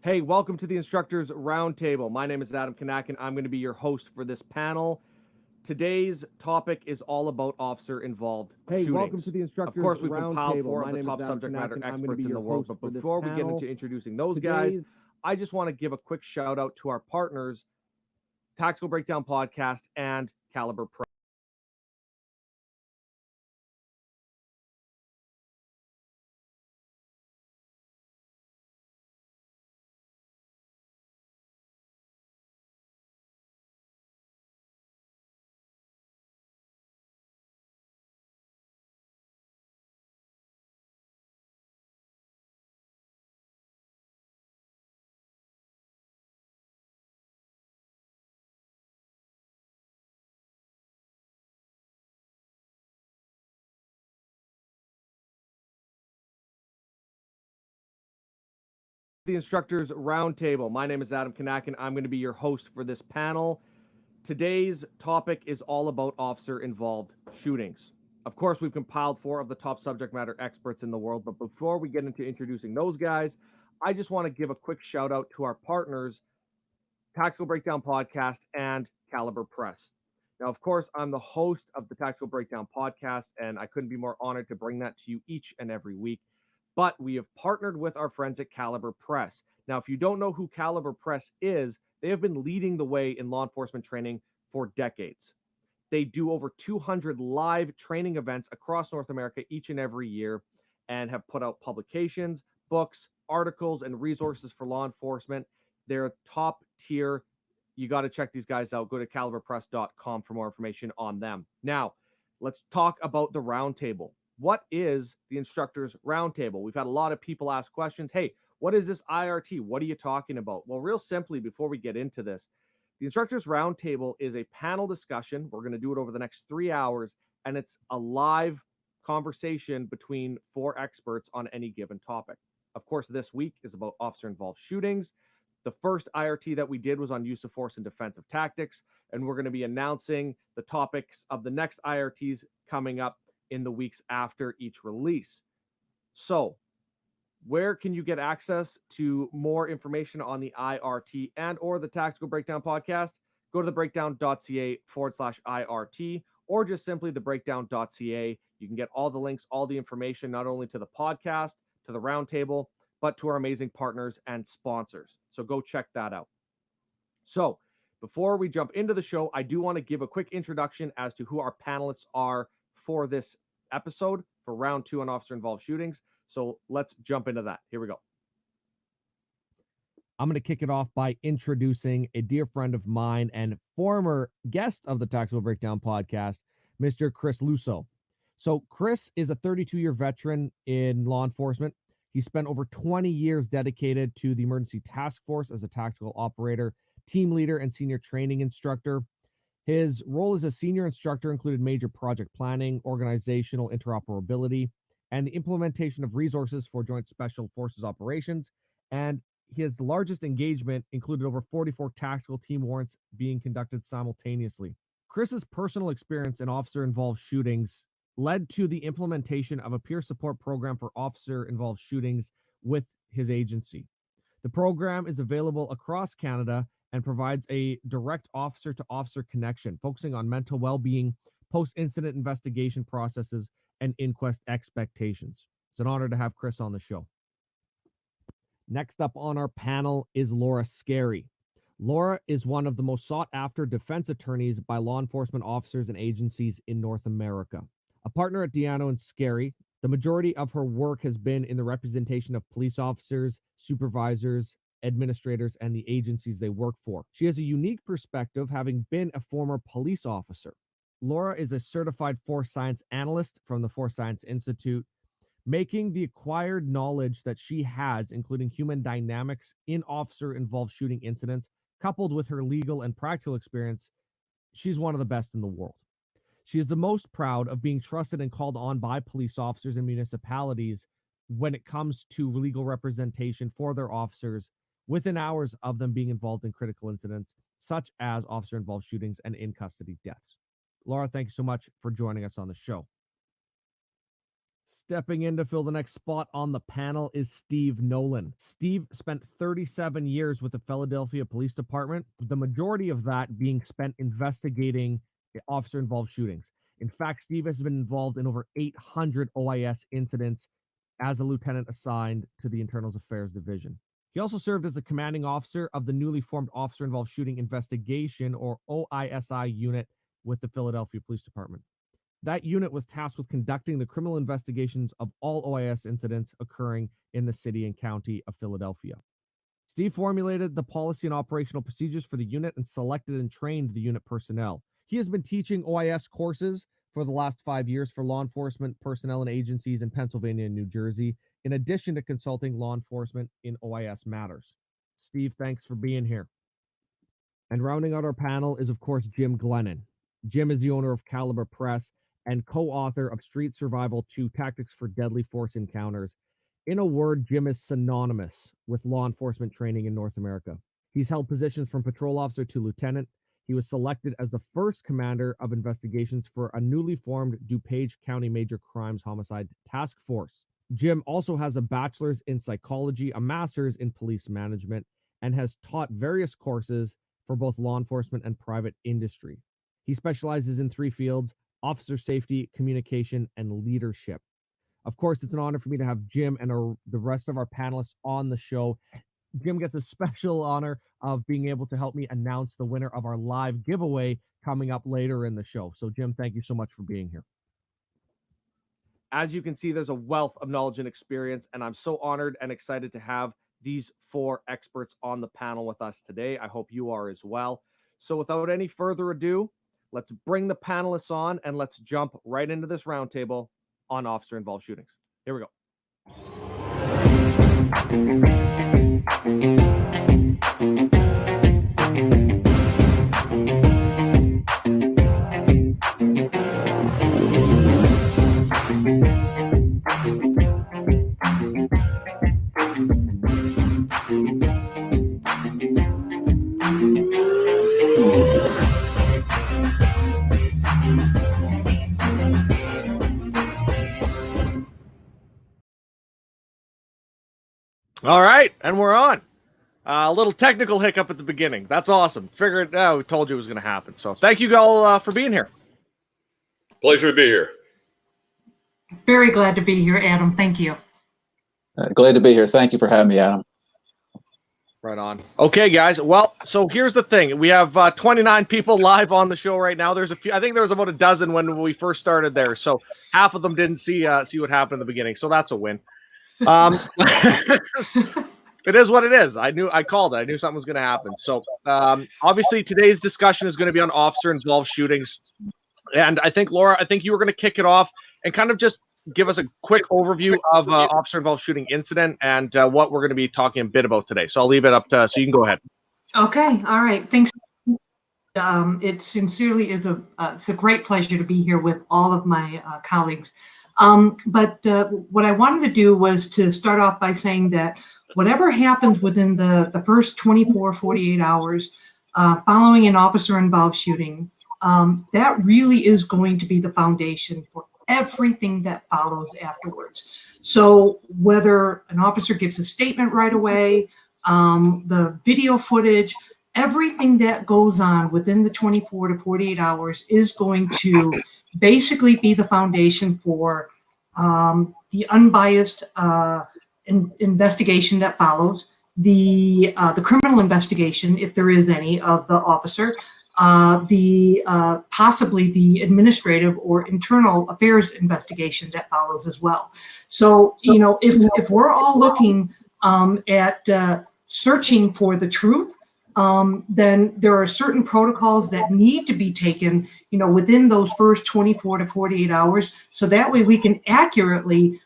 Hey, welcome to the Instructors Roundtable. My name is Adam Kanak, and I'm going to be your host for this panel. Today's topic is all about officer-involved shootings. Welcome to the Instructors Of course, we've compiled Roundtable. four My of the name top is Adam subject Kanak, matter and I'm gonna experts be in the your world. host But for this before we get panel. into introducing those guys, I just want to give a quick shout out to our partners, Tactical Breakdown Podcast and Caliber Pro. The Instructors Roundtable. My name is Adam Kanak, and I'm going to be your host for this panel. Today's topic is all about officer-involved shootings. Of course, we've compiled four of the top subject matter experts in the world, but before we get into introducing those guys, I just want to give a quick shout out to our partners, Tactical Breakdown Podcast and Caliber Press. Now, of course, I'm the host of the Tactical Breakdown Podcast, and I couldn't be more honored to bring that to you each and every week. But we have partnered with our friends at Caliber Press. Now, if you don't know who Caliber Press is, they have been leading the way in law enforcement training for decades. They do over 200 live training events across North America each and every year and have put out publications, books, articles, and resources for law enforcement. They're top tier. You got to check these guys out. Go to caliberpress.com for more information on them. Now, let's talk about the roundtable. What is the Instructors Roundtable? We've had a lot of people ask questions. Hey, what is this IRT? What are you talking about? Well, real simply, before we get into this, the Instructors Roundtable is a panel discussion. We're going to do it over the next 3 hours, and it's a live conversation between four experts on any given topic. Of course, this week is about officer-involved shootings. The first IRT that we did was on use of force and defensive tactics, and we're going to be announcing the topics of the next IRTs coming up in the weeks after each release. So, where can you get access to more information on the IRT and or the Tactical Breakdown podcast? Go to thebreakdown.ca/IRT or just simply thebreakdown.ca. You can get all the links, all the information, not only to the podcast, to the roundtable, but to our amazing partners and sponsors. So go check that out. So before we jump into the show, I do want to give a quick introduction as to who our panelists are for this episode for round 2 on officer-involved shootings. So let's jump into that. Here we go. I'm going to kick it off by introducing a dear friend of mine and former guest of the Tactical Breakdown podcast, Mr. Chris Lussow. So Chris is a 32-year veteran in law enforcement. He spent over 20 years dedicated to the emergency task force as a tactical operator, team leader, and senior training instructor. His role as a senior instructor included major project planning, organizational interoperability, and the implementation of resources for Joint Special Forces operations. And his largest engagement included over 44 tactical team warrants being conducted simultaneously. Chris's personal experience in officer-involved shootings led to the implementation of a peer support program for officer-involved shootings with his agency. The program is available across Canada and provides a direct officer-to-officer connection, focusing on mental well-being, post-incident investigation processes, and inquest expectations. It's an honor to have Chris on the show. Next up on our panel is Laura Scarry. Laura is one of the most sought-after defense attorneys by law enforcement officers and agencies in North America. A partner at Diano and Scarry, the majority of her work has been in the representation of police officers, supervisors, administrators, and the agencies they work for. She has a unique perspective, having been a former police officer. Laura is a certified force science analyst from the Force Science Institute, making the acquired knowledge that she has, including human dynamics in officer-involved shooting incidents, coupled with her legal and practical experience, she's one of the best in the world. She is the most proud of being trusted and called on by police officers and municipalities when it comes to legal representation for their officers within hours of them being involved in critical incidents, such as officer-involved shootings and in-custody deaths. Laura, thank you so much for joining us on the show. Stepping in to fill the next spot on the panel is Steve Nolan. Steve spent 37 years with the Philadelphia Police Department, the majority of that being spent investigating officer-involved shootings. In fact, Steve has been involved in over 800 OIS incidents as a lieutenant assigned to the Internal Affairs Division. He also served as the commanding officer of the newly formed Officer-Involved Shooting Investigation, or OISI unit, with the Philadelphia Police Department. That unit was tasked with conducting the criminal investigations of all OIS incidents occurring in the city and county of Philadelphia. Steve formulated the policy and operational procedures for the unit and selected and trained the unit personnel. He has been teaching OIS courses for the last 5 years for law enforcement personnel and agencies in Pennsylvania and New Jersey, in addition to consulting law enforcement in OIS matters. Steve, thanks for being here. And rounding out our panel is, of course, Jim Glennon. Jim is the owner of Caliber Press and co-author of Street Survival 2: Tactics for Deadly Force Encounters. In a word, Jim is synonymous with law enforcement training in North America. He's held positions from patrol officer to lieutenant. He was selected as the first commander of investigations for a newly formed DuPage County Major Crimes Homicide Task Force. Jim also has a bachelor's in psychology, a master's in police management, and has taught various courses for both law enforcement and private industry. He specializes in 3 fields: officer safety, communication, and leadership. Of course, it's an honor for me to have Jim and the rest of our panelists on the show. Jim gets a special honor of being able to help me announce the winner of our live giveaway coming up later in the show. So, Jim, thank you so much for being here. As you can see, there's a wealth of knowledge and experience, and I'm so honored and excited to have these 4 experts on the panel with us today. I hope you are as well. So without any further ado, let's bring the panelists on and let's jump right into this roundtable on officer-involved shootings. Here we go. All right, and we're on. A little technical hiccup at the beginning. That's awesome. Figured, we told you it was going to happen. So thank you all for being here. Pleasure to be here. Very glad to be here, Adam. Thank you. Glad to be here. Thank you for having me, Adam. Right on. Okay, guys. Well, so here's the thing. We have 29 people live on the show right now. There's a few. I think there was about a dozen when we first started there. So half of them didn't see what happened in the beginning. So that's a win. It is what it is. I called it. I knew something was going to happen. So obviously today's discussion is going to be on officer-involved shootings. And I think, Laura, you were going to kick it off and kind of just give us a quick overview of officer-involved shooting incident and what we're going to be talking a bit about today. So I'll leave it up to, so you can go ahead. Okay. All right. Thanks. It sincerely is it's a great pleasure to be here with all of my colleagues. But what I wanted to do was to start off by saying that whatever happens within the first 24, 48 hours following an officer-involved shooting, that really is going to be the foundation for everything that follows afterwards. So whether an officer gives a statement right away, the video footage, everything that goes on within the 24 to 48 hours is going to basically be the foundation for the unbiased investigation that follows, the criminal investigation, if there is any, of the officer, possibly the administrative or internal affairs investigation that follows as well. So, if we're all looking at searching for the truth, then there are certain protocols that need to be taken, within those first 24 to 48 hours. So that way we can accurately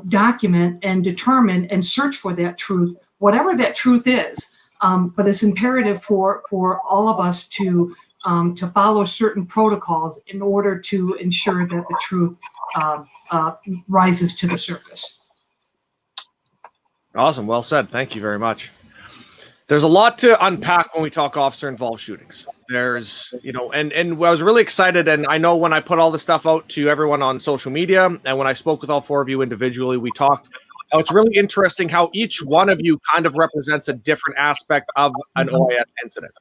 document and determine and search for that truth, whatever that truth is. But it's imperative for all of us to follow certain protocols in order to ensure that the truth rises to the surface. Awesome. Well said. Thank you very much. There's a lot to unpack when we talk officer-involved shootings. There's, and I was really excited, and I know when I put all this stuff out to everyone on social media, and when I spoke with all four of you individually, we talked. It's really interesting how each one of you kind of represents a different aspect of an OIS incident.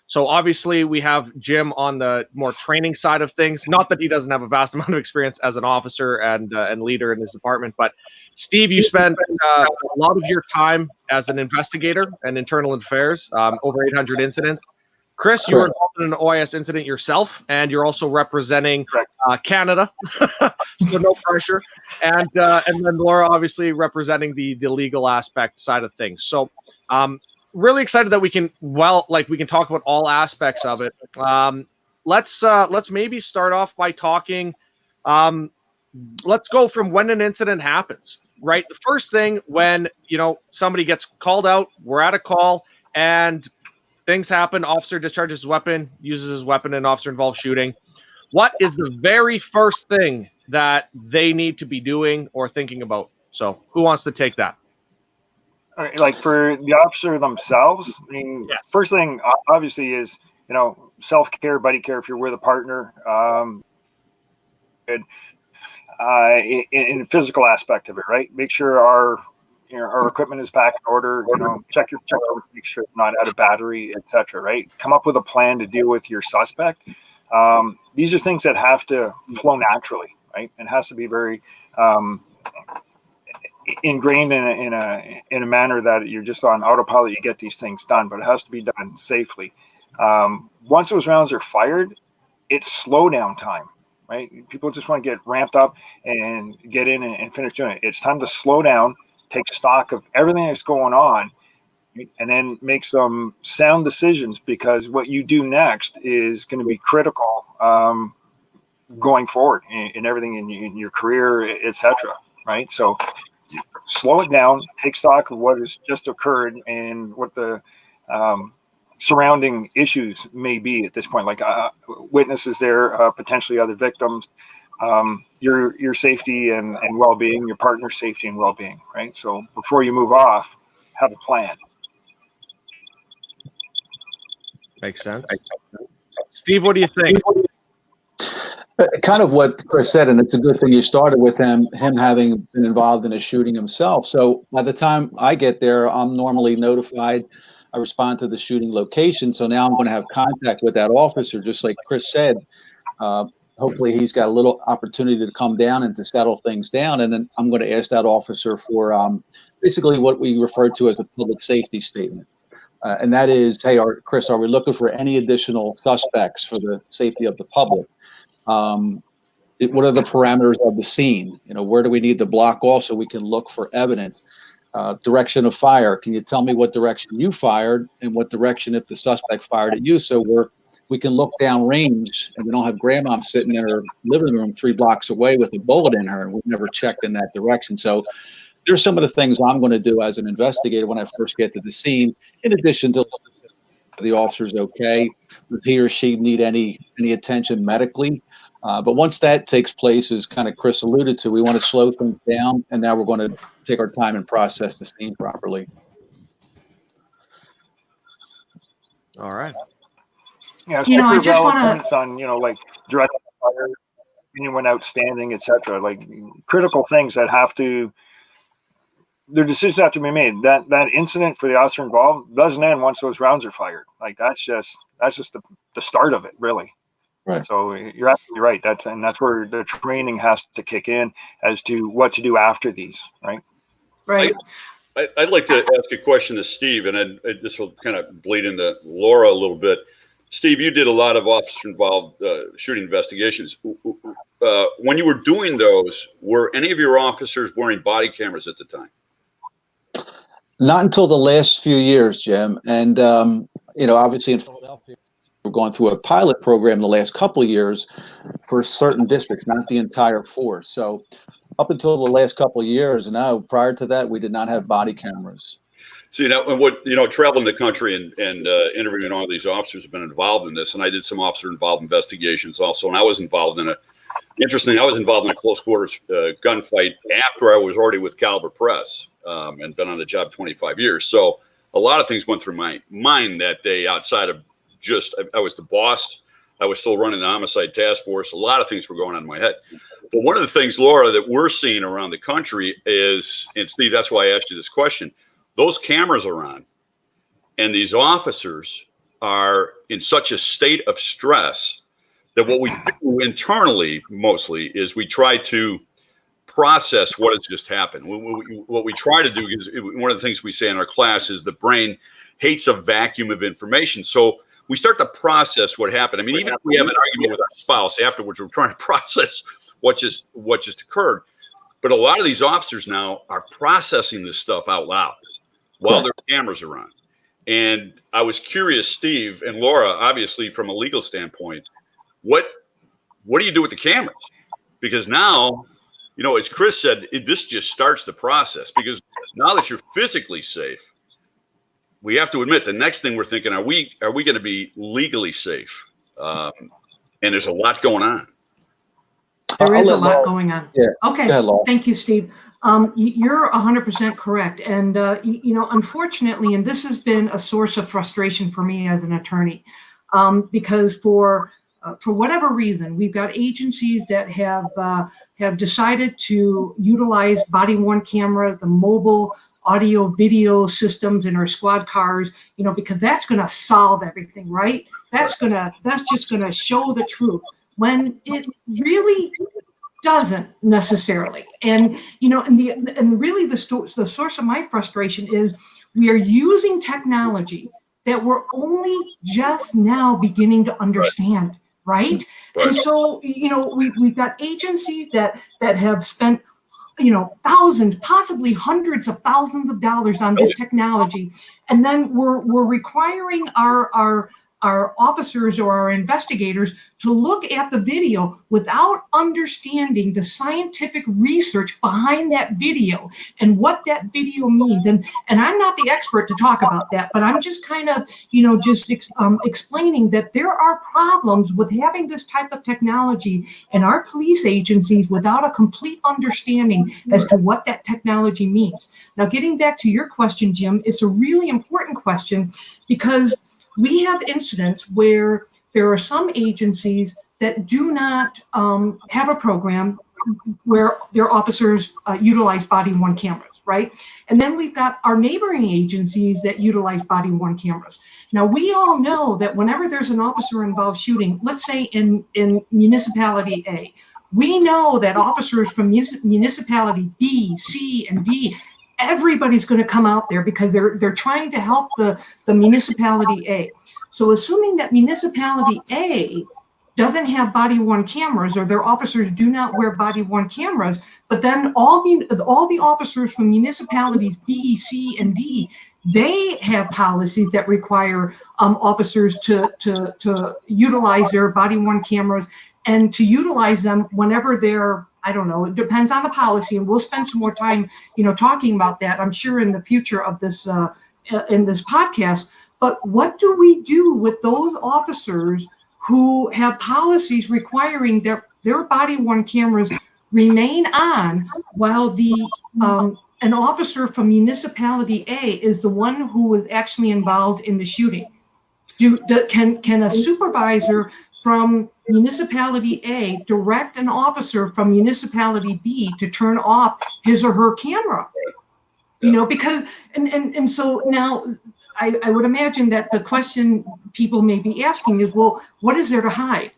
So obviously we have Jim on the more training side of things. Not that he doesn't have a vast amount of experience as an officer and leader in his department, but Steve, you spent a lot of your time as an investigator and internal affairs, over 800 incidents. Chris, you were involved in an OIS incident yourself, and you're also representing Canada, so no pressure. And then Laura, obviously representing the legal aspect side of things. So really excited that we can talk about all aspects of it. Let's maybe start off by talking. Let's go from when an incident happens, right? The first thing when, somebody gets called out, we're at a call and things happen, officer discharges his weapon, uses his weapon in officer-involved shooting. What is the very first thing that they need to be doing or thinking about? So who wants to take that? All right, like for the officer themselves, I mean, First thing obviously is, self-care, buddy care if you're with a partner. In the physical aspect of it, right? Make sure our equipment is packed in order. Check your make sure it's not out of battery, etc. Right? Come up with a plan to deal with your suspect. These are things that have to flow naturally, right? It has to be very ingrained in a manner that you're just on autopilot. You get these things done, but it has to be done safely. Once those rounds are fired, it's slow down time. Right? People just want to get ramped up and get in and finish doing it. It's time to slow down, take stock of everything that's going on, and then make some sound decisions, because what you do next is going to be critical going forward in everything in your career, etc. Right? So slow it down, take stock of what has just occurred and what the surrounding issues may be at this point, like witnesses there, potentially other victims, your safety and well-being, your partner's safety and well-being, right? So before you move off, have a plan. Makes sense. Steve, what do you think? Kind of what Chris said, and it's a good thing you started with him having been involved in a shooting himself. So by the time I get there, I'm normally notified. I respond to the shooting location. So now I'm going to have contact with that officer, just like Chris said. Hopefully he's got a little opportunity to come down and to settle things down. And then I'm going to ask that officer for basically what we refer to as a public safety statement. And that is, hey, Chris, are we looking for any additional suspects for the safety of the public? What are the parameters of the scene? Where do we need to block off so we can look for evidence? Direction of fire. Can you tell me what direction you fired and what direction if the suspect fired at you, so we can look down range and we don't have grandma sitting in her living room 3 blocks away with a bullet in her and we've never checked in that direction. So there's some of the things I'm going to do as an investigator when I first get to the scene, in addition to the officer's okay. Does he or she need any attention medically? But once that takes place, as kind of Chris alluded to, we want to slow things down, and now we're going to take our time and process the scene properly. All right. Yeah, so I just want to on like direct fire, anyone outstanding, etc. Like critical things that have to. Their decisions have to be made. That incident for the officer involved doesn't end once those rounds are fired. Like that's just the start of it, really. Right. So you're absolutely right. That's where the training has to kick in as to what to do after these. Right. Right. I'd like to ask a question to Steve, and this will kind of bleed into Laura a little bit. Steve, you did a lot of officer-involved shooting investigations. When you were doing those, were any of your officers wearing body cameras at the time? Not until the last few years, Jim. And, obviously in Philadelphia, we're going through a pilot program the last couple of years for certain districts, not the entire force. So up until the last couple of years, now prior to that, we did not have body cameras. So, traveling the country and interviewing all these officers have been involved in this. And I did some officer-involved investigations also. And I was involved in a close quarters gunfight after I was already with Caliber Press and been on the job 25 years. So a lot of things went through my mind that day outside of just, I was the boss. I was still running the homicide task force. A lot of things were going on in my head. But one of the things, Laura, that we're seeing around the country is, and Steve, that's why I asked you this question, those cameras are on, and these officers are in such a state of stress that what we do internally mostly is we try to process what has just happened. What we try to do is, one of the things we say in our class is the brain hates a vacuum of information. So we start to process what happened. I mean, even if we have an argument with our spouse afterwards, we're trying to process what just occurred. But a lot of these officers now are processing this stuff out loud while their cameras are on. And I was curious, Steve and Laura, obviously from a legal standpoint, what do you do with the cameras? Because now, you know, as Chris said, this just starts the process, because now that you're physically safe, we have to admit the next thing we're thinking, are we going to be legally safe? And there's a lot going on. There is a lot going on. Yeah. Okay. Go ahead, Laura. Thank you, Steve. You're 100% correct. And, you know, unfortunately, and this has been a source of frustration for me as an attorney, because for whatever reason, we've got agencies that have decided to utilize body-worn cameras, the mobile audio video systems in our squad cars, you know, because that's going to solve everything, right? That's just going to show the truth, when it really doesn't necessarily. And, you know, and really the source of my frustration is we are using technology that we're only just now beginning to understand. Right. And so, you know, we've got agencies that have spent, you know, thousands, possibly hundreds of thousands of dollars on this technology. And then we're requiring our officers or our investigators to look at the video without understanding the scientific research behind that video and what that video means. And I'm not the expert to talk about that, but I'm just kind of, you know, just explaining that there are problems with having this type of technology in our police agencies without a complete understanding as to what that technology means. Now, getting back to your question, Jim, it's a really important question, because we have incidents where there are some agencies that do not have a program where their officers utilize body-worn cameras, right? And then we've got our neighboring agencies that utilize body-worn cameras. Now, we all know that whenever there's an officer-involved shooting, let's say in municipality A, we know that officers from municipality B, C, and D, everybody's going to come out there because they're trying to help the municipality A. So assuming that municipality A doesn't have body-worn cameras, or their officers do not wear body-worn cameras, but then all the officers from municipalities B, C, and D, they have policies that require officers to utilize their body-worn cameras, and to utilize them whenever they're, I don't know, it depends on the policy, and we'll spend some more time, you know, talking about that, I'm sure, in the future of this in this podcast. But what do we do with those officers who have policies requiring their body-worn cameras remain on while an officer from municipality A is the one who was actually involved in the shooting? Can a supervisor from municipality A direct an officer from municipality B to turn off his or her camera? You know, because, and so now I would imagine that the question people may be asking is, well, what is there to hide?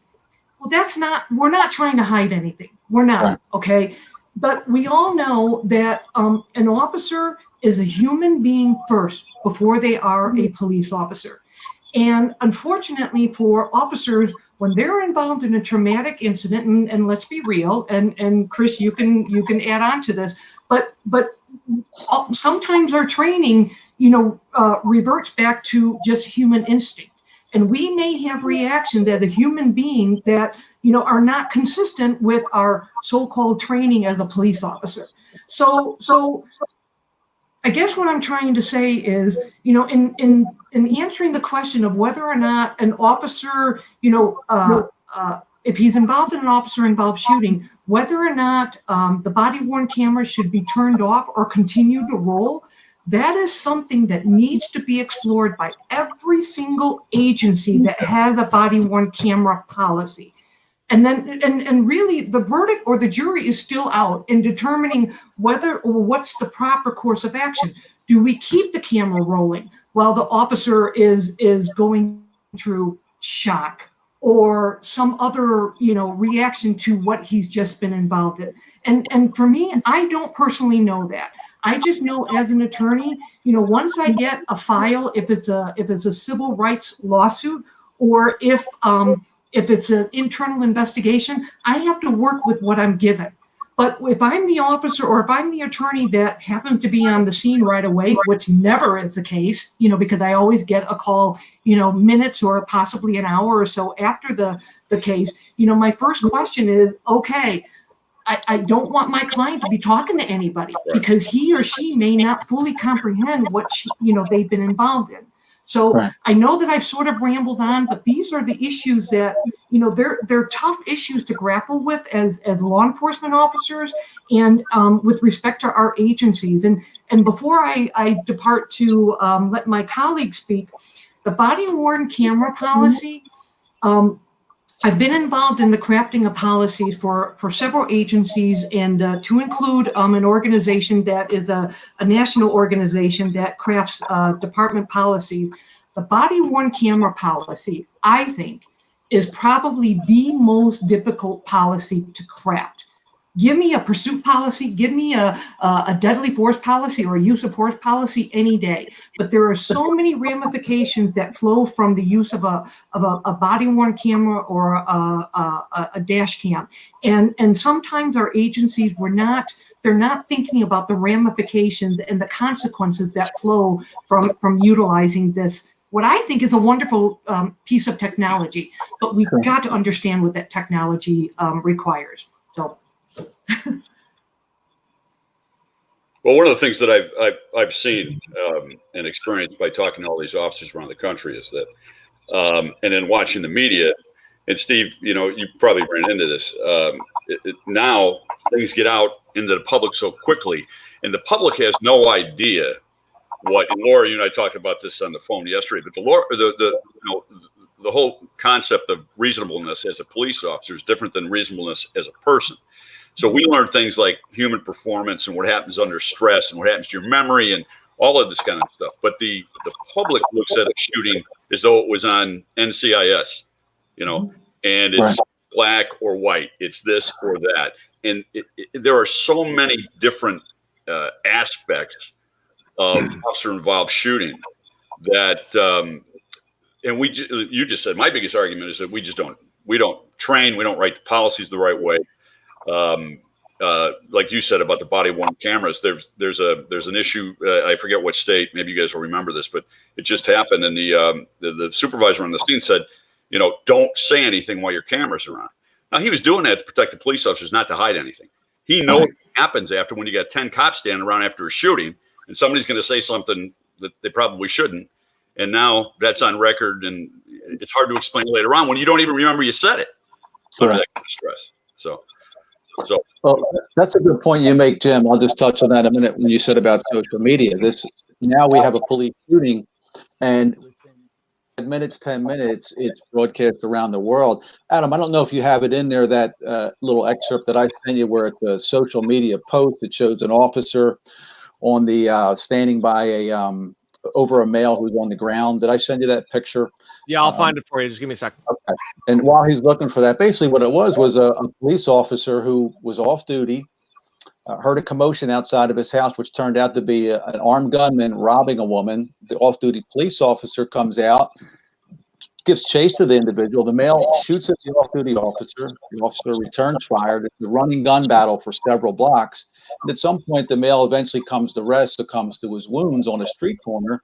Well, we're not trying to hide anything. We're not, okay? But we all know that an officer is a human being first before they are a police officer. And unfortunately for officers, when they're involved in a traumatic incident, and let's be real, and Chris, you can add on to this, but sometimes our training, you know, reverts back to just human instinct. And we may have reactions as a human being that, you know, are not consistent with our so-called training as a police officer. So I guess what I'm trying to say is, you know, in answering the question of whether or not an officer, you know, if he's involved in an officer-involved shooting, whether or not the body-worn camera should be turned off or continue to roll, That is something that needs to be explored by every single agency that has a body-worn camera policy. And then, and really, the verdict or the jury is still out in determining whether or what's the proper course of action. Do we keep the camera rolling while the officer is going through shock or some other, reaction to what he's just been involved in? And for me, I don't personally know that. I just know as an attorney, once I get a file, if it's a civil rights lawsuit, or if it's an internal investigation, I have to work with what I'm given. But if I'm the officer or if I'm the attorney that happens to be on the scene right away, which never is the case, because I always get a call, minutes or possibly an hour or so after the case, my first question is, okay, I don't want my client to be talking to anybody because he or she may not fully comprehend what they've been involved in. So I know that I've sort of rambled on, but these are the issues that, they're tough issues to grapple with as law enforcement officers and with respect to our agencies. And before I depart to let my colleagues speak, the body-worn camera policy, I've been involved in the crafting of policies for several agencies, and to include an organization that is a national organization that crafts department policies. The body-worn camera policy, I think, is probably the most difficult policy to craft. Give me a pursuit policy, give me a deadly force policy or a use of force policy any day. But there are so many ramifications that flow from the use of a body-worn camera or a dash cam. And sometimes our agencies they're not thinking about the ramifications and the consequences that flow from utilizing this, what I think is a wonderful piece of technology. But we've got to understand what that technology requires. So. Well, one of the things that I've seen and experienced by talking to all these officers around the country is that, and then watching the media, and Steve, you probably ran into this. Now things get out into the public so quickly, and the public has no idea what. And Laura, you and I talked about this on the phone yesterday, but the whole concept of reasonableness as a police officer is different than reasonableness as a person. So we learn things like human performance and what happens under stress and what happens to your memory and all of this kind of stuff. But the public looks at a shooting as though it was on NCIS, and it's black or white. It's this or that. And there are so many different aspects of officer-involved shooting that, and you just said, my biggest argument is that we don't train, we don't write the policies the right way. Like you said about the body-worn cameras, there's an issue. I forget what state. Maybe you guys will remember this, but it just happened. And the supervisor on the scene said, don't say anything while your cameras are on. Now he was doing that to protect the police officers, not to hide anything. He knows what happens after when you got 10 cops standing around after a shooting, and somebody's going to say something that they probably shouldn't, and now that's on record, and it's hard to explain later on when you don't even remember you said it. Under that kind of stress. So. Well, that's a good point you make, Jim. I'll just touch on that a minute when you said about social media. Now we have a police shooting, and 10 minutes, it's broadcast around the world. Adam, I don't know if you have it in there, that little excerpt that I sent you where it's a social media post that shows an officer on the standing by over a male who's on the ground. Did I send you that picture? Yeah, I'll find it for you. Just give me a second. Okay. And while he's looking for that, basically what it was a police officer who was off duty, heard a commotion outside of his house, which turned out to be an armed gunman robbing a woman. The off-duty police officer comes out, gives chase to the individual. The male shoots at the off-duty officer. The officer returns fire. It's a running gun battle for several blocks. And at some point, the male eventually comes to rest, succumbs to his wounds on a street corner.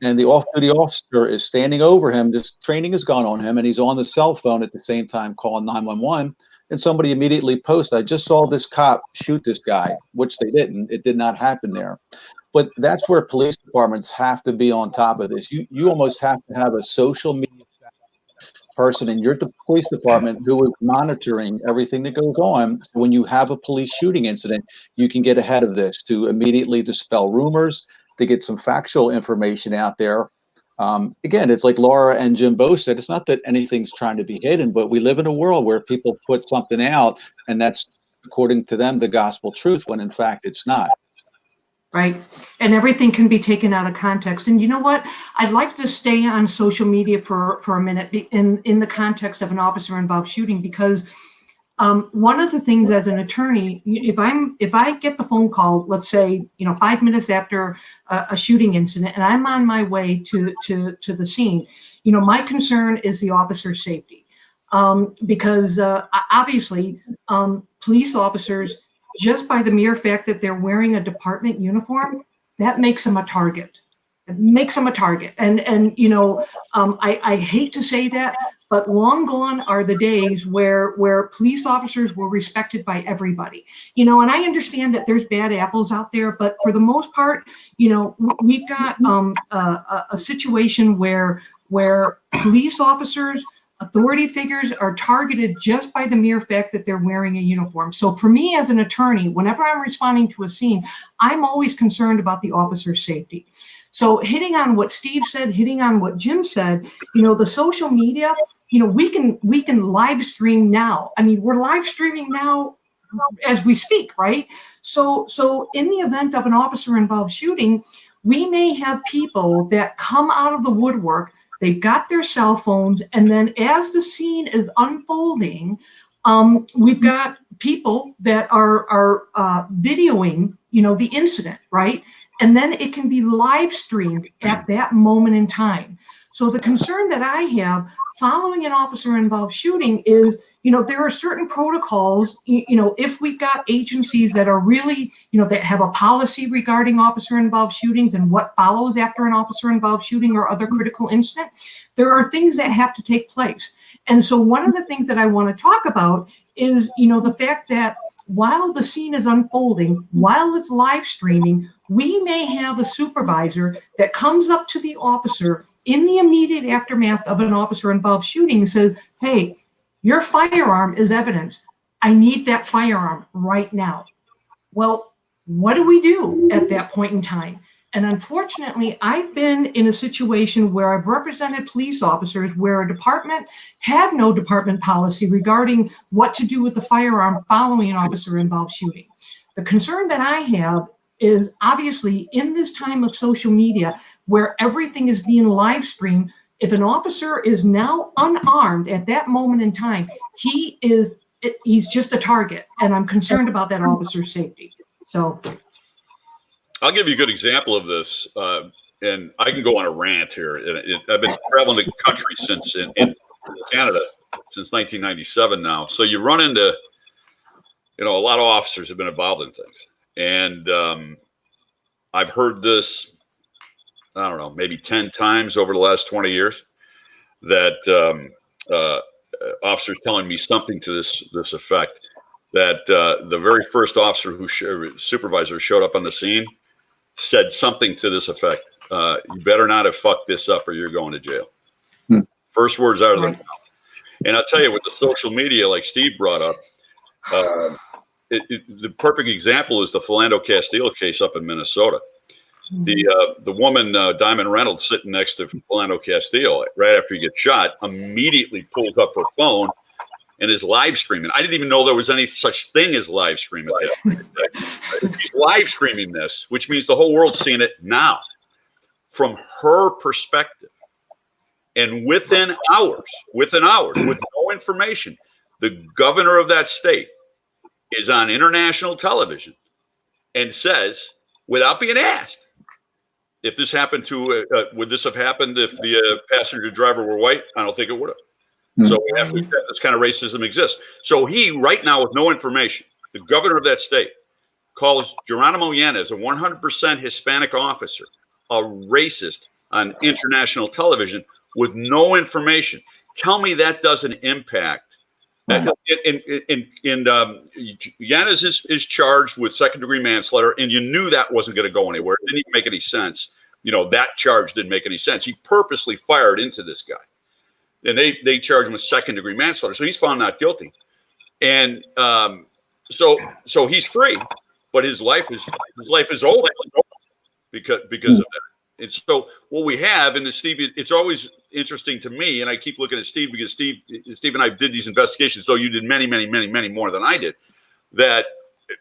And the off-duty officer is standing over him, just training his gun on him, and he's on the cell phone at the same time calling 911. And somebody immediately posts, I just saw this cop shoot this guy, which they didn't. It did not happen there. But that's where police departments have to be on top of this. You almost have to have a social media person in your police department who is monitoring everything that goes on. So when you have a police shooting incident, you can get ahead of this to immediately dispel rumors, to get some factual information out there. Again, it's like Laura and Jim both said, it's not that anything's trying to be hidden, but we live in a world where people put something out and that's, according to them, the gospel truth, when in fact it's not. Right. And everything can be taken out of context. And you know what? I'd like to stay on social media for a minute in the context of an officer-involved shooting, because one of the things as an attorney, if I get the phone call, let's say, 5 minutes after a shooting incident, and I'm on my way to the scene, my concern is the officer's safety, because obviously police officers, just by the mere fact that they're wearing a department uniform, that makes them a target. It makes them a target. And I hate to say that, but long gone are the days where police officers were respected by everybody. And I understand that there's bad apples out there, but for the most part, we've got a situation where police officers, authority figures are targeted just by the mere fact that they're wearing a uniform. So for me as an attorney, whenever I'm responding to a scene, I'm always concerned about the officer's safety. So hitting on what Steve said, hitting on what Jim said, the social media, we can live stream now. I mean, we're live streaming now as we speak, right? So in the event of an officer-involved shooting, we may have people that come out of the woodwork. They've got their cell phones, and then as the scene is unfolding, we've got people that are videoing, the incident, right? And then it can be live streamed at that moment in time. So the concern that I have following an officer-involved shooting is, there are certain protocols, if we've got agencies that are really, that have a policy regarding officer-involved shootings and what follows after an officer-involved shooting or other critical incident, there are things that have to take place. And so one of the things that I want to talk about is, the fact that while the scene is unfolding, while it's live streaming, we may have a supervisor that comes up to the officer in the immediate aftermath of an officer-involved shooting and says, hey, your firearm is evidence. I need that firearm right now. Well, what do we do at that point in time? And unfortunately, I've been in a situation where I've represented police officers where a department had no department policy regarding what to do with the firearm following an officer-involved shooting. The concern that I have is obviously in this time of social media where everything is being live streamed, if an officer is now unarmed at that moment in time, he's just a target. And I'm concerned about that officer's safety. So I'll give you a good example of this, and I can go on a rant here. I've been traveling the country since in Canada since 1997 now. So you run into, a lot of officers have been involved in things. And I've heard this, I don't know, maybe 10 times over the last 20 years that officers telling me something to this effect, that the very first officer supervisor showed up on the scene said something to this effect. You better not have fucked this up or you're going to jail. First words out of their mouth. And I'll tell you, with the social media, like Steve brought up, the perfect example is the Philando Castile case up in Minnesota. The woman, Diamond Reynolds, sitting next to Philando Castile right after he gets shot, immediately pulls up her phone and is live streaming. I didn't even know there was any such thing as live streaming. He's live streaming this, which means the whole world's seeing it now from her perspective. And within hours, with no information, the governor of that state is on international television and says, without being asked, if this happened to, would this have happened if the passenger driver were white? I don't think it would have. So we have to accept this kind of racism exists. So he, right now, with no information, the governor of that state calls Geronimo Yanez, a 100% Hispanic officer, a racist on international television with no information. Tell me that doesn't impact. Yanez is charged with second-degree manslaughter, and you knew that wasn't going to go anywhere. It didn't even make any sense. That charge didn't make any sense. He purposely fired into this guy. And they charge him with second-degree manslaughter. So he's found not guilty. And so he's free, but his life is over. because of that. And so what we have, and Steve, it's always interesting to me, and I keep looking at Steve because Steve and I did these investigations, so you did many more than I did, that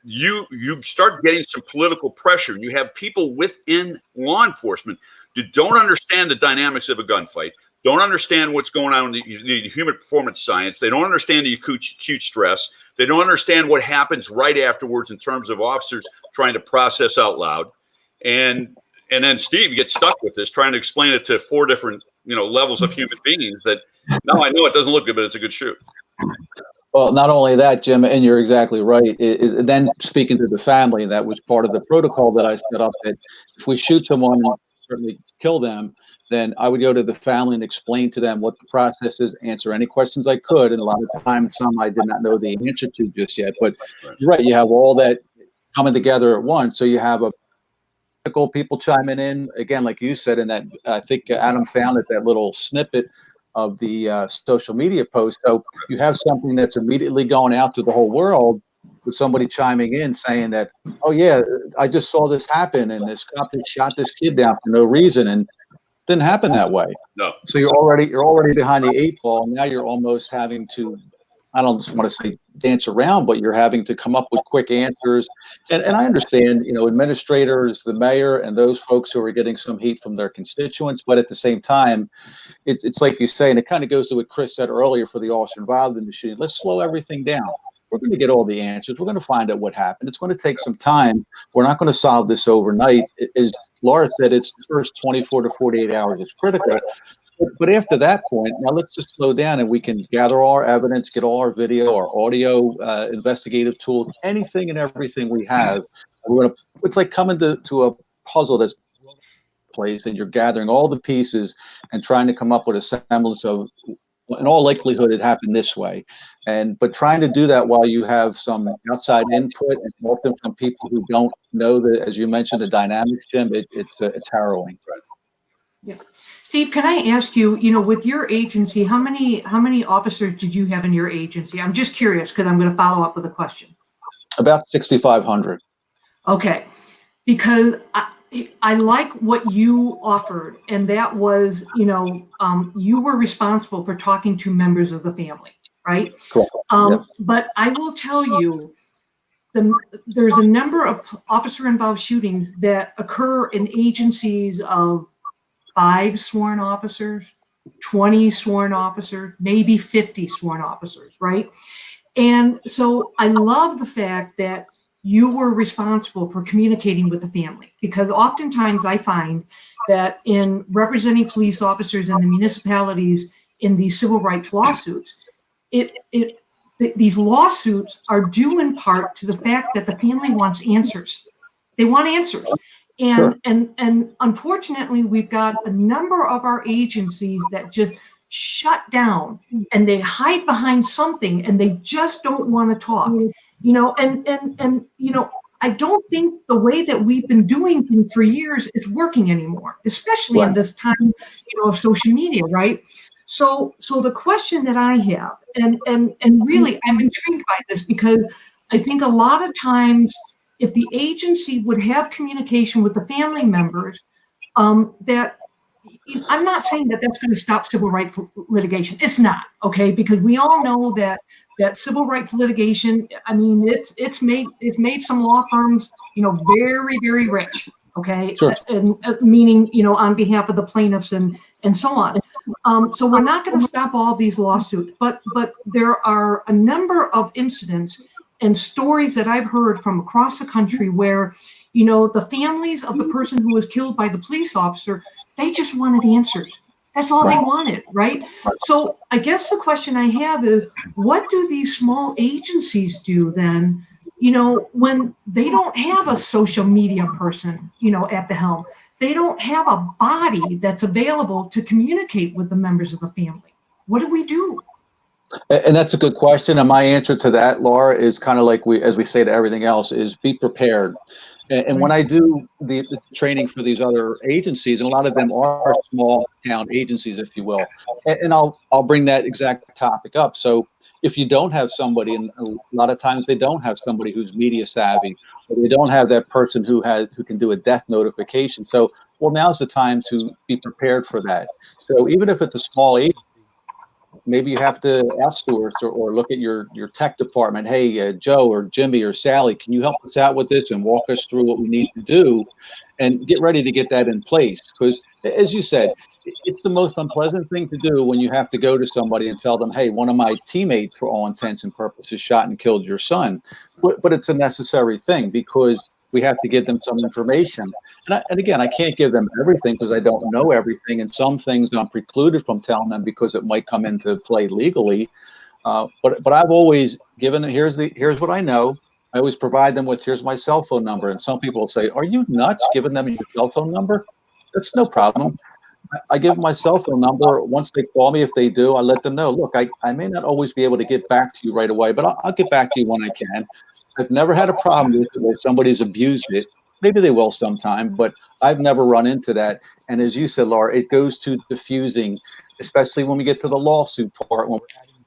you start getting some political pressure. You have people within law enforcement who don't understand the dynamics of a gunfight, don't understand what's going on in the human performance science. They don't understand the acute stress. They don't understand what happens right afterwards in terms of officers trying to process out loud. And then Steve gets stuck with this, trying to explain it to 4 different, levels of human beings that, no, I know it doesn't look good, but it's a good shoot. Well, not only that, Jim, and you're exactly right. Then speaking to the family, that was part of the protocol that I set up, that if we shoot someone and certainly kill them, then I would go to the family and explain to them what the process is, answer any questions I could. And a lot of times, some I did not know the answer to just yet. But you're right, you have all that coming together at once. So you have people chiming in, again, like you said, and that I think Adam found that little snippet of the social media post. So you have something that's immediately going out to the whole world, with somebody chiming in saying that, oh yeah, I just saw this happen, and this cop just shot this kid down for no reason, and it didn't happen that way. No. So you're already behind the 8 ball. Now you're almost having to, I don't just want to say dance around, but you're having to come up with quick answers. And I understand, administrators, the mayor, and those folks who are getting some heat from their constituents. But at the same time, it's like you say, and it kind of goes to what Chris said earlier for the officer involved in the shooting. Let's slow everything down. We're going to get all the answers. We're going to find out what happened. It's going to take some time. We're not going to solve this overnight. As Laura said, it's the first 24 to 48 hours is critical. But after that point, now let's just slow down and we can gather all our evidence, get all our video, our audio, investigative tools, anything and everything we have. It's like coming to a puzzle that's place, and you're gathering all the pieces and trying to come up with a semblance of, in all likelihood, it happened this way. But trying to do that while you have some outside input and often from people who don't know the, as you mentioned, the dynamics, Jim, it's harrowing. Yeah. Steve, can I ask you, with your agency, how many officers did you have in your agency? I'm just curious because I'm going to follow up with a question. About 6,500. Okay. Because I like what you offered, and that was, you were responsible for talking to members of the family, right? Correct. Yep. But I will tell you, there's a number of officer-involved shootings that occur in agencies of 5 sworn officers, 20 sworn officers, maybe 50 sworn officers, right? And so I love the fact that you were responsible for communicating with the family, because oftentimes I find that in representing police officers in the municipalities in these civil rights lawsuits, these lawsuits are due in part to the fact that the family wants answers. They want answers. And unfortunately, we've got a number of our agencies that just shut down, and they hide behind something, and they just don't want to talk, I don't think the way that we've been doing things for years is working anymore, especially in this time, of social media, right? So the question that I have, and really I'm intrigued by this, because I think a lot of times, if the agency would have communication with the family members, that I'm not saying that that's going to stop civil rights litigation. It's not, okay? Because we all know that civil rights litigation, I mean, it's made some law firms, very, very rich, okay? Sure. And meaning, on behalf of the plaintiffs and so on. So we're not going to stop all these lawsuits, but there are a number of incidents and stories that I've heard from across the country where, the families of the person who was killed by the police officer, they just wanted answers. That's all they wanted, right? So I guess the question I have is, what do these small agencies do then, when they don't have a social media person, at the helm? They don't have a body that's available to communicate with the members of the family. What do we do? And that's a good question. And my answer to that, Laura, is kind of like as we say to everything else, is be prepared. And when I do the training for these other agencies, and a lot of them are small town agencies, if you will, and I'll bring that exact topic up. So if you don't have somebody, and a lot of times they don't have somebody who's media savvy, or they don't have that person who can do a death notification. So, well, now's the time to be prepared for that. So even if it's a small agency, maybe you have to outsource or look at your tech department. Hey, Joe or Jimmy or Sally, can you help us out with this and walk us through what we need to do, and get ready to get that in place? Because as you said, it's the most unpleasant thing to do when you have to go to somebody and tell them, hey, one of my teammates, for all intents and purposes, shot and killed your son. But it's a necessary thing, because we have to give them some information. And again, I can't give them everything because I don't know everything. And some things I'm precluded from telling them because it might come into play legally. But I've always given them, here's what I know. I always provide them with, here's my cell phone number. And some people will say, are you nuts giving them your cell phone number? That's no problem. I give them my cell phone number. Once they call me, if they do, I let them know, look, I may not always be able to get back to you right away, but I'll get back to you when I can. I've never had a problem with it where somebody's abused it. Maybe they will sometime, but I've never run into that. And as you said, Laura, it goes to diffusing, especially when we get to the lawsuit part, when we're adding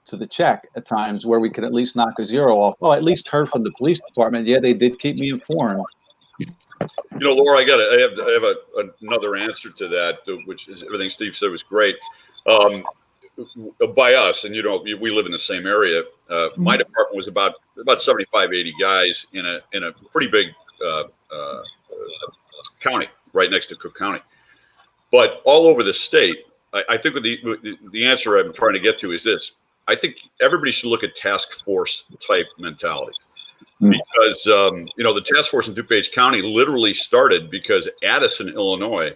to the check at times, where we can at least knock a zero off. Well, I at least heard from the police department. Yeah, they did keep me informed. Laura, I have another answer to that, which is everything Steve said was great. By us, and we live in the same area. My department was about 75, 80 guys in a pretty big county right next to Cook County. But all over the state, I think the answer I'm trying to get to is this. I think everybody should look at task force type mentalities. Because the task force in DuPage County literally started because Addison, Illinois,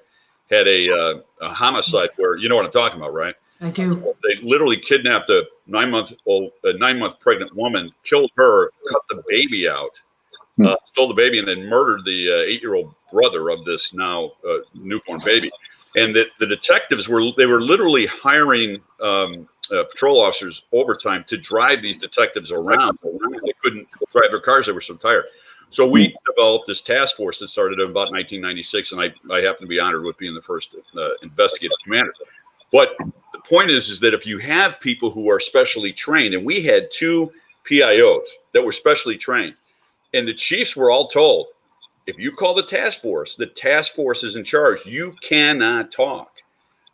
had a homicide where, you know what I'm talking about, right? I do. They literally kidnapped a 9-month pregnant woman, killed her, cut the baby out, stole the baby, and then murdered the 8-year-old brother of this now newborn baby. And the detectives were literally hiring patrol officers overtime to drive these detectives around. They couldn't drive their cars; they were so tired. So we developed this task force that started in about 1996, and I happen to be honored with being the first investigative commander. But the point is that if you have people who are specially trained, and we had 2 PIOs that were specially trained, and the chiefs were all told, if you call the task force is in charge. You cannot talk.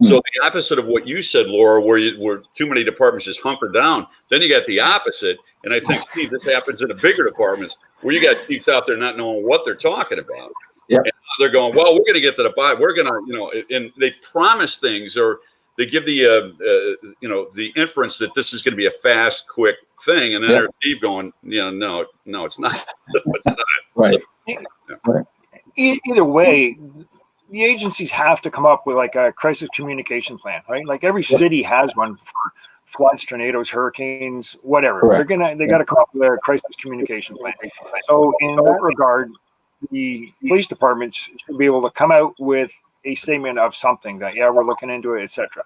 So the opposite of what you said, Laura, where too many departments just hunker down, then you got the opposite. And I think, Steve, this happens in the bigger departments where you got chiefs out there not knowing what they're talking about. Yep. And they're going, well, we're going to get to the bottom. We're going to, and they promise things, or they give the inference that this is going to be a fast, quick thing. And then there's Steve going, no, it's not. It's not. Right. So, Either way, the agencies have to come up with like a crisis communication plan, right? Like every city has one for floods, tornadoes, hurricanes, whatever. Correct. They got to come up with a crisis communication plan. So in that regard, the police departments should be able to come out with a statement of something that, we're looking into it, etc.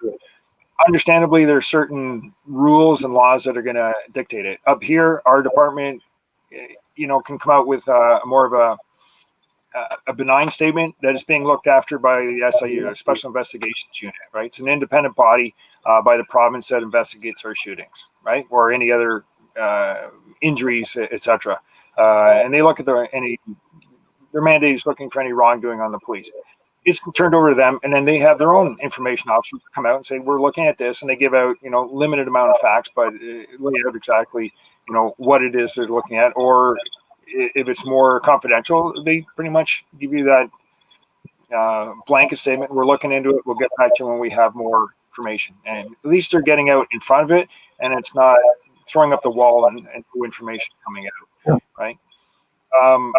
Understandably, there's certain rules and laws that are going to dictate it. Up here, our department, can come out with more of a benign statement that is being looked after by the SIU, a Special Investigations Unit, right? It's an independent body by the province that investigates our shootings, right? Or any other injuries, etc. And they look at their mandate is looking for any wrongdoing on the police. It's turned over to them, and then they have their own information officers come out and say, we're looking at this, and they give out, limited amount of facts, but lay out exactly, what it is they're looking at, or if it's more confidential, they pretty much give you that blanket statement. We're looking into it. We'll get back to you when we have more information. And at least they're getting out in front of it, and it's not throwing up the wall and new information coming out, right? On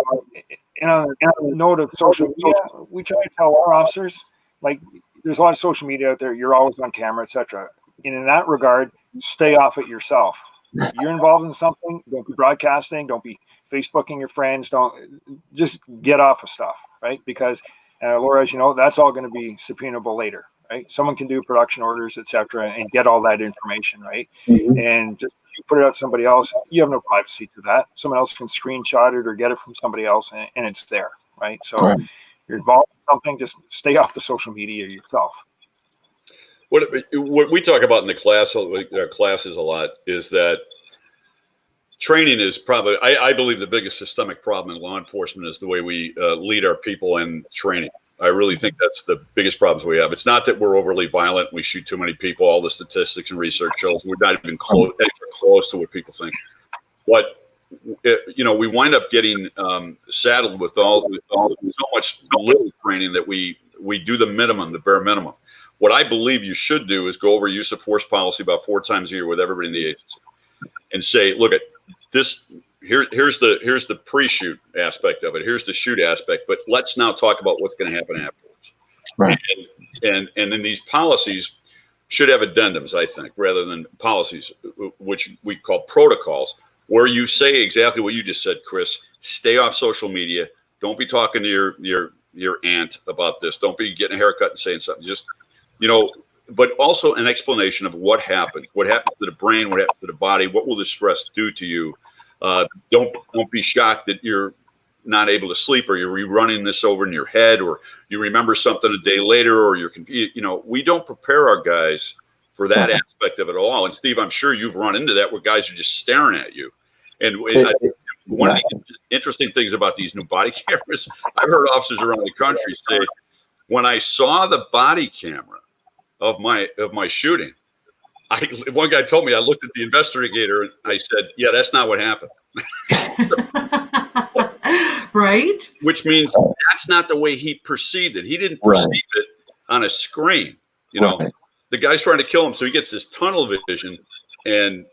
a note of social media, we try to tell our officers, like, there's a lot of social media out there. You're always on camera, etc. In that regard, stay off it yourself. You're involved in something, don't be broadcasting, don't be Facebooking your friends, don't just get off of stuff, right? Because Laura, as you know, that's all going to be subpoenable later, right? Someone can do production orders, etc., and get all that information, right? And just you put it out to somebody else, you have no privacy to that. Someone else can screenshot it or get it from somebody else, and it's there, right? So you're involved in something, just stay off the social media yourself. What we talk about in the classes a lot is that training is probably, I believe, the biggest systemic problem in law enforcement is the way we lead our people in training. I really think that's the biggest problems we have. It's not that we're overly violent, we shoot too many people. All the statistics and research shows we're not even close to what people think. But we wind up getting saddled with all so much little training that we do the minimum, the bare minimum. What I believe you should do is go over use of force policy about 4 times a year with everybody in the agency, and say, look at this. Here's the pre-shoot aspect of it. Here's the shoot aspect. But let's now talk about what's going to happen afterwards. Right. And then these policies should have addendums, I think, rather than policies, which we call protocols, where you say exactly what you just said, Chris. Stay off social media. Don't be talking to your aunt about this. Don't be getting a haircut and saying something. Just, but also an explanation of what happens to the brain, what happens to the body, what will the stress do to you. Don't be shocked that you're not able to sleep, or you're rerunning this over in your head, or you remember something a day later, or you're confused. We don't prepare our guys for that aspect of it all. And Steve, I'm sure you've run into that where guys are just staring at you. And one of the interesting things about these new body cameras, I've heard officers around the country say, when I saw the body camera of my shooting, one guy told me, I looked at the investigator and I said, yeah, that's not what happened. Right. Which means that's not the way he perceived it. He didn't perceive it on a screen. The guy's trying to kill him. So he gets this tunnel vision, and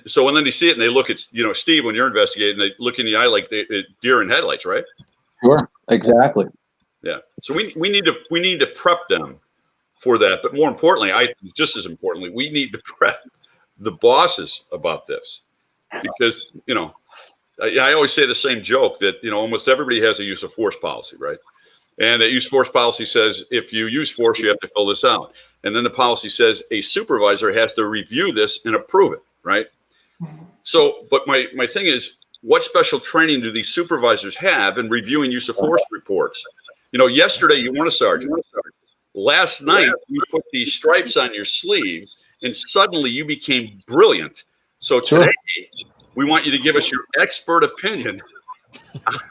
so when then they see it and they look at, Steve, when you're investigating, they look in the eye like deer in headlights, right? Sure. Exactly. Yeah. So we need to prep them for that. But more importantly, just as importantly, we need to prep the bosses about this, because, I always say the same joke that, almost everybody has a use of force policy, right? And that use of force policy says, if you use force, you have to fill this out. And then the policy says a supervisor has to review this and approve it, right? So, but my thing is, what special training do these supervisors have in reviewing use of force reports? Yesterday you weren't a sergeant. Last night you put these stripes on your sleeves and suddenly you became brilliant. So today we want you to give us your expert opinion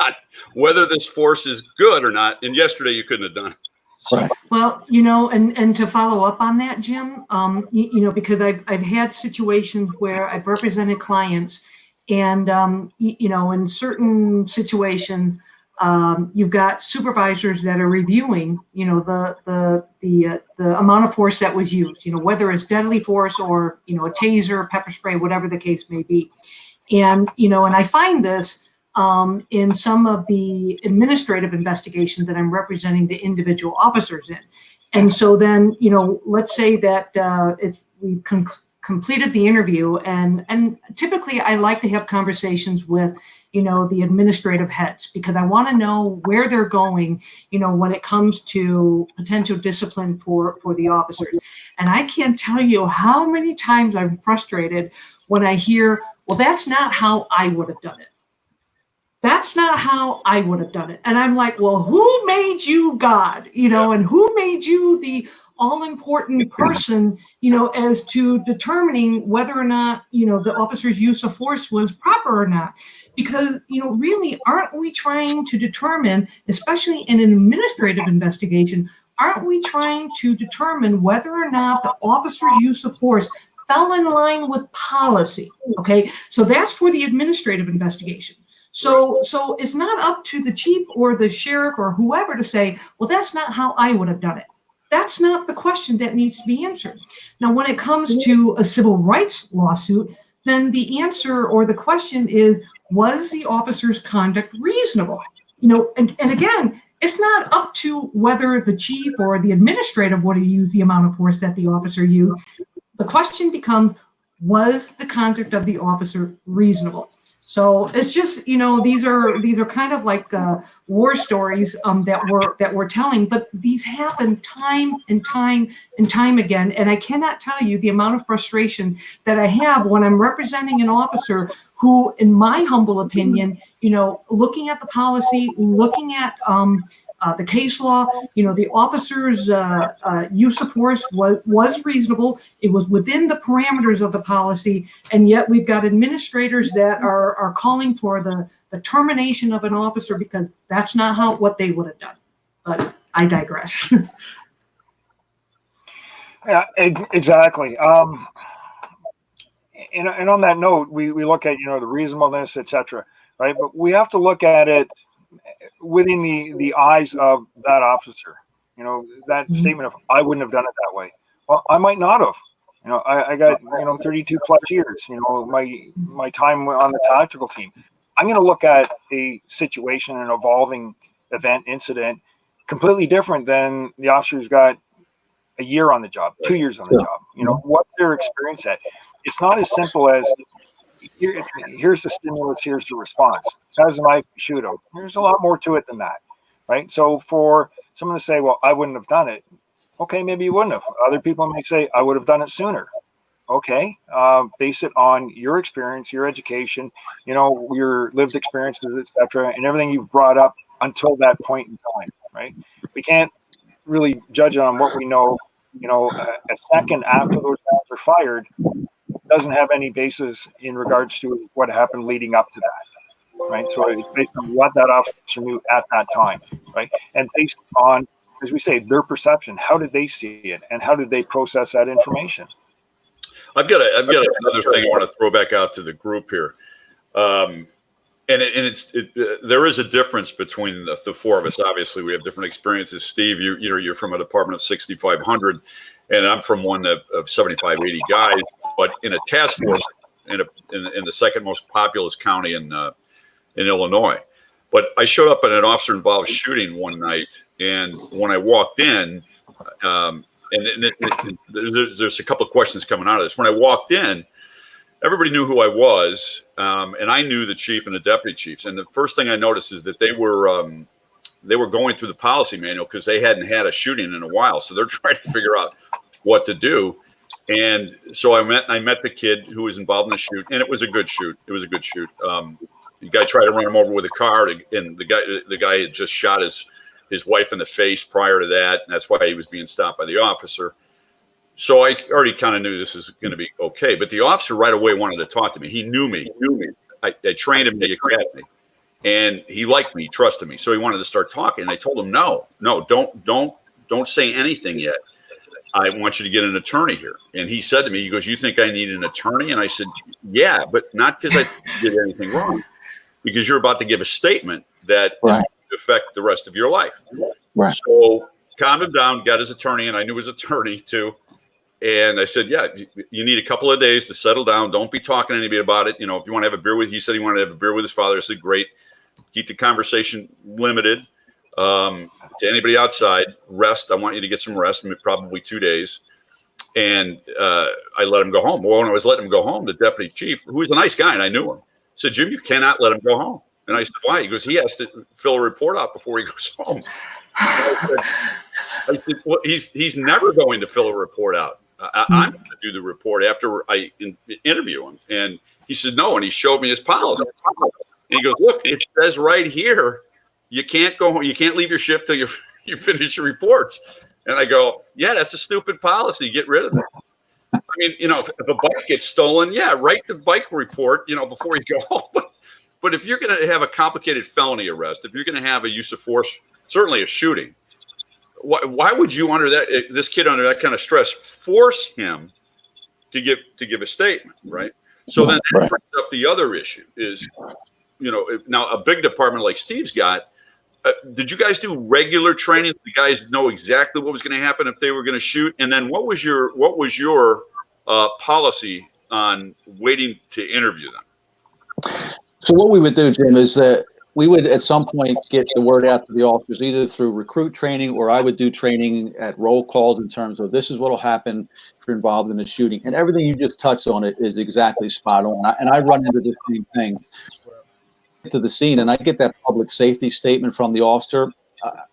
on whether this force is good or not. And yesterday you couldn't have done it. So. Well, and to follow up on that, Jim, because I've had situations where I've represented clients, and in certain situations, you've got supervisors that are reviewing, the amount of force that was used, whether it's deadly force or, a taser, pepper spray, whatever the case may be. And, and I find this in some of the administrative investigations that I'm representing the individual officers in. And so then, let's say that if we've completed the interview, and typically I like to have conversations with, the administrative heads, because I want to know where they're going, when it comes to potential discipline for the officers. And I can't tell you how many times I'm frustrated when I hear, well, that's not how I would have done it. That's not how I would have done it. And I'm like, well, who made you God, and who made you the all-important person, as to determining whether or not, the officer's use of force was proper or not? Because, really, aren't we trying to determine, especially in an administrative investigation, aren't we trying to determine whether or not the officer's use of force fell in line with policy? Okay, so that's for the administrative investigation. So it's not up to the chief or the sheriff or whoever to say, well, that's not how I would have done it. That's not the question that needs to be answered. Now, when it comes to a civil rights lawsuit, then the answer or the question is, was the officer's conduct reasonable? And again, it's not up to whether the chief or the administrative would have used the amount of force that the officer used. The question becomes, was the conduct of the officer reasonable? So it's just, you know, these are kind of like war stories that we're telling, but these happen time and time and time again. And I cannot tell you the amount of frustration that I have when I'm representing an officer who, in my humble opinion, you know, looking at the policy, looking at the case law, you know, the officer's use of force was reasonable. It was within the parameters of the policy, and yet we've got administrators that are calling for the termination of an officer because that's not what they would have done. But I digress. Yeah, exactly. And on that note, we look at, you know, the reasonableness, etc., right? But we have to look at it within the eyes of that officer. You know, that statement of, I wouldn't have done it that way. Well, I might not have. You know, I got, you know, 32 plus years, you know, my time on the tactical team. I'm going to look at a situation, an evolving event, incident, completely different than the officer who's got a year on the job, 2 years on the job. You know, what's their experience at? It's not as simple as, here's the stimulus, here's the response. How's the knife, shoot him. There's a lot more to it than that, right? So for someone to say, well, I wouldn't have done it. Okay, maybe you wouldn't have. Other people may say, I would have done it sooner. Okay, base it on your experience, your education, you know, your lived experiences, etc., and everything you've brought up until that point in time, right? We can't really judge it on what we know, you know, a second after those rounds are fired doesn't have any basis in regards to what happened leading up to that, right? So it's based on what that officer knew at that time, right? And based on, as we say, their perception, how did they see it, and how did they process that information? I've got another thing I want to throw back out to the group here, and there is a difference between the four of us. Obviously, we have different experiences. Steve, you're from a department of 6,500, and I'm from one of 75, 80 guys. But in a task force in the second most populous county in Illinois. But I showed up at an officer-involved shooting one night, and when I walked in, there's a couple of questions coming out of this. When I walked in, everybody knew who I was, and I knew the chief and the deputy chiefs. And the first thing I noticed is that they were going through the policy manual because they hadn't had a shooting in a while, so they're trying to figure out what to do. And so I met the kid who was involved in the shoot, and it was a good shoot. The guy tried to run him over with a car, and the guy had just shot his wife in the face prior to that, and that's why he was being stopped by the officer. So I already kind of knew this was going to be okay. But the officer right away wanted to talk to me. He knew me. I trained him in the academy, and he liked me, trusted me. So he wanted to start talking. And I told him, no, don't say anything yet. I want you to get an attorney here. And he said to me, he goes, you think I need an attorney? And I said, yeah, but not because I did anything wrong, because you're about to give a statement that is going to affect the rest of your life. Right. So calmed him down, got his attorney, and I knew his attorney too. And I said, yeah, you need a couple of days to settle down. Don't be talking to anybody about it. You know, if you want to have a beer with, he said he wanted to have a beer with his father. I said, great. Keep the conversation limited to anybody outside. Rest. I want you to get some rest, probably 2 days. And I let him go home. Well, when I was letting him go home, the deputy chief, who was a nice guy, and I knew him, said, Jim, you cannot let him go home. And I said, why? He goes, he has to fill a report out before he goes home. I said, well, he's never going to fill a report out. I'm going to do the report after I interview him. And he said, no. And he showed me his policy. And he goes, look, it says right here, you can't go home. You can't leave your shift till you finish your reports. And I go, yeah, that's a stupid policy. Get rid of it. I mean, you know, if a bike gets stolen, yeah, write the bike report, you know, before you go home. But if you're going to have a complicated felony arrest, if you're going to have a use of force, certainly a shooting, why would you, this kid under that kind of stress, force him to give a statement, right? So then that brings up the other issue is, you know, now a big department like Steve's got, did you guys do regular training? Did the guys know exactly what was going to happen if they were going to shoot? And then what was your policy on waiting to interview them? So what we would do, Jim, is that we would at some point get the word out to the officers, either through recruit training, or I would do training at roll calls in terms of this is what will happen if you're involved in a shooting. And everything you just touched on it is exactly spot on. And I run into the same thing. To the scene, and I get that public safety statement from the officer.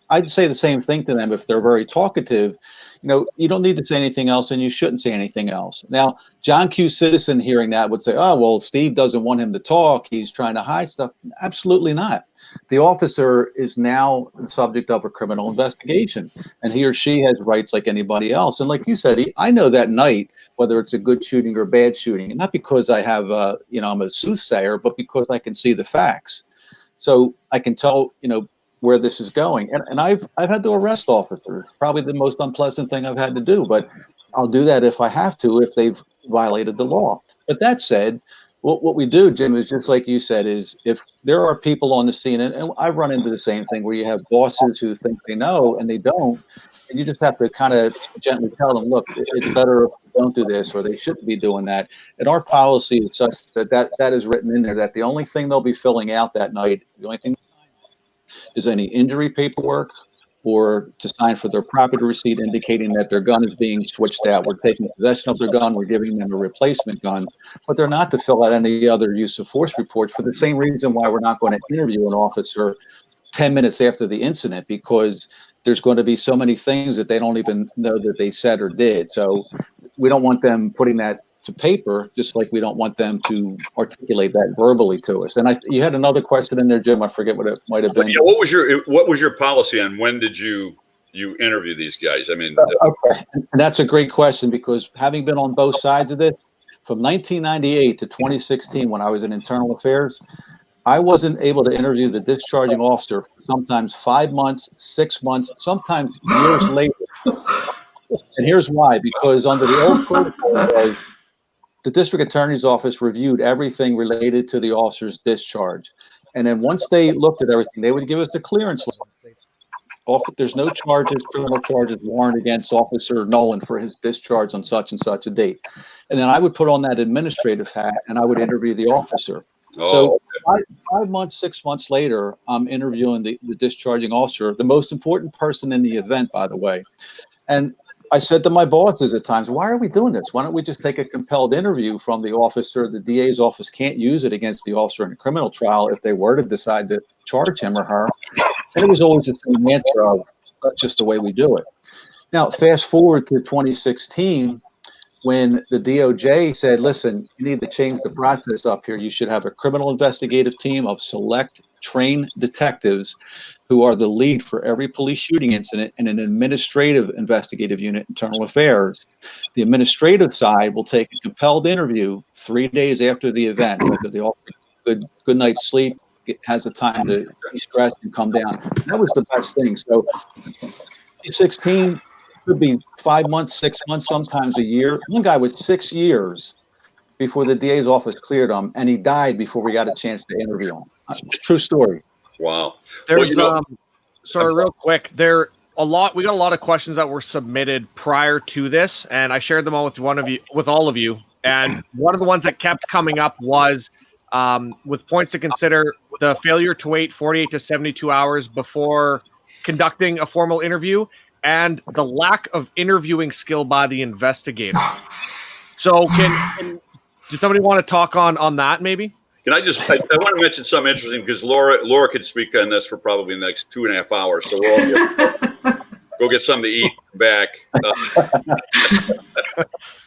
I'd say the same thing to them if they're very talkative. You don't need to say anything else, and you shouldn't say anything else. Now, John Q. Citizen hearing that would say, oh, well, Steve doesn't want him to talk. He's trying to hide stuff. Absolutely not. The officer is now the subject of a criminal investigation, and he or she has rights like anybody else. And like you said, I know that night whether it's a good shooting or bad shooting, and not because I have, I'm a soothsayer, but because I can see the facts. So I can tell, where this is going. And I've had to arrest officers, probably the most unpleasant thing I've had to do, but I'll do that if I have to, if they've violated the law. But that said, what we do, Jim, is just like you said, is if there are people on the scene, and I've run into the same thing where you have bosses who think they know and they don't, and you just have to kind of gently tell them, look, it's better if you don't do this, or they shouldn't be doing that. And our policy is such that is written in there, that the only thing they'll be filling out that night, the only thing is any injury paperwork, or to sign for their property receipt indicating that their gun is being switched out. We're taking possession of their gun, we're giving them a replacement gun, but they're not to fill out any other use of force reports, for the same reason why we're not going to interview an officer 10 minutes after the incident, because there's going to be so many things that they don't even know that they said or did. So we don't want them putting that to paper, just like we don't want them to articulate that verbally to us. And you had another question in there, Jim. I forget what it might have been. Yeah, what was your policy on when did you interview these guys? I mean, okay, and that's a great question, because having been on both sides of this, from 1998 to 2016, when I was in internal affairs, I wasn't able to interview the discharging officer for sometimes 5 months, 6 months, sometimes years later. And here's why: because under the old protocol, the district attorney's office reviewed everything related to the officer's discharge. And then once they looked at everything, they would give us the clearance letter. There's no charges, criminal charges warrant against Officer Nolan for his discharge on such and such a date. And then I would put on that administrative hat and I would interview the officer. So 5 months, 6 months later, I'm interviewing the discharging officer, the most important person in the event, by the way. And I said to my bosses at times, why are we doing this? Why don't we just take a compelled interview from the officer? The DA's office can't use it against the officer in a criminal trial if they were to decide to charge him or her. And it was always the same answer of, that's just the way we do it. Now, fast forward to 2016, when the DOJ said, listen, you need to change the process up here. You should have a criminal investigative team of select trained detectives who are the lead for every police shooting incident, and an administrative investigative unit, internal affairs. The administrative side will take a compelled interview 3 days after the event, whether they all good night's sleep, has the time to de-stress and come down. That was the best thing. So 2016 could be 5 months, 6 months, sometimes a year. One guy was 6 years before the DA's office cleared him, and he died before we got a chance to interview him. True story. Wow. There's sorry, real quick. We got a lot of questions that were submitted prior to this, and I shared them all with all of you. And one of the ones that kept coming up was with points to consider: the failure to wait 48 to 72 hours before conducting a formal interview, and the lack of interviewing skill by the investigator. So does somebody want to talk on that maybe? Can I want to mention something interesting, because Laura could speak on this for probably the next 2.5 hours. So we'll go get something to eat back.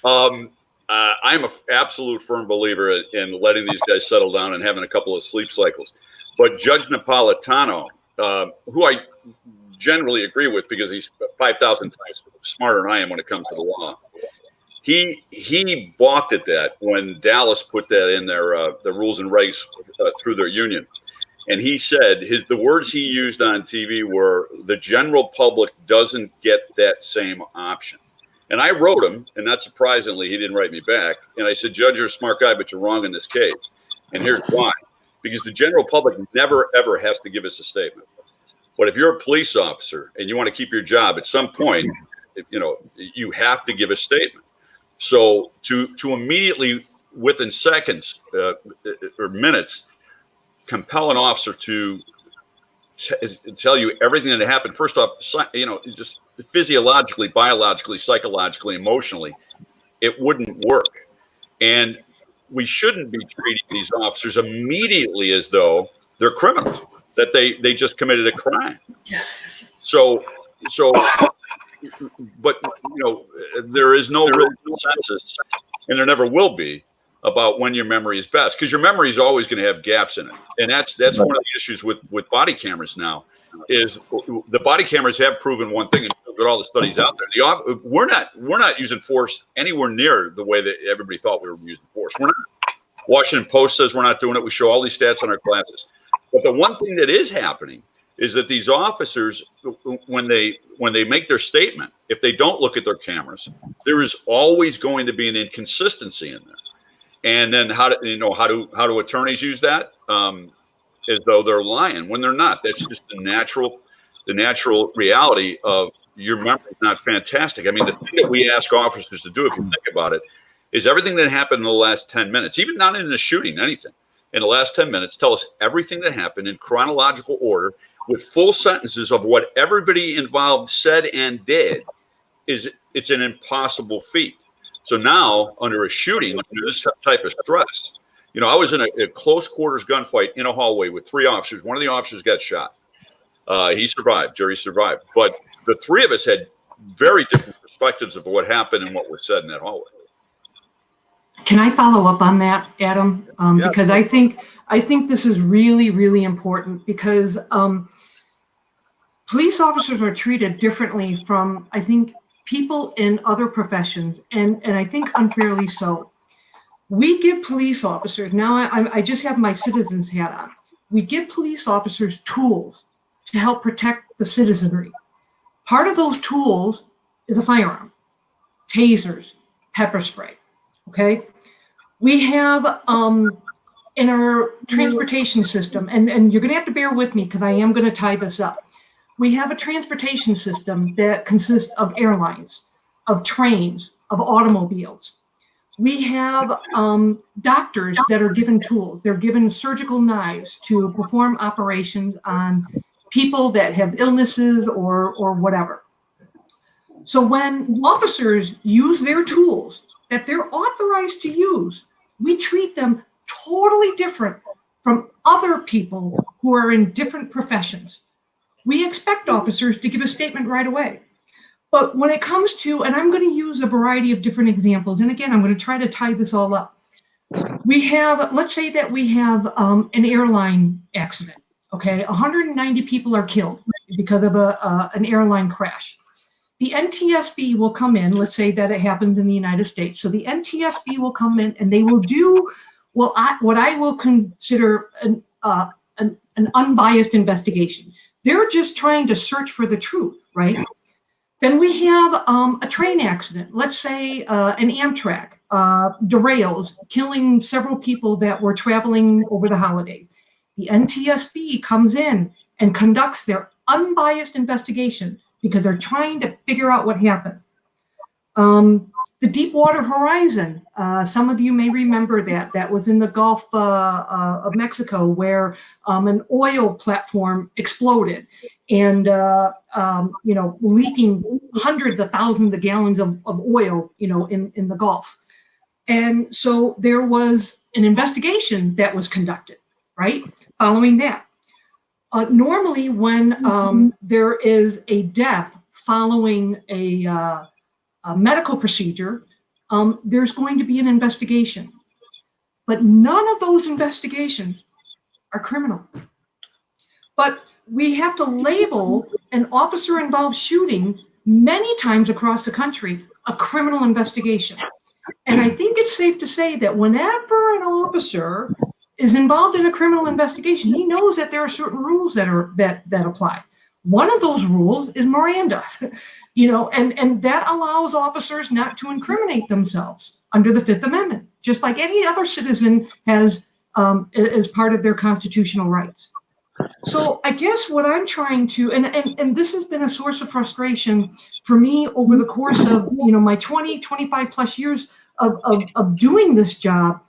I'm an absolute firm believer in letting these guys settle down and having a couple of sleep cycles. But Judge Napolitano, who I generally agree with because he's 5,000 times smarter than I am when it comes to the law, he balked at that when Dallas put that in their the rules and regs through their union. And he said the words he used on TV were, the general public doesn't get that same option. And I wrote him, and not surprisingly, he didn't write me back. And I said, Judge, you're a smart guy, but you're wrong in this case. And here's why. Because the general public never, ever has to give us a statement. But if you're a police officer and you want to keep your job, at some point, you have to give a statement. So to immediately, within seconds or minutes, compel an officer to tell you everything that happened, first off, just physiologically, biologically, psychologically, emotionally, it wouldn't work. And we shouldn't be treating these officers immediately as though they're criminals, that they just committed a crime. Yes. So, but there is no real consensus, and there never will be, about when your memory is best, because your memory is always going to have gaps in it. And that's one of the issues with body cameras now, is the body cameras have proven one thing, and look at all the studies out there. We're not using force anywhere near the way that everybody thought we were using force. We're not. Washington Post says we're not doing it. We show all these stats on our classes. But the one thing that is happening is that these officers, when they make their statement, if they don't look at their cameras, there is always going to be an inconsistency in there. And then how do attorneys use that? As though they're lying when they're not. That's just the natural reality of your memory is not fantastic. I mean, the thing that we ask officers to do, if you think about it, is everything that happened in the last 10 minutes, even not in a shooting, anything, in the last 10 minutes, tell us everything that happened in chronological order with full sentences of what everybody involved said and did. It's an impossible feat. So now, under a shooting, under this type of stress, I was in a close quarters gunfight in a hallway with 3 officers. One of the officers got shot. He survived. Jerry survived. But the 3 of us had very different perspectives of what happened and what was said in that hallway. Can I follow up on that, Adam? Yeah. Because I think this is really, really important, because police officers are treated differently from, I think, people in other professions, and I think unfairly so. We give police officers, now I just have my citizen's hat on, we give police officers tools to help protect the citizenry. Part of those tools is a firearm, tasers, pepper spray, okay? We have in our transportation system, and you're gonna have to bear with me because I am gonna tie this up. We have a transportation system that consists of airlines, of trains, of automobiles. We have doctors that are given tools. They're given surgical knives to perform operations on people that have illnesses or whatever. So when officers use their tools that they're authorized to use, we treat them totally different from other people who are in different professions. We expect officers to give a statement right away. But when it comes to, and I'm going to use a variety of different examples, and again, I'm going to try to tie this all up. We have, let's say that we have an airline accident, okay? 190 people are killed because of an airline crash. The NTSB will come in, let's say that it happens in the United States. So the NTSB will come in and they will do what I will consider an unbiased investigation. They're just trying to search for the truth, right? Then we have a train accident. Let's say an Amtrak derails, killing several people that were traveling over the holidays. The NTSB comes in and conducts their unbiased investigation because they're trying to figure out what happened. The Deepwater Horizon, some of you may remember that was in the Gulf of Mexico, where an oil platform exploded and leaking hundreds of thousands of gallons of oil, in the Gulf. And so there was an investigation that was conducted, right? Following that. Normally when there is a death following a medical procedure, there's going to be an investigation. But none of those investigations are criminal. But we have to label an officer-involved shooting many times across the country a criminal investigation. And I think it's safe to say that whenever an officer is involved in a criminal investigation, he knows that there are certain rules that apply. One of those rules is Miranda, and that allows officers not to incriminate themselves under the Fifth Amendment, just like any other citizen has as part of their constitutional rights. So I guess what I'm trying to, and this has been a source of frustration for me over the course of, my 25 plus years of doing this job.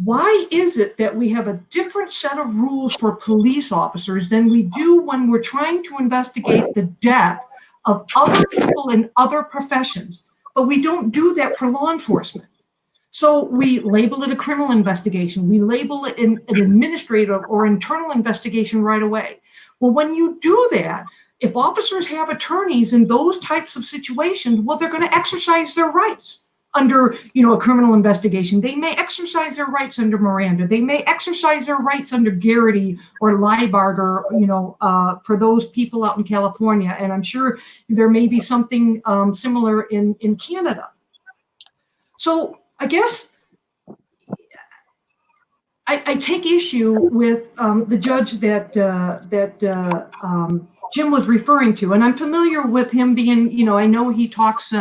why is it that we have a different set of rules for police officers than we do when we're trying to investigate the death of other people in other professions, but we don't do that for law enforcement? So we label it a criminal investigation. We label it an administrative or internal investigation right away. Well, when you do that, if officers have attorneys in those types of situations, well, they're going to exercise their rights under, a criminal investigation. They may exercise their rights under Miranda. They may exercise their rights under Garrity or Liebard or, for those people out in California. And I'm sure there may be something similar in Canada. So I guess I take issue with the judge that Jim was referring to, and I'm familiar with him being, I know he talks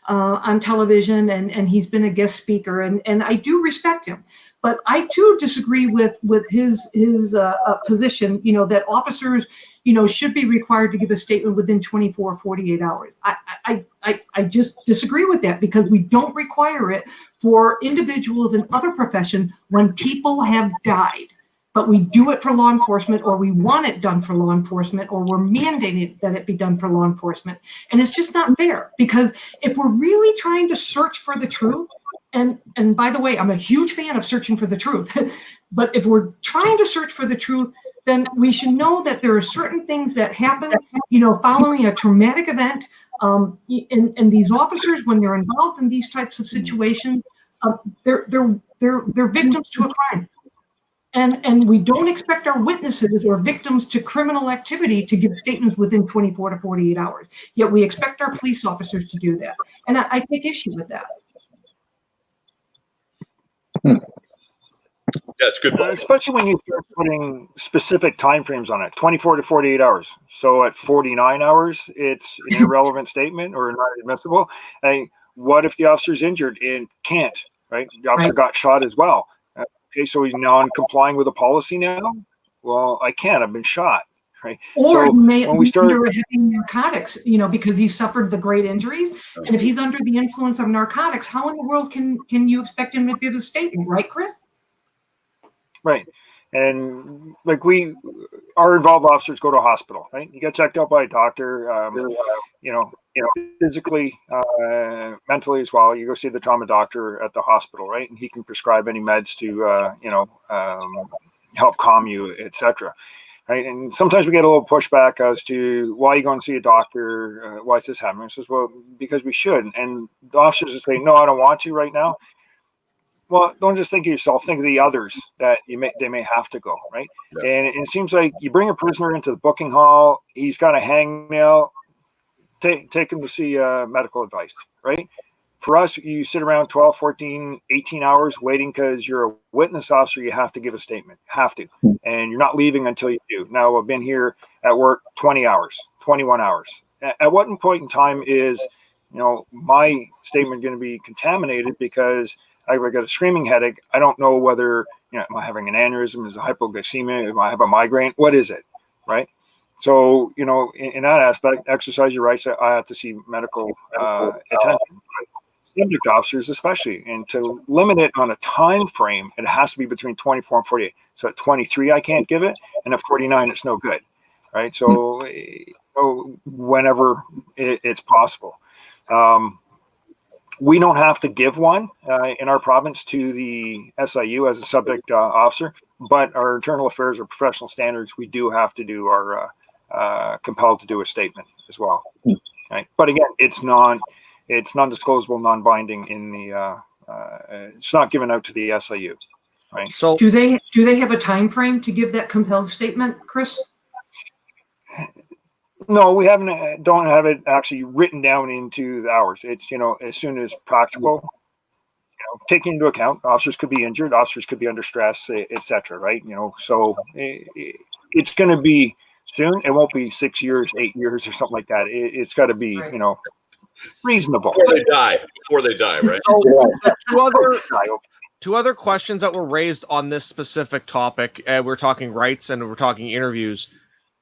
on television and he's been a guest speaker, and I do respect him, but I too disagree with his position, that officers, should be required to give a statement within 24 or 48 hours. I just disagree with that, because we don't require it for individuals in other professions when people have died. But we do it for law enforcement, or we want it done for law enforcement, or we're mandating that it be done for law enforcement. And it's just not fair, because if we're really trying to search for the truth, and by the way, I'm a huge fan of searching for the truth, but if we're trying to search for the truth, then we should know that there are certain things that happen, following a traumatic event. And these officers, when they're involved in these types of situations, they're victims to a crime. And we don't expect our witnesses or victims to criminal activity to give statements within 24 to 48 hours. Yet we expect our police officers to do that. And I take issue with that. Yeah, it's good. Especially when you start putting specific timeframes on it, 24 to 48 hours. So at 49 hours, it's an irrelevant statement or not admissible. What if the officer's injured and can't, right? The officer got shot as well. Okay, so he's non-complying with a policy now? Well, I can't. I've been shot, right? Or so he may when we start under heavy narcotics, because he suffered the great injuries. And if he's under the influence of narcotics, how in the world can you expect him to give a statement, right, Chris? Right. And like our involved officers go to a hospital, right? You get checked out by a doctor, physically, mentally as well. You go see the trauma doctor at the hospital, right? And he can prescribe any meds to, help calm you, etc. Right. And sometimes we get a little pushback as to why you go and see a doctor. Why is this happening? I says, well, because we should. And the officers would say, no, I don't want to right now. Well, don't just think of yourself. Think of the others that they may have to go, right? Yeah. And it seems like you bring a prisoner into the booking hall. He's got a hangnail. Take him to see medical advice, right? For us, you sit around 12, 14, 18 hours waiting because you're a witness officer. You have to give a statement. Have to. And you're not leaving until you do. Now, I've been here at work 20 hours, 21 hours. At what point in time is, my statement going to be contaminated because I've got a screaming headache? I don't know whether, am I having an aneurysm? Is it hypoglycemia? Am I have a migraine? What is it? Right. So, in that aspect, exercise your rights. I have to see medical attention. Subject officers, especially, and to limit it on a time frame, it has to be between 24 and 48. So at 23, I can't give it. And at 49, it's no good. Right. So, whenever it's possible. We don't have to give one in our province to the SIU as a subject officer, but our internal affairs or professional standards, we do have to do our compelled to do a statement as well. Right. But again, it's non-disclosable, non-binding in the it's not given out to the SIU. Right. So do they have a time frame to give that compelled statement, Chris? No, we don't have it actually written down into the hours. It's, as soon as practical, taking into account officers could be injured, officers could be under stress, etc. Right. So it's going to be soon. It won't be 6 years, 8 years or something like that. It's got to be, right. Reasonable. Before they die, right? So two other questions that were raised on this specific topic. We're talking rights and we're talking interviews.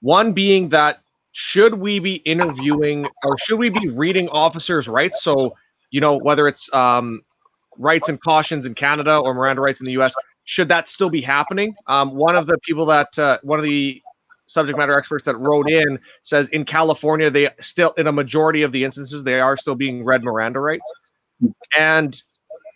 One being that, should we be interviewing or should we be reading officers' rights? So, whether it's rights and cautions in Canada or Miranda rights in the US, should that still be happening? One of the people that one of the subject matter experts that wrote in says in California, they still, in a majority of the instances, they are still being read Miranda rights. And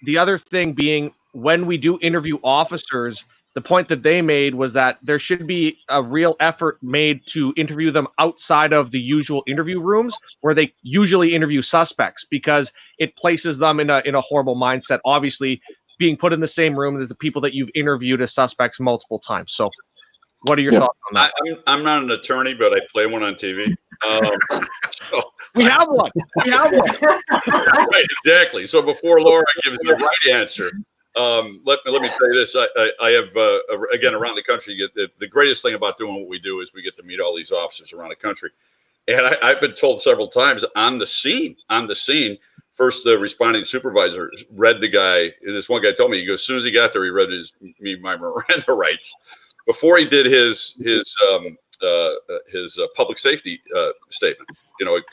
the other thing being, when we do interview officers, the point that they made was that there should be a real effort made to interview them outside of the usual interview rooms where they usually interview suspects, because it places them in a horrible mindset, obviously being put in the same room as the people that you've interviewed as suspects multiple times. So what are your thoughts on that? I'm not an attorney, but I play one on TV. We have one. Right, exactly. So before Laura gives the right answer, let me tell you this. I have, again, around the country, the greatest thing about doing what we do is we get to meet all these officers around the country. And I've been told several times on the scene, first the responding supervisor read the guy. This one guy told me, he goes, as soon as he got there, he read my Miranda rights before he did his public safety statement.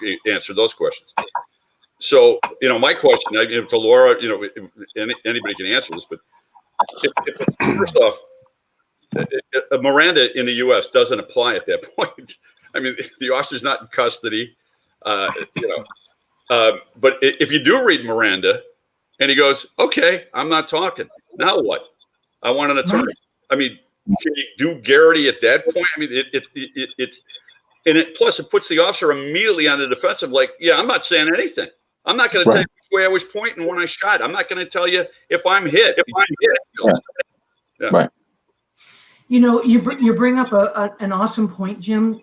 He answered those questions. So, my question to Laura, anybody can answer this, but first off, a Miranda in the U.S. doesn't apply at that point. I mean, the officer's not in custody, but if you do read Miranda and he goes, okay, I'm not talking. Now what? I want an attorney. I mean, can you do Garrity at that point? I mean, plus it puts the officer immediately on the defensive. Like, yeah, I'm not saying anything. I'm not going to tell you which way I was pointing when I shot. I'm not going to tell you if I'm hit. Right. You bring up an awesome point, Jim,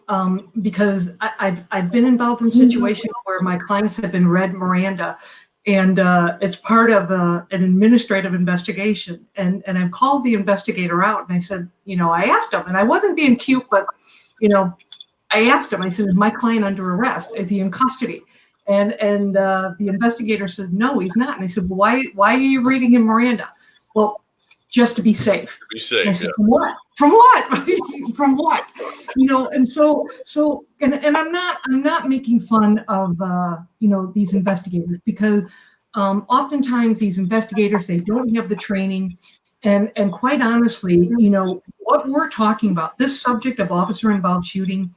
because I've been involved in situations where my clients have been read Miranda, and it's part of an administrative investigation. And I've called the investigator out, and I said, I asked him, and I wasn't being cute, but, I asked him, I said, is my client under arrest? Is he in custody? And the investigator says, no, he's not. And I said, well, why are you reading him Miranda? Well, just to be safe. Be safe. I said, From what? From what? And so I'm not making fun of these investigators, because oftentimes these investigators, they don't have the training, and quite honestly, what we're talking about, this subject of officer-involved shooting,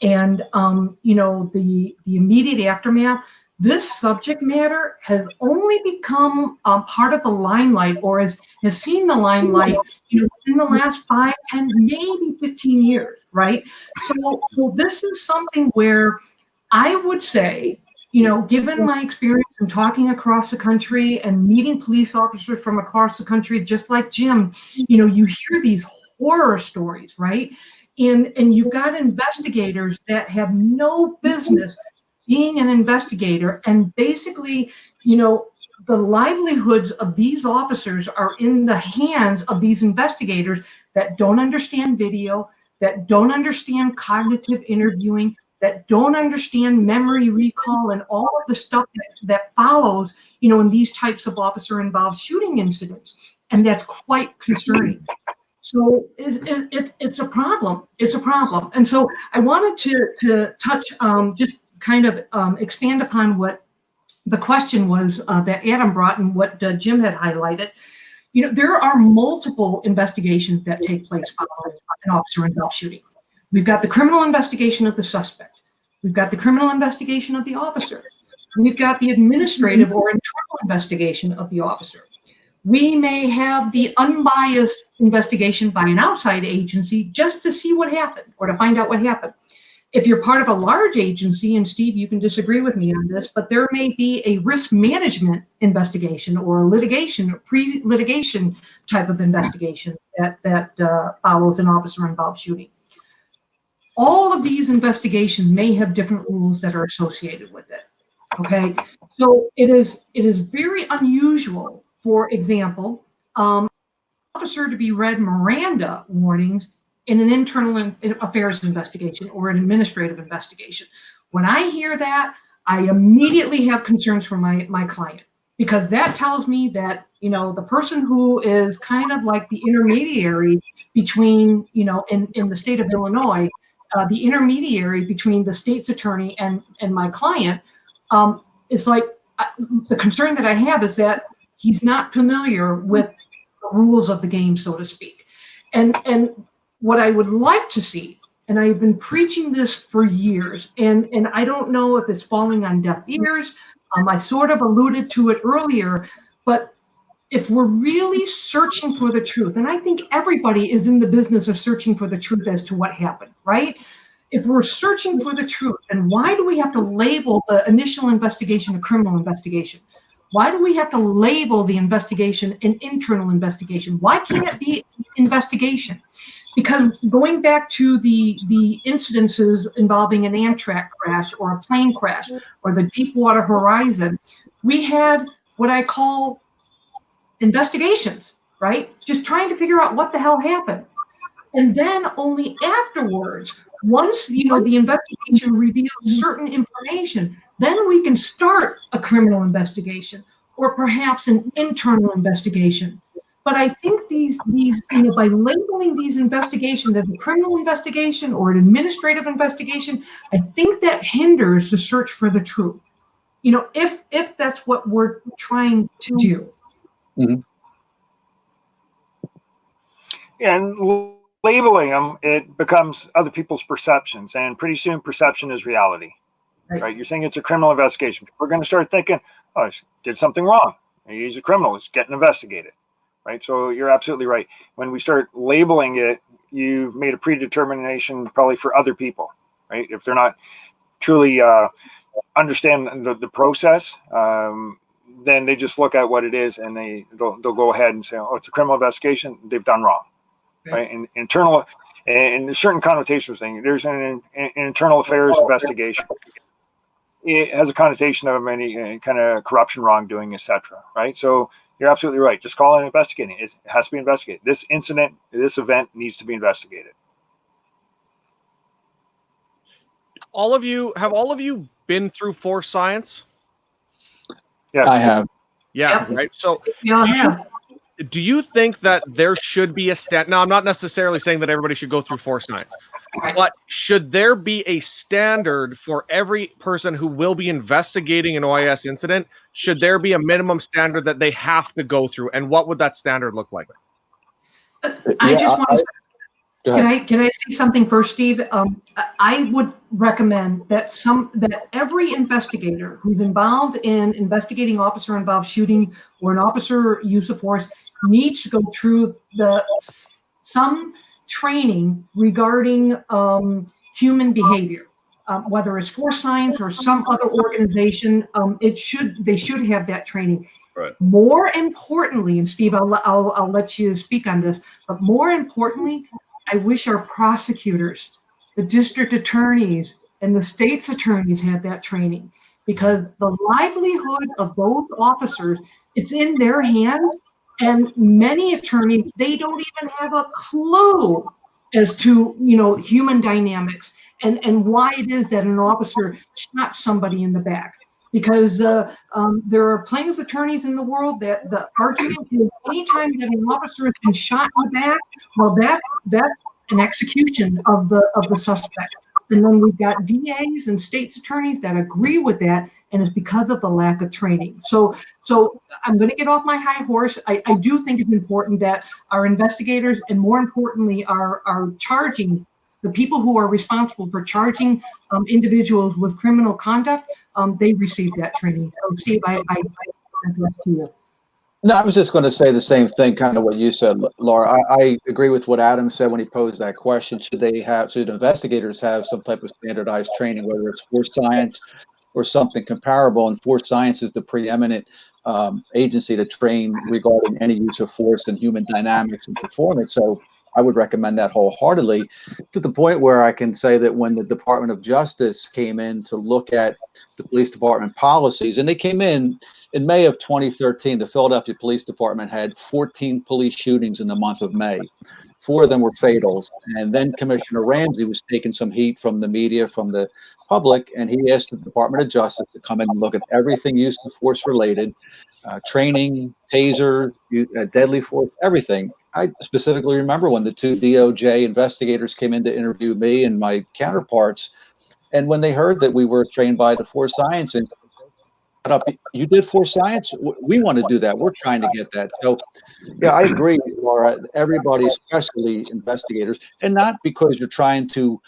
and the immediate aftermath, this subject matter has only become part of the limelight, or has seen the limelight, in the last 5, 10, maybe 15 years, right? So this is something where I would say, given my experience in talking across the country and meeting police officers from across the country, just like Jim, you hear these horror stories, right? And you've got investigators that have no business being an investigator, and basically, the livelihoods of these officers are in the hands of these investigators that don't understand video, that don't understand cognitive interviewing, that don't understand memory recall, and all of the stuff that follows, in these types of officer-involved shooting incidents. And that's quite concerning. So it's a problem. It's a problem. And so I wanted to touch, just kind of expand upon what the question was that Adam brought, and what Jim had highlighted. There are multiple investigations that take place following an officer-involved shooting. We've got the criminal investigation of the suspect. We've got the criminal investigation of the officer. And we've got the administrative or internal investigation of the officer. We may have the unbiased investigation by an outside agency just to see what happened, or to find out what happened. If you're part of a large agency, and Steve, you can disagree with me on this, but there may be a risk management investigation, or a litigation, pre-litigation type of investigation that follows an officer-involved shooting. All of these investigations may have different rules that are associated with it. Okay, so it is very unusual, for example, officer to be read Miranda warnings in an internal affairs investigation or an administrative investigation. When I hear that, I immediately have concerns for my client, because that tells me that, the person who is kind of like the intermediary between, in the state of Illinois, the intermediary between the state's attorney and my client, it's like the concern that I have is that he's not familiar with rules of the game, so to speak. And what I would like to see, and I've been preaching this for years, and I don't know if it's falling on deaf ears. I sort of alluded to it earlier, but if we're really searching for the truth, and I think everybody is in the business of searching for the truth as to what happened, right? If we're searching for the truth, then why do we have to label the initial investigation a criminal investigation? Why do we have to label the investigation an internal investigation? Why can't it be an investigation? Because going back to the incidences involving an Amtrak crash or a plane crash or the Deepwater Horizon, we had what I call investigations, right? Just trying to figure out what the hell happened. And then only afterwards, once the investigation reveals certain information, then we can start a criminal investigation or perhaps an internal investigation. But I think these by labeling these investigations as a criminal investigation or an administrative investigation, I think that hinders the search for the truth. If that's what we're trying to do. Mm-hmm. And labeling them, it becomes other people's perceptions, and pretty soon perception is reality. Right? You're saying it's a criminal investigation. We're going to start thinking, oh, he did something wrong. He's a criminal. It's getting investigated. Right? So you're absolutely right. When we start labeling it, you've made a predetermination probably for other people, right? If they're not truly understand the process, then they just look at what it is and they'll go ahead and say, oh, it's a criminal investigation. They've done wrong. Right? And internal, and there's certain connotations thing. There's an internal affairs investigation. It has a connotation of any kind of corruption, wrongdoing, etc. Right? So you're absolutely right. Just call it investigating. It has to be investigated. This incident, this event needs to be investigated. All of you been through force science? Yes, I have. Yeah, right. So do you think that there should be a Now, I'm not necessarily saying that everybody should go through force science, but should there be a standard for every person who will be investigating an OIS incident? Should there be a minimum standard that they have to go through, and what would that standard look like? I just want to. Can I say something first, Steve? I would recommend that every investigator who's involved in investigating officer-involved shooting or an officer use of force needs to go through some training regarding human behavior, whether it's force science or some other organization. They should have that training. Right. More importantly, and Steve, I'll let you speak on this, but more importantly, I wish our prosecutors, the district attorneys, and the state's attorneys had that training, because the livelihood of those officers, it's in their hands, and many attorneys, they don't even have a clue as to human dynamics and why it is that an officer shot somebody in the back. Because there are plaintiff's attorneys in the world that the argument is anytime that an officer has been shot in the back, well, that's an execution of the suspect. And then we've got DAs and state's attorneys that agree with that, and it's because of the lack of training. So I'm going to get off my high horse. I do think it's important that our investigators, and more importantly, are charging the people who are responsible for charging individuals with criminal conduct, they receive that training. So, Steve, I address to you. No, I was just going to say the same thing, kind of what you said, Laura. I agree with what Adam said when he posed that question. Should investigators have some type of standardized training, whether it's force science or something comparable? And force science is the preeminent agency to train regarding any use of force and human dynamics and performance. So I would recommend that wholeheartedly, to the point where I can say that when the Department of Justice came in to look at the police department policies, and they came in May of 2013, the Philadelphia Police Department had 14 police shootings in the month of May. 4 of them were fatals. And then Commissioner Ramsey was taking some heat from the media, from the public, and he asked the Department of Justice to come in and look at everything use of force related, training, tasers, deadly force, everything. I specifically remember when the 2 DOJ investigators came in to interview me and my counterparts, and when they heard that we were trained by the Force Science Institute, up, you did force science. We want to do that. We're trying to get that. So, yeah, I agree, Laura. Everybody, especially investigators, and not because you're trying to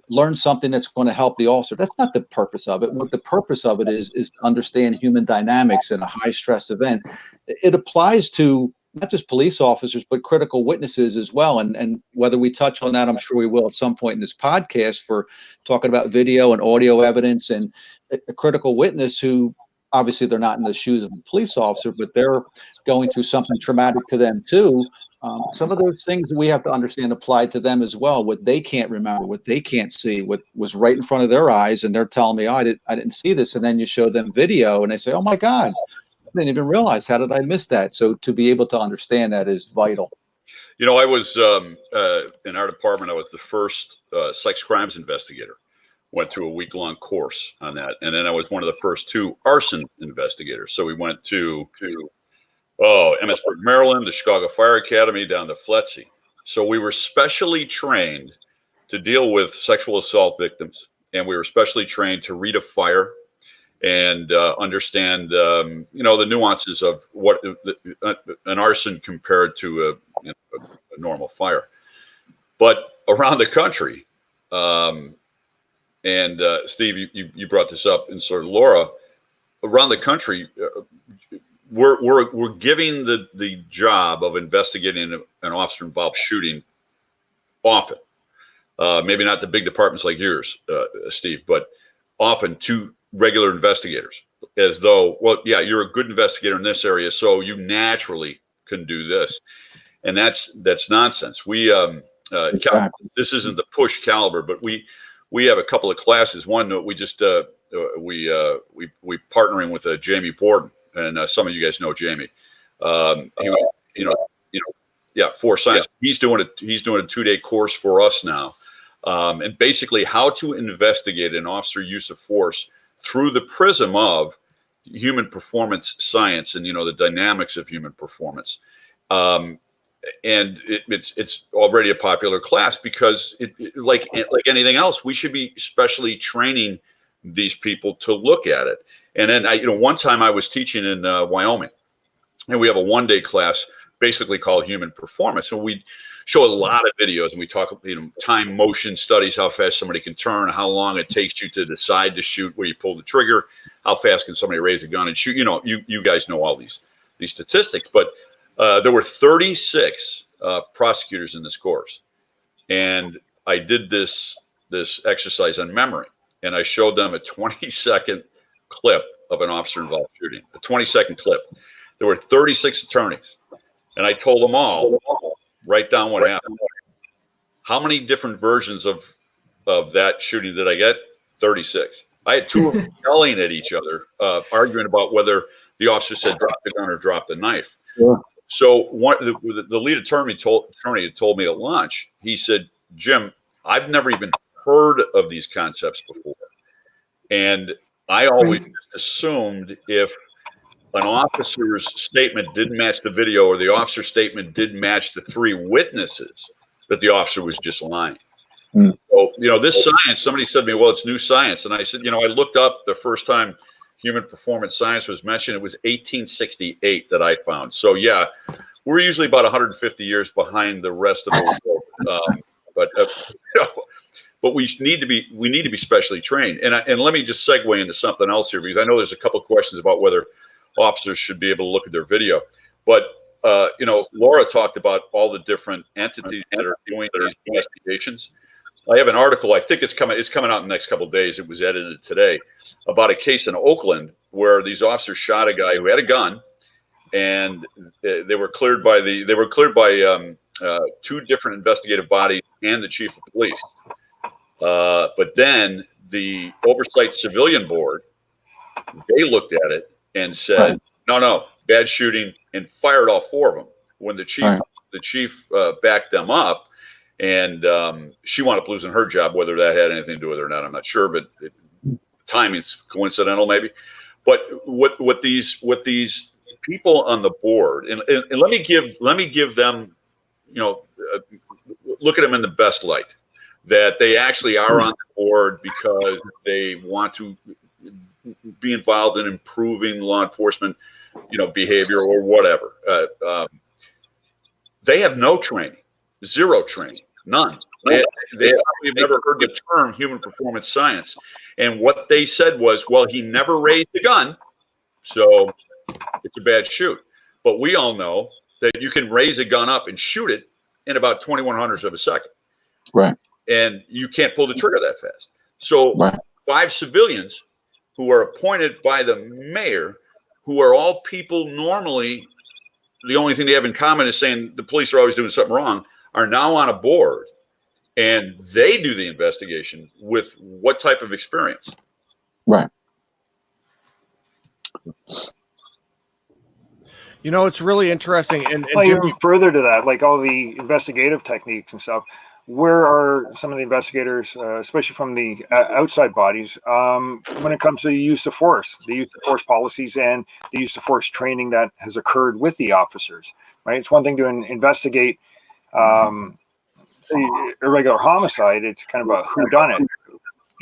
learn something that's going to help the officer. That's not the purpose of it. What the purpose of it is to understand human dynamics in a high stress event. It applies to not just police officers, but critical witnesses as well. And whether we touch on that, I'm sure we will at some point in this podcast for talking about video and audio evidence and a critical witness who obviously they're not in the shoes of a police officer, but they're going through something traumatic to them too. Some of those things we have to understand apply to them as well. What they can't remember, what they can't see, what was right in front of their eyes, and they're telling me, "Oh, I didn't see this," and then you show them video, and they say, "Oh my God, I didn't even realize. How did I miss that?" So to be able to understand that is vital. You know, I was in our department. I was the first sex crimes investigator. Went through a week-long course on that, and then I was one of the first 2 arson investigators. So we went to Emmitsburg, Maryland, the Chicago Fire Academy, down to FLETC. So we were specially trained to deal with sexual assault victims, and we were specially trained to read a fire and understand, the nuances of what an arson compared to a normal fire. But around the country, and Steve, you brought this up, and sort of Laura, around the country, we're giving the job of investigating an officer-involved shooting often. Maybe not the big departments like yours, Steve, but often to regular investigators, as though, well, yeah, you're a good investigator in this area, so you naturally can do this, and that's nonsense. We this isn't the push caliber, but we have a couple of classes. One that we just we partnering with Jamie Borden, and some of you guys know Jamie. For science, he's doing a 2-day course for us now, and basically how to investigate an officer use of force through the prism of human performance science and the dynamics of human performance. And it's already a popular class because like anything else, we should be specially training these people to look at it. And then one time I was teaching in Wyoming, and we have a 1-day class basically called human performance. And we show a lot of videos, and we talk, time motion studies, how fast somebody can turn, how long it takes you to decide to shoot, where you pull the trigger, how fast can somebody raise a gun and shoot. You guys know all these statistics, but there were 36 prosecutors in this course, and I did this exercise on memory, and I showed them a 20-second clip of an officer-involved shooting, a 20-second clip. There were 36 attorneys, and I told them all, write down what happened. How many different versions of that shooting did I get? 36. I had 2 of them yelling at each other, arguing about whether the officer said drop the gun or drop the knife. Yeah. So the lead attorney told me at lunch, he said, "Jim, I've never even heard of these concepts before. And I always assumed if an officer's statement didn't match the video or the officer's statement didn't match the 3 witnesses, that the officer was just lying." So, this science, somebody said to me, "Well, it's new science." And I said, I looked up the first time human performance science was mentioned. It was 1868 that I found. So yeah, we're usually about 150 years behind the rest of the world. But we need to be specially trained. And let me just segue into something else here, because I know there's a couple of questions about whether officers should be able to look at their video. But Laura talked about all the different entities that are doing these investigations. I have an article, I think it's coming out in the next couple of days. It was edited today, about a case in Oakland where these officers shot a guy who had a gun, and they were cleared by 2 different investigative bodies and the chief of police. But then the Oversight Civilian Board, they looked at it and said, no, bad shooting, and fired all 4 of them. When the chief backed them up, and she wound up losing her job. Whether that had anything to do with it or not, I'm not sure, but timing's coincidental maybe. But what these people on the board, and let me give them, look at them in the best light, that they actually are on the board because they want to be involved in improving law enforcement, behavior or whatever. They have no training, zero training, none. They probably have never heard the term human performance science. And what they said was, well, he never raised a gun, so it's a bad shoot. But we all know that you can raise a gun up and shoot it in about 21/100ths of a second. Right. And you can't pull the trigger that fast. So Right. 5 civilians who are appointed by the mayor, who are all people normally, the only thing they have in common is saying the police are always doing something wrong, are now on a board, and they do the investigation with what type of experience? Right. It's really interesting. And Well, Jim, even further to that, like all the investigative techniques and stuff, where are some of the investigators, especially from the outside bodies, when it comes to the use of force policies and the use of force training that has occurred with the officers, right? It's one thing to investigate irregular homicide. It's kind of a whodunit.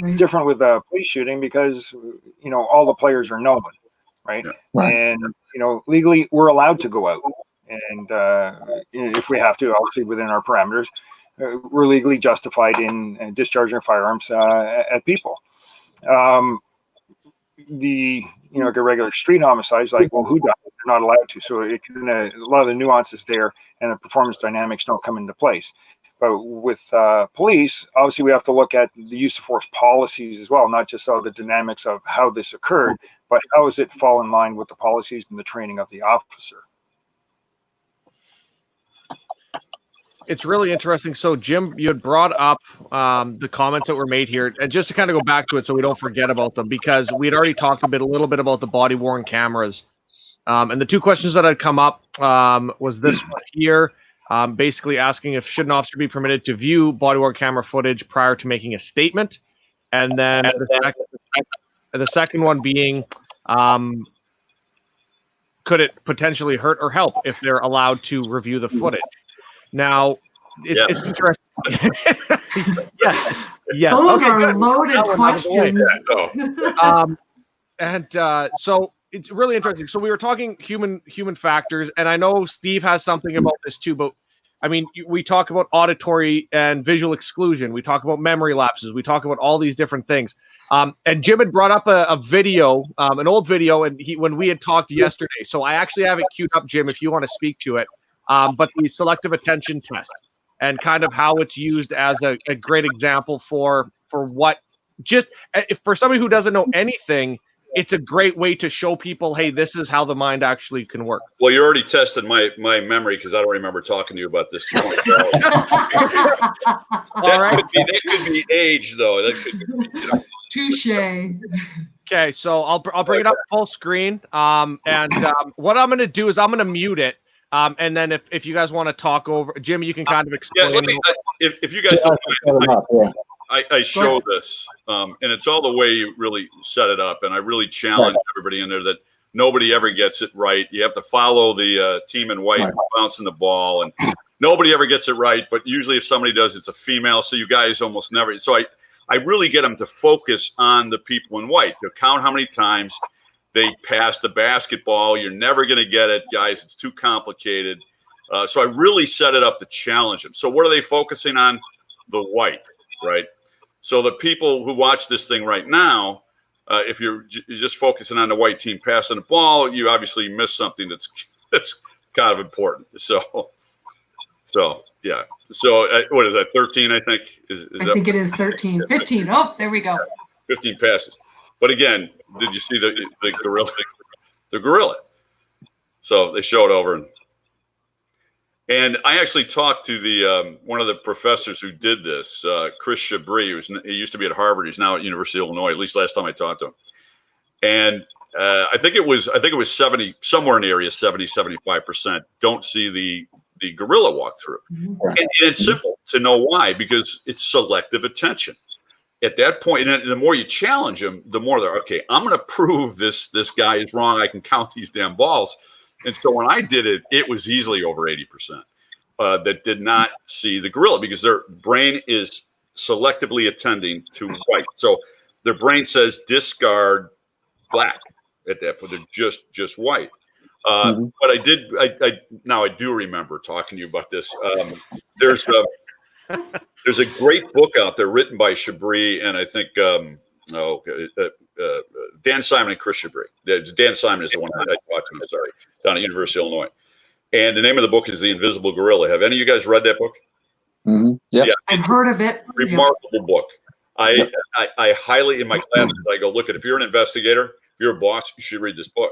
Right. Different with a police shooting because, all the players are known, right? Right. And, legally we're allowed to go out. And if we have to, obviously within our parameters, we're legally justified in discharging our firearms at people. The regular street homicides, like, well, who does it? They're not allowed to. So it can, a lot of the nuances there and the performance dynamics don't come into place. But with police, obviously we have to look at the use of force policies as well, not just all the dynamics of how this occurred, but how does it fall in line with the policies and the training of the officer? it's really interesting. So, Jim, you had brought up the comments that were made here, and just to kind of go back to it so we don't forget about them, because we had already talked a little bit about the body-worn cameras. And the two questions that had come up was this one here, basically asking if should an officer be permitted to view body-worn camera footage prior to making a statement, and then the second one being, could it potentially hurt or help if they're allowed to review the footage? Now, it's interesting. Yes. Those Okay, are good. loaded questions. So it's really interesting. So we were talking human factors, and I know Steve has something about this too, but I mean, we talk about auditory and visual exclusion. We talk about memory lapses. We talk about all these different things. And Jim had brought up a video, an old video, and when we had talked yesterday. So I actually have it queued up, Jim, if you want to speak to it. But the selective attention test and kind of how it's used as a great example for what, just if for somebody who doesn't know anything, it's a great way to show people, hey, this is how the mind actually can work. Well, you already tested my memory because I don't remember talking to you about this. That could be age, though. That could be, Touche. Okay, so I'll bring it up full screen. And what I'm going to do is I'm going to mute it. And then if you guys want to talk over, Jim, you can kind of explain. If you guys don't mind, I show this, and it's all the way you really set it up. And I really challenge everybody in there that nobody ever gets it right. You have to follow the team in white bouncing the ball, and nobody ever gets it right. But usually if somebody does, it's a female. So you guys almost never. So I really get them to focus on the people in white. They'll count how many times they pass the basketball. You're never going to get it, guys. It's too complicated. So I really set it up to challenge them. So what are they focusing on? The white, right? So the people who watch this thing right now, if you're just focusing on the white team passing the ball, you obviously miss something that's kind of important. So yeah. So what is that? 13, I think. I think it is 13. 15. Oh, there we go. 15 passes. But again, did you see the gorilla? The gorilla. So they showed over, and I actually talked to the one of the professors who did this, Chris Chabris. He used to be at Harvard. He's now at University of Illinois. At least last time I talked to him. And I think it was 70, somewhere in the area, 70-75% don't see the gorilla walk through. And it's simple to know why, because it's selective attention. At that point, and the more you challenge them, the more they're, okay, I'm going to prove this guy is wrong. I can count these damn balls. And so when I did it, it was easily over 80% that did not see the gorilla, because their brain is selectively attending to white. So their brain says discard black at that point. They're just white. But I now I do remember talking to you about this. There's a great book out there written by Chabris and I think Dan Simon and Chris Chabris. Dan Simon is the one I talked to. I'm sorry, down at University of Illinois. And the name of the book is The Invisible Gorilla. Have any of you guys read that book? Yeah, I've heard of it. Remarkable book. I highly, in my classes, I go, look, if you're an investigator, if you're a boss, you should read this book.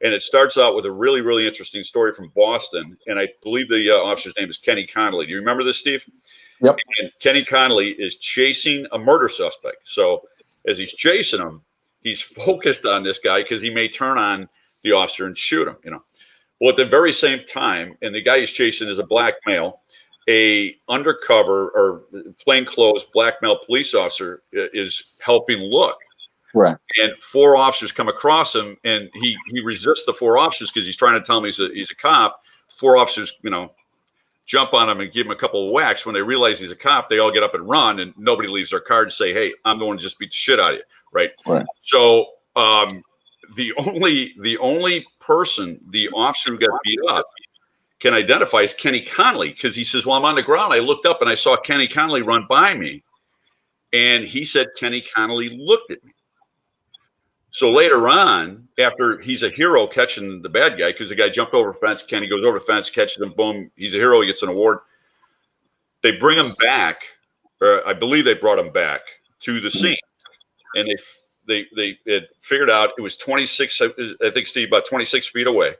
And it starts out with a really, really interesting story from Boston. And I believe the officer's name is Kenny Connolly. Do you remember this, Steve? Yep. And Kenny Connolly is chasing a murder suspect. So as he's chasing him, he's focused on this guy because he may turn on the officer and shoot him, you know. Well, at the very same time, and the guy he's chasing is a black male, a undercover or plainclothes black male police officer is helping look. Right. And 4 officers come across him, and he resists the 4 officers because he's trying to tell them he's a cop. 4 officers, you know, jump on him and give him a couple of whacks. When they realize he's a cop, they all get up and run, and nobody leaves their car and say, "Hey, I'm the one to just beat the shit out of you." Right. So the only person the officer who got beat up can identify is Kenny Connolly, because he says, "Well, I'm on the ground. I looked up and I saw Kenny Connolly run by me," and he said Kenny Connolly looked at me. So later on, after he's a hero catching the bad guy, because the guy jumped over the fence, Kenny goes over the fence, catches him, boom, he's a hero, he gets an award. They bring him back, or I believe they brought him back to the scene, and they had figured out it was 26, I think, Steve, about 26 feet away.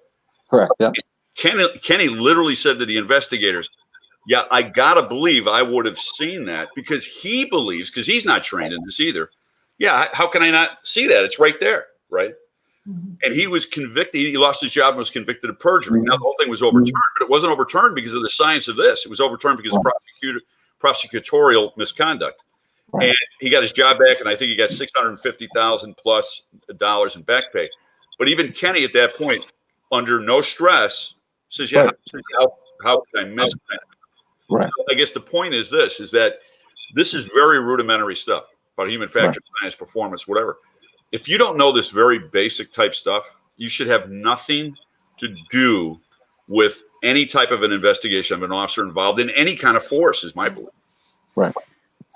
Correct. Yeah. Kenny literally said to the investigators, "Yeah, I gotta believe I would have seen that," because he believes, because he's not trained in this either. Yeah, how can I not see that? It's right there, right? And he was convicted. He lost his job and was convicted of perjury. Now the whole thing was overturned, but it wasn't overturned because of the science of this. It was overturned because of prosecutorial misconduct. Right. And he got his job back, and I think he got $650,000 plus in back pay. But even Kenny at that point, under no stress, says, "Yeah, how can I miss that?" Right. So I guess the point is this: is that this is very rudimentary stuff about human factor, science, performance, whatever. If you don't know this very basic type stuff, you should have nothing to do with any type of an investigation of an officer involved in any kind of force, is my belief. Right.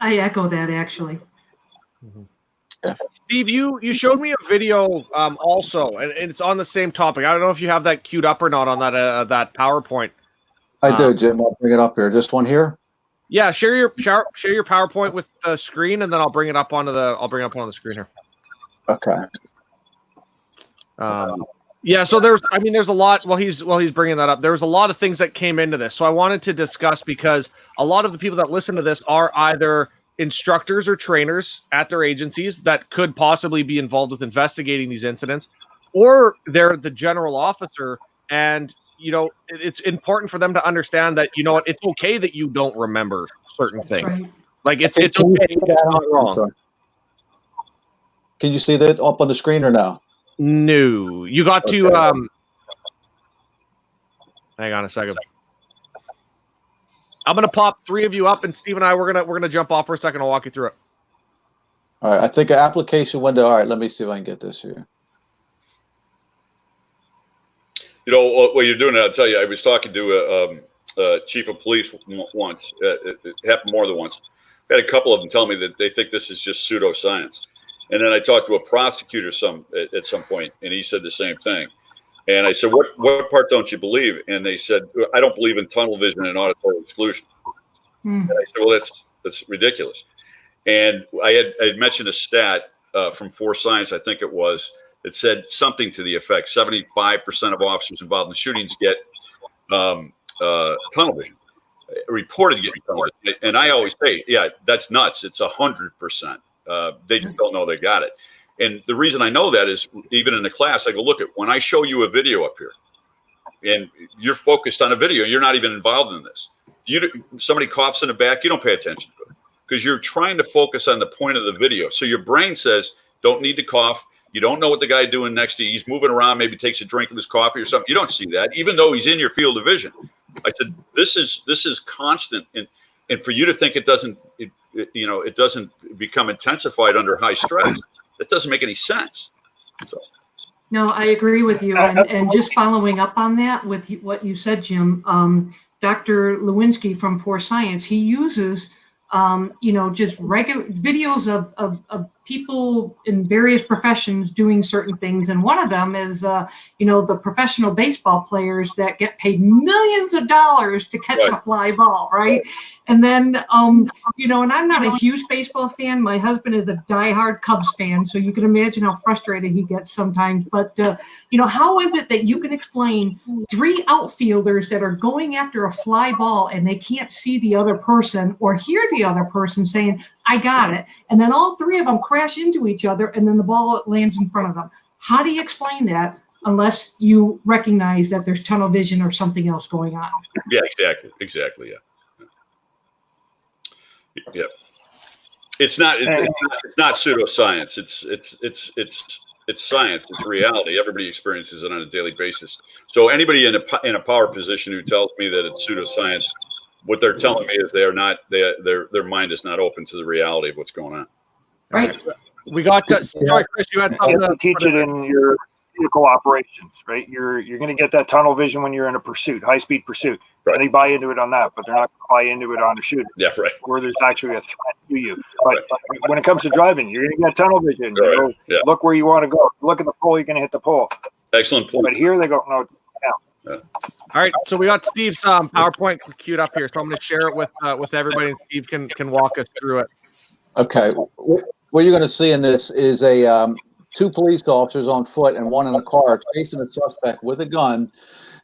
I echo that, actually. Steve, you showed me a video also, and it's on the same topic. I don't know if you have that queued up or not on that PowerPoint. I do, Jim. I'll bring it up here. This one here. Yeah, share your PowerPoint with the screen, and then I'll bring it up on the screen here. Okay. Yeah, so there's a lot. While he's bringing that up, there was a lot of things that came into this. So I wanted to discuss, because a lot of the people that listen to this are either instructors or trainers at their agencies that could possibly be involved with investigating these incidents, or they're the general officer, and it's important for them to understand that it's okay that you don't remember certain things. Right. Like it's okay. It's not wrong. Can you see that up on the screen or no? No, you got to hang on a second. I'm gonna pop 3 of you up, and Steve and I we're gonna jump off for a second. I'll walk you through it. All right, I think an application window. All right, let me see if I can get this here. What you're doing, I'll tell you, I was talking to a chief of police once. It happened more than once. I had a couple of them tell me that they think this is just pseudoscience. And then I talked to a prosecutor at some point, and he said the same thing. And I said, what part don't you believe? And they said, "I don't believe in tunnel vision and auditory exclusion." And I said, "Well, that's ridiculous." And I had mentioned a stat from Force Science, I think it was, that said something to the effect 75% of officers involved in shootings get tunnel vision, reported getting tunnel vision. And I always say, yeah, that's nuts. It's 100%. They just don't know they got it. And the reason I know that is, even in the class, I go, look, when I show you a video up here and you're focused on a video, you're not even involved in this. Somebody coughs in the back, you don't pay attention to it because you're trying to focus on the point of the video. So your brain says, don't need to cough. You don't know what the guy doing next to you. He's moving around, maybe takes a drink of his coffee or something. You don't see that, even though he's in your field of vision. I said, this is constant. And for you to think it doesn't become intensified under high stress, that doesn't make any sense. So. No, I agree with you. And just following up on that with what you said, Jim, Dr. Lewinsky from Poor Science, he uses, just regular videos of people in various professions doing certain things. And one of them is, the professional baseball players that get paid millions of dollars to catch a fly ball, right? And then, and I'm not a huge baseball fan. My husband is a diehard Cubs fan, so you can imagine how frustrated he gets sometimes. But, how is it that you can explain 3 outfielders that are going after a fly ball and they can't see the other person or hear the other person saying, I got it. And then all 3 of them crash into each other and then the ball lands in front of them. How do you explain that unless you recognize that there's tunnel vision or something else going on? Yeah, exactly. Yeah. It's not pseudoscience. It's science. It's reality. Everybody experiences it on a daily basis. So anybody in a power position who tells me that it's pseudoscience, what they're telling me is their mind is not open to the reality of what's going on. Right. We got sorry, Chris, you had something to teach it in your vehicle operations, right? You're going to get that tunnel vision when you're in a pursuit, high speed pursuit. Right. And they buy into it on that, but they're not going to buy into it on a shooter. Yeah, right. Where there's actually a threat to you. But when it comes to driving, you're going to get tunnel vision. Right. Yeah. Look where you want to go. Look at the pole, you're going to hit the pole. Excellent point. But here they go, no. Yeah. All right, so we got Steve's PowerPoint queued up here, so I'm going to share it with everybody, and Steve can walk us through it. Okay, what you're going to see in this is a 2 police officers on foot and 1 in a car chasing a suspect with a gun.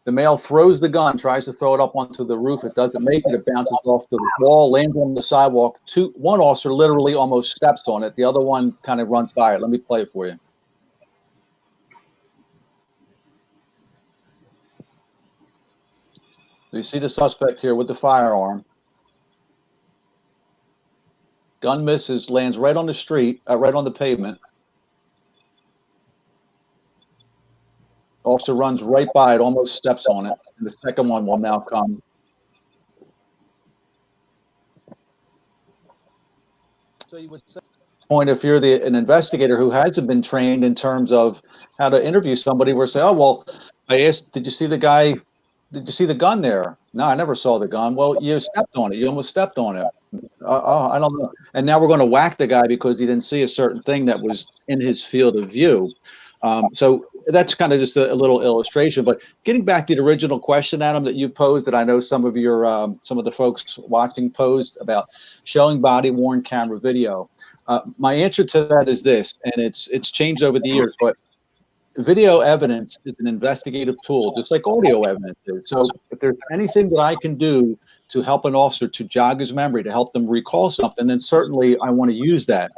The male throws the gun, tries to throw it up onto the roof. It doesn't make it. It bounces off the wall, lands on the sidewalk. 1 officer literally almost steps on it. The other one kind of runs by it. Let me play it for you. You see the suspect here with the firearm. Gun misses, lands right on the street, right on the pavement. Officer runs right by it, almost steps on it. And the second one will now come. So you would say, point if you're an investigator who hasn't been trained in terms of how to interview somebody, we're saying, oh, well, I asked, did you see the guy? Did you see the gun there? No, I never saw the gun. Well, you stepped on it. You almost stepped on it. I don't know. And now we're going to whack the guy because he didn't see a certain thing that was in his field of view. So that's kind of just a little illustration. But getting back to the original question, Adam, that you posed, that I know some of the folks watching posed about showing body-worn camera video. My answer to that is this, and it's changed over the years, but video evidence is an investigative tool, just like audio evidence is. So if there's anything that I can do to help an officer to jog his memory, to help them recall something, then certainly I want to use that.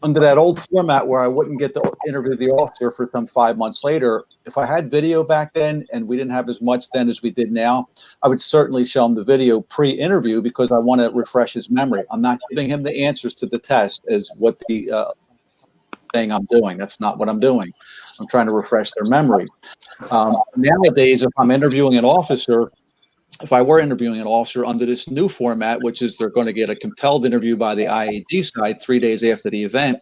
Under that old format where I wouldn't get to interview the officer for some 5 months later, if I had video back then and we didn't have as much then as we did now, I would certainly show him the video pre-interview because I want to refresh his memory. I'm not giving him the answers to the test as what the thing I'm doing. That's not what I'm doing. I'm trying to refresh their memory. Nowadays, if I'm interviewing an officer, if I were interviewing an officer under this new format, which is they're going to get a compelled interview by the IAD side 3 days after the event,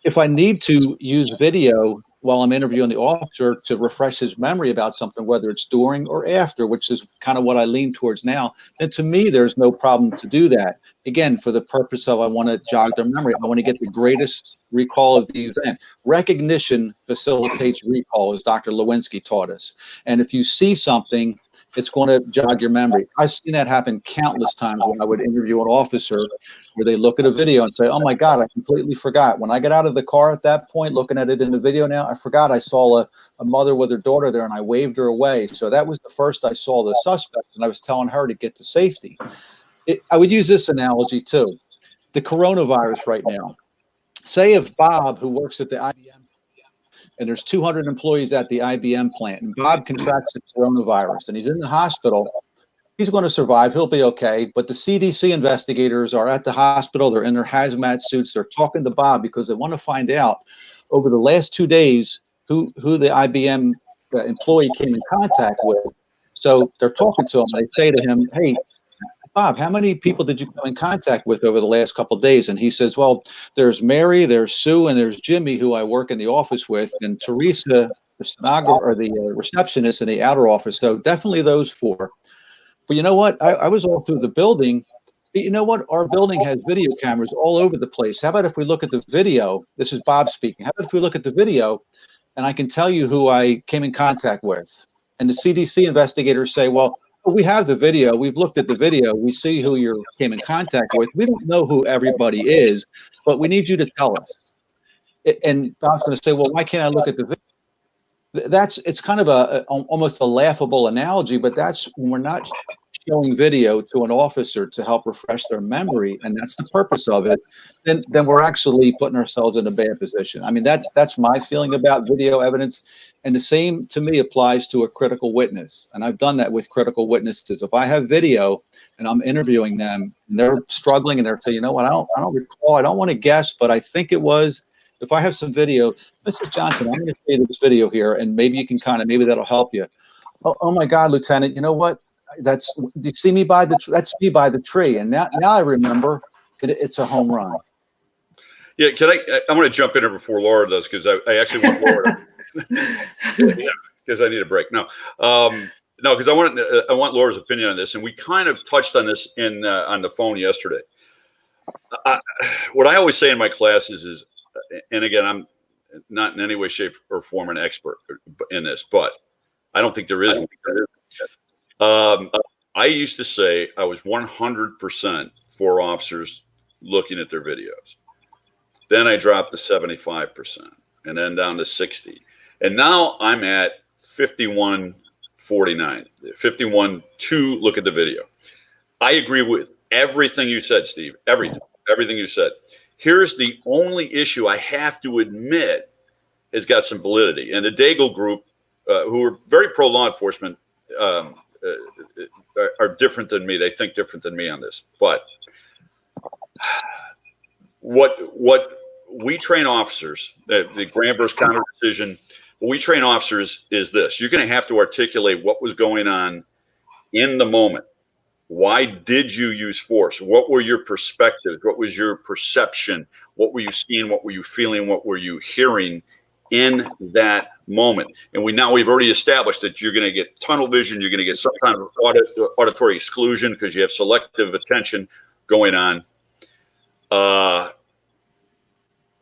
if I need to use video while I'm interviewing the officer to refresh his memory about something, whether it's during or after, which is kind of what I lean towards now, then to me, there's no problem to do that. Again, for the purpose of I want to jog their memory. I want to get the greatest recall of the event. Recognition facilitates recall, as Dr. Lewinsky taught us. And if you see something, it's going to jog your memory. I've seen that happen countless times when I would interview an officer where they look at a video and say, oh my God, I completely forgot. When I get out of the car at that point, looking at it in the video now, I forgot I saw a mother with her daughter there and I waved her away. So that was the first I saw the suspect and I was telling her to get to safety. I would use this analogy too. The coronavirus right now. Say if Bob, who works at the IBM, and there's 200 employees at the IBM plant, and Bob contracts the coronavirus, and he's in the hospital, he's going to survive. He'll be okay. But the CDC investigators are at the hospital. They're in their hazmat suits. They're talking to Bob because they want to find out over the last 2 days who the IBM employee came in contact with. So they're talking to him. They say to him, hey, Bob, how many people did you come in contact with over the last couple of days? And he says, well, there's Mary, there's Sue, and there's Jimmy, who I work in the office with, and Teresa, the stenographer or the receptionist in the outer office. So definitely those 4. But you know what? I was all through the building. But you know what? Our building has video cameras all over the place. How about if we look at the video? This is Bob speaking. How about if we look at the video and I can tell you who I came in contact with? And the CDC investigators say, well, we have the video. We've looked at the video. We see who you came in contact with. We don't know who everybody is, but we need you to tell us. And Bob's going to say, well, why can't I look at the video? It's kind of almost a laughable analogy, but that's when we're not showing video to an officer to help refresh their memory, and that's the purpose of it, then we're actually putting ourselves in a bad position. I mean, that's my feeling about video evidence. And the same to me applies to a critical witness. And I've done that with critical witnesses. If I have video and I'm interviewing them and they're struggling and they're saying, you know what, I don't recall, I don't want to guess, but I think it was. If I have some video, Mrs. Johnson, I'm going to show you this video here, and maybe you can maybe that'll help you. Oh my God, Lieutenant, you know what? Do you see me that's me by the tree. And now I remember it's a home run. Yeah, I'm going to jump in here before Laura does, because I actually want Laura to, because I need a break. No, because I want Laura's opinion on this, and we kind of touched on this on the phone yesterday. What I always say in my classes is, and again, I'm not in any way, shape, or form an expert in this, but I don't think there is one. I used to say I was 100% for officers looking at their videos. Then I dropped to 75%, and then down to 60. And now I'm at 51-49, 51 to look at the video. I agree with everything you said, Steve, everything you said. Here's the only issue I have to admit has got some validity. And the Daigle group, who are very pro law enforcement, are different than me. They think different than me on this. But what we train officers, the Graham versus Connor decision, what we train officers is this. You're going to have to articulate what was going on in the moment. Why did you use force? What were your perspectives? What was your perception? What were you seeing? What were you feeling? What were you hearing in that moment? And we've already established that you're going to get tunnel vision. You're going to get some kind of auditory exclusion because you have selective attention going on.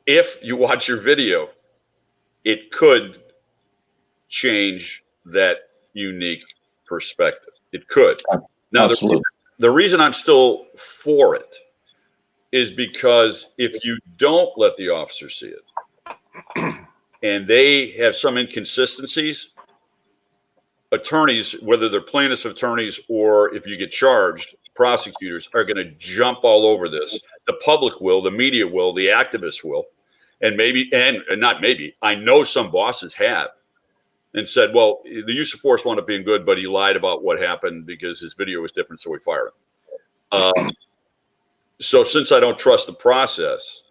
If you watch your video, it could change that unique perspective. It could. Now, the reason I'm still for it is because if you don't let the officer see it and they have some inconsistencies, attorneys, whether they're plaintiff's attorneys or if you get charged, prosecutors are going to jump all over this. The public will, the media will, the activists will, and not maybe, I know some bosses have. And said, well, the use of force wound up being good, but he lied about what happened because his video was different, so we fired him. So since I don't trust the process,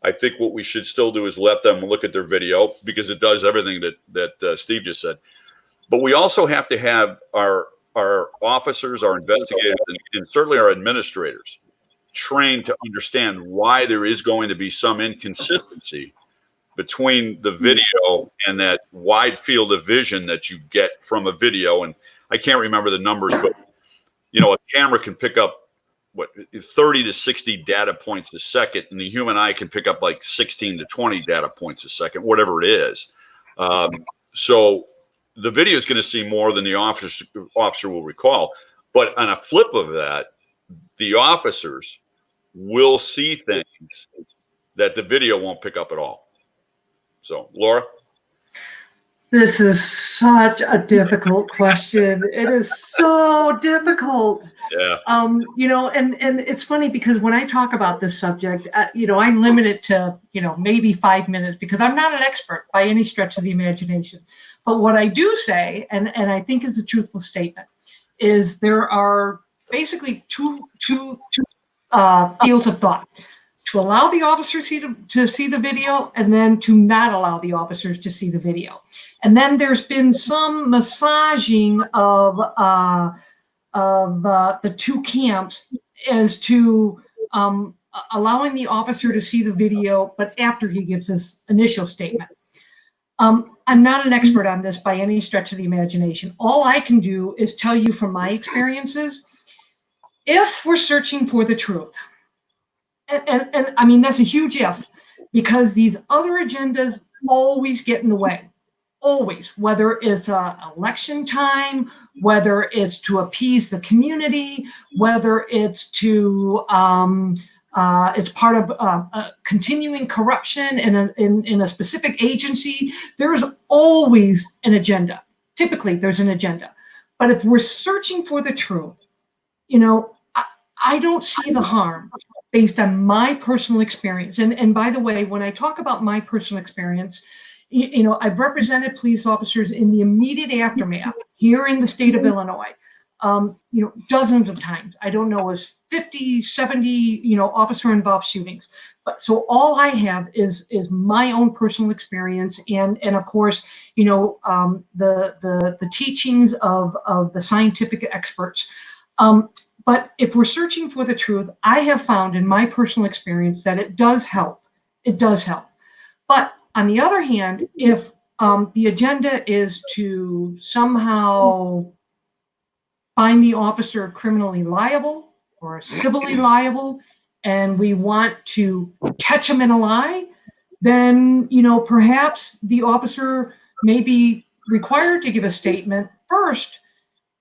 I think what we should still do is let them look at their video because it does everything that Steve just said. But we also have to have our officers, our investigators, and certainly our administrators trained to understand why there is going to be some inconsistency between the video and that wide field of vision that you get from a video. And I can't remember the numbers, but a camera can pick up 30 to 60 data points a second, and the human eye can pick up like 16 to 20 data points a second, whatever it is. So the video is going to see more than the officer will recall. But on a flip of that, the officers will see things that the video won't pick up at all. So, Laura? This is such a difficult question. It is so difficult. Yeah. And it's funny because when I talk about this subject, I limit it to, maybe 5 minutes because I'm not an expert by any stretch of the imagination. But what I do say, and I think is a truthful statement, is there are basically two fields of thought. To allow the officers to see the video and then to not allow the officers to see the video. And then there's been some massaging of of the two camps as to allowing the officer to see the video, but after he gives his initial statement. I'm not an expert on this by any stretch of the imagination. All I can do is tell you from my experiences, if we're searching for the truth, and I mean, that's a huge if, because these other agendas always get in the way. Always, whether it's election time, whether it's to appease the community, whether it's to it's part of continuing corruption in a specific agency. There's always an agenda. Typically, there's an agenda. But if we're searching for the truth, you know, I don't see the harm based on my personal experience. And by the way, when I talk about my personal experience, you know, I've represented police officers in the immediate aftermath here in the state of Illinois, you know, dozens of times. I don't know, as 50, 70, you know, officer involved shootings. But so all I have is my own personal experience and of course, you know, the teachings of the scientific experts. But if we're searching for the truth, I have found in my personal experience that it does help. It does help. But on the other hand, if the agenda is to somehow find the officer criminally liable or civilly liable, and we want to catch him in a lie, then, you know, perhaps the officer may be required to give a statement first.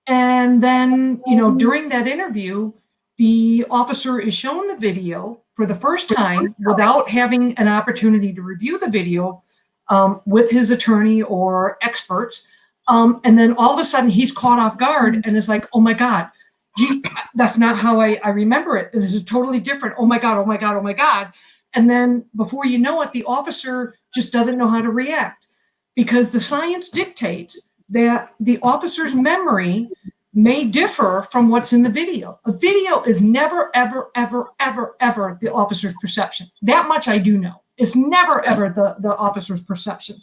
And then, you know, during that interview, the officer is shown the video for the first time without having an opportunity to review the video with his attorney or experts. And then all of a sudden he's caught off guard and is like, oh my God, that's not how I remember it. This is totally different. Oh my God, oh my God, oh my God. And then before you know it, the officer just doesn't know how to react, because the science dictates that the officer's memory may differ from what's in the video. A video is never, ever, ever, ever, ever the officer's perception. That much I do know. It's never, ever the officer's perception.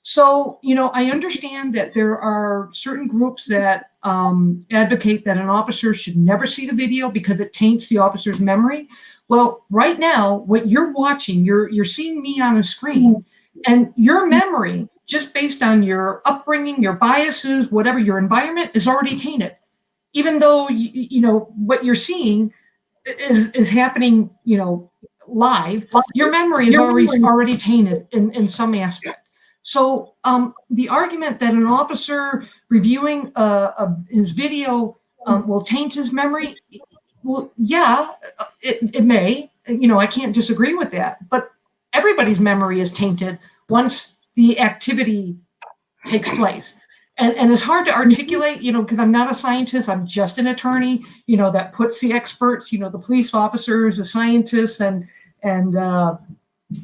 So, you know, I understand that there are certain groups that advocate that an officer should never see the video because it taints the officer's memory. Well, right now, what you're watching, you're seeing me on a screen, and your memory, just based on your upbringing, your biases, whatever your environment, is already tainted. Even though, you know, what you're seeing is happening, you know, live, your memory is already tainted in some aspect. So the argument that an officer reviewing his video will taint his memory, well, yeah, it may. You know, I can't disagree with that. But everybody's memory is tainted once the activity takes place. And it's hard to articulate, you know, because I'm not a scientist. I'm just an attorney, you know, that puts the experts, you know, the police officers, the scientists, and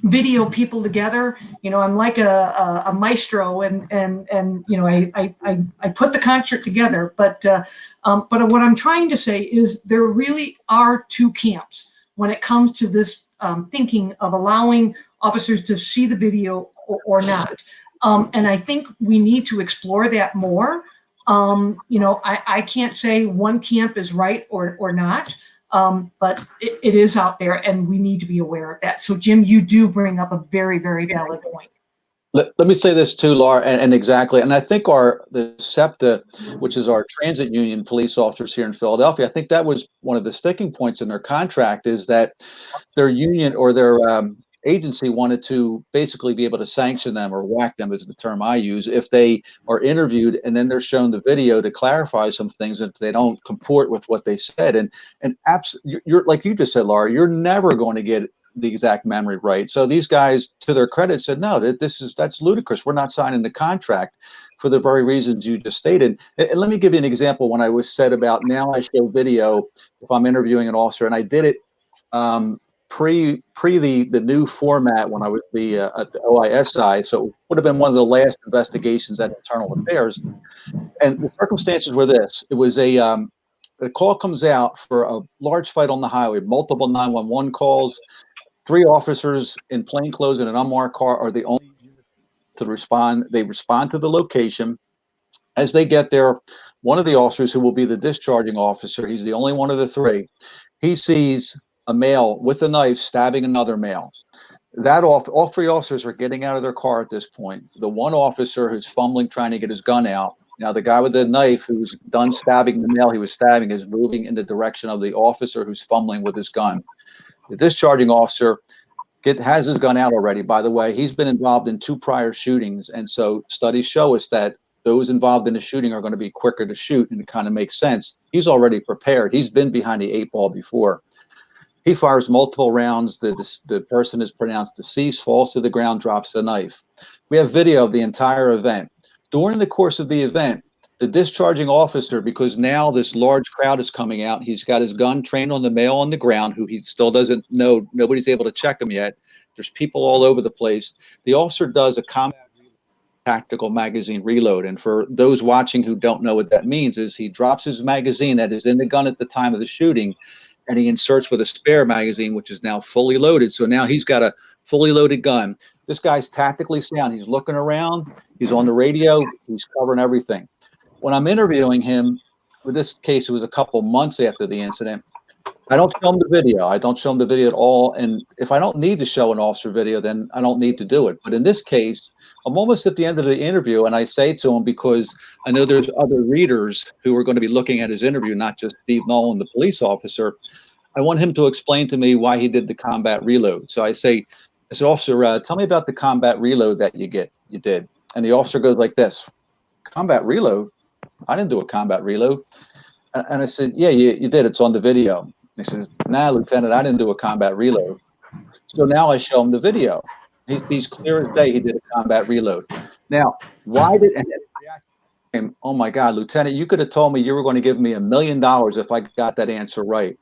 video people together. You know, I'm like a maestro, and you know, I put the concert together. But what I'm trying to say is there really are two camps when it comes to this thinking of allowing officers to see the video or not. And I think we need to explore that more. You know, I can't say one camp is right or not, but it is out there, and we need to be aware of that. So, Jim, you do bring up a very, very valid point. Let me say this too, Laura, and exactly. And I think the SEPTA, which is our transit union police officers here in Philadelphia, I think that was one of the sticking points in their contract, is that their union or their agency wanted to basically be able to sanction them, or whack them is the term I use, if they are interviewed and then they're shown the video to clarify some things if they don't comport with what they said. And you're like you just said, Laura, you're never going to get the exact memory right. So these guys, to their credit, said, no, that's ludicrous. We're not signing the contract for the very reasons you just stated. And let me give you an example. When I was said about, now I show video if I'm interviewing an officer, and I did it pre the new format when I was at the OISI, so it would have been one of the last investigations at Internal Affairs. And the circumstances were this: it was a call comes out for a large fight on the highway, multiple 911 calls. 3 officers in plain clothes in an unmarked car are the only to respond. They respond to the location. As they get there, One of the officers, who will be the discharging officer, he's the only one of the three, he sees a male with a knife stabbing another male. All three officers are getting out of their car at this point. The one officer who's fumbling, trying to get his gun out. Now, the guy with the knife who's done stabbing the male he was stabbing is moving in the direction of the officer who's fumbling with his gun. The discharging officer has his gun out already. By the way, he's been involved in 2 prior shootings. And so studies show us that those involved in the shooting are going to be quicker to shoot, and it kind of makes sense. He's already prepared. He's been behind the 8 ball before. He fires multiple rounds. The person is pronounced deceased, falls to the ground, drops the knife. We have video of the entire event. During the course of the event, the discharging officer, because now this large crowd is coming out, he's got his gun trained on the male on the ground, who he still doesn't know. Nobody's able to check him yet. There's people all over the place. The officer does a combat tactical magazine reload. And for those watching who don't know what that means, is he drops his magazine that is in the gun at the time of the shooting, and he inserts with a spare magazine, which is now fully loaded. So now he's got a fully loaded gun. This guy's tactically sound. He's looking around. He's on the radio. He's covering everything. When I'm interviewing him, for this case, it was a couple months after the incident, I don't show him the video. I don't show him the video at all. And if I don't need to show an officer video, then I don't need to do it. But in this case, I'm almost at the end of the interview, and I say to him, because I know there's other readers who are going to be looking at his interview, not just Steve Nolan, the police officer. I want him to explain to me why he did the combat reload. So I said, officer, tell me about the combat reload that you did. And the officer goes like this: combat reload? I didn't do a combat reload. And I said, yeah, you did. It's on the video. He said, nah, Lieutenant, I didn't do a combat reload. So now I show him the video. He's clear as day. He did a combat reload. Now, why did, and his reaction came, oh my God, Lieutenant, you could have told me you were going to give me $1 million if I got that answer right.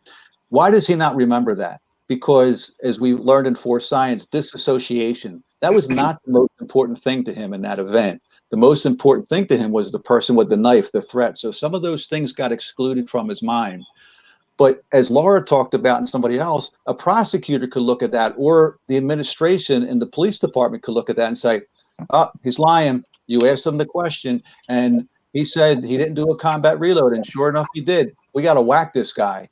Why does he not remember that? Because as we learned in Force Science, disassociation, that was not the most important thing to him in that event. The most important thing to him was the person with the knife, the threat. So some of those things got excluded from his mind. But as Laura talked about and somebody else, a prosecutor could look at that, or the administration and the police department could look at that and say, oh, he's lying. You asked him the question, and he said he didn't do a combat reload. And sure enough, he did. We got to whack this guy.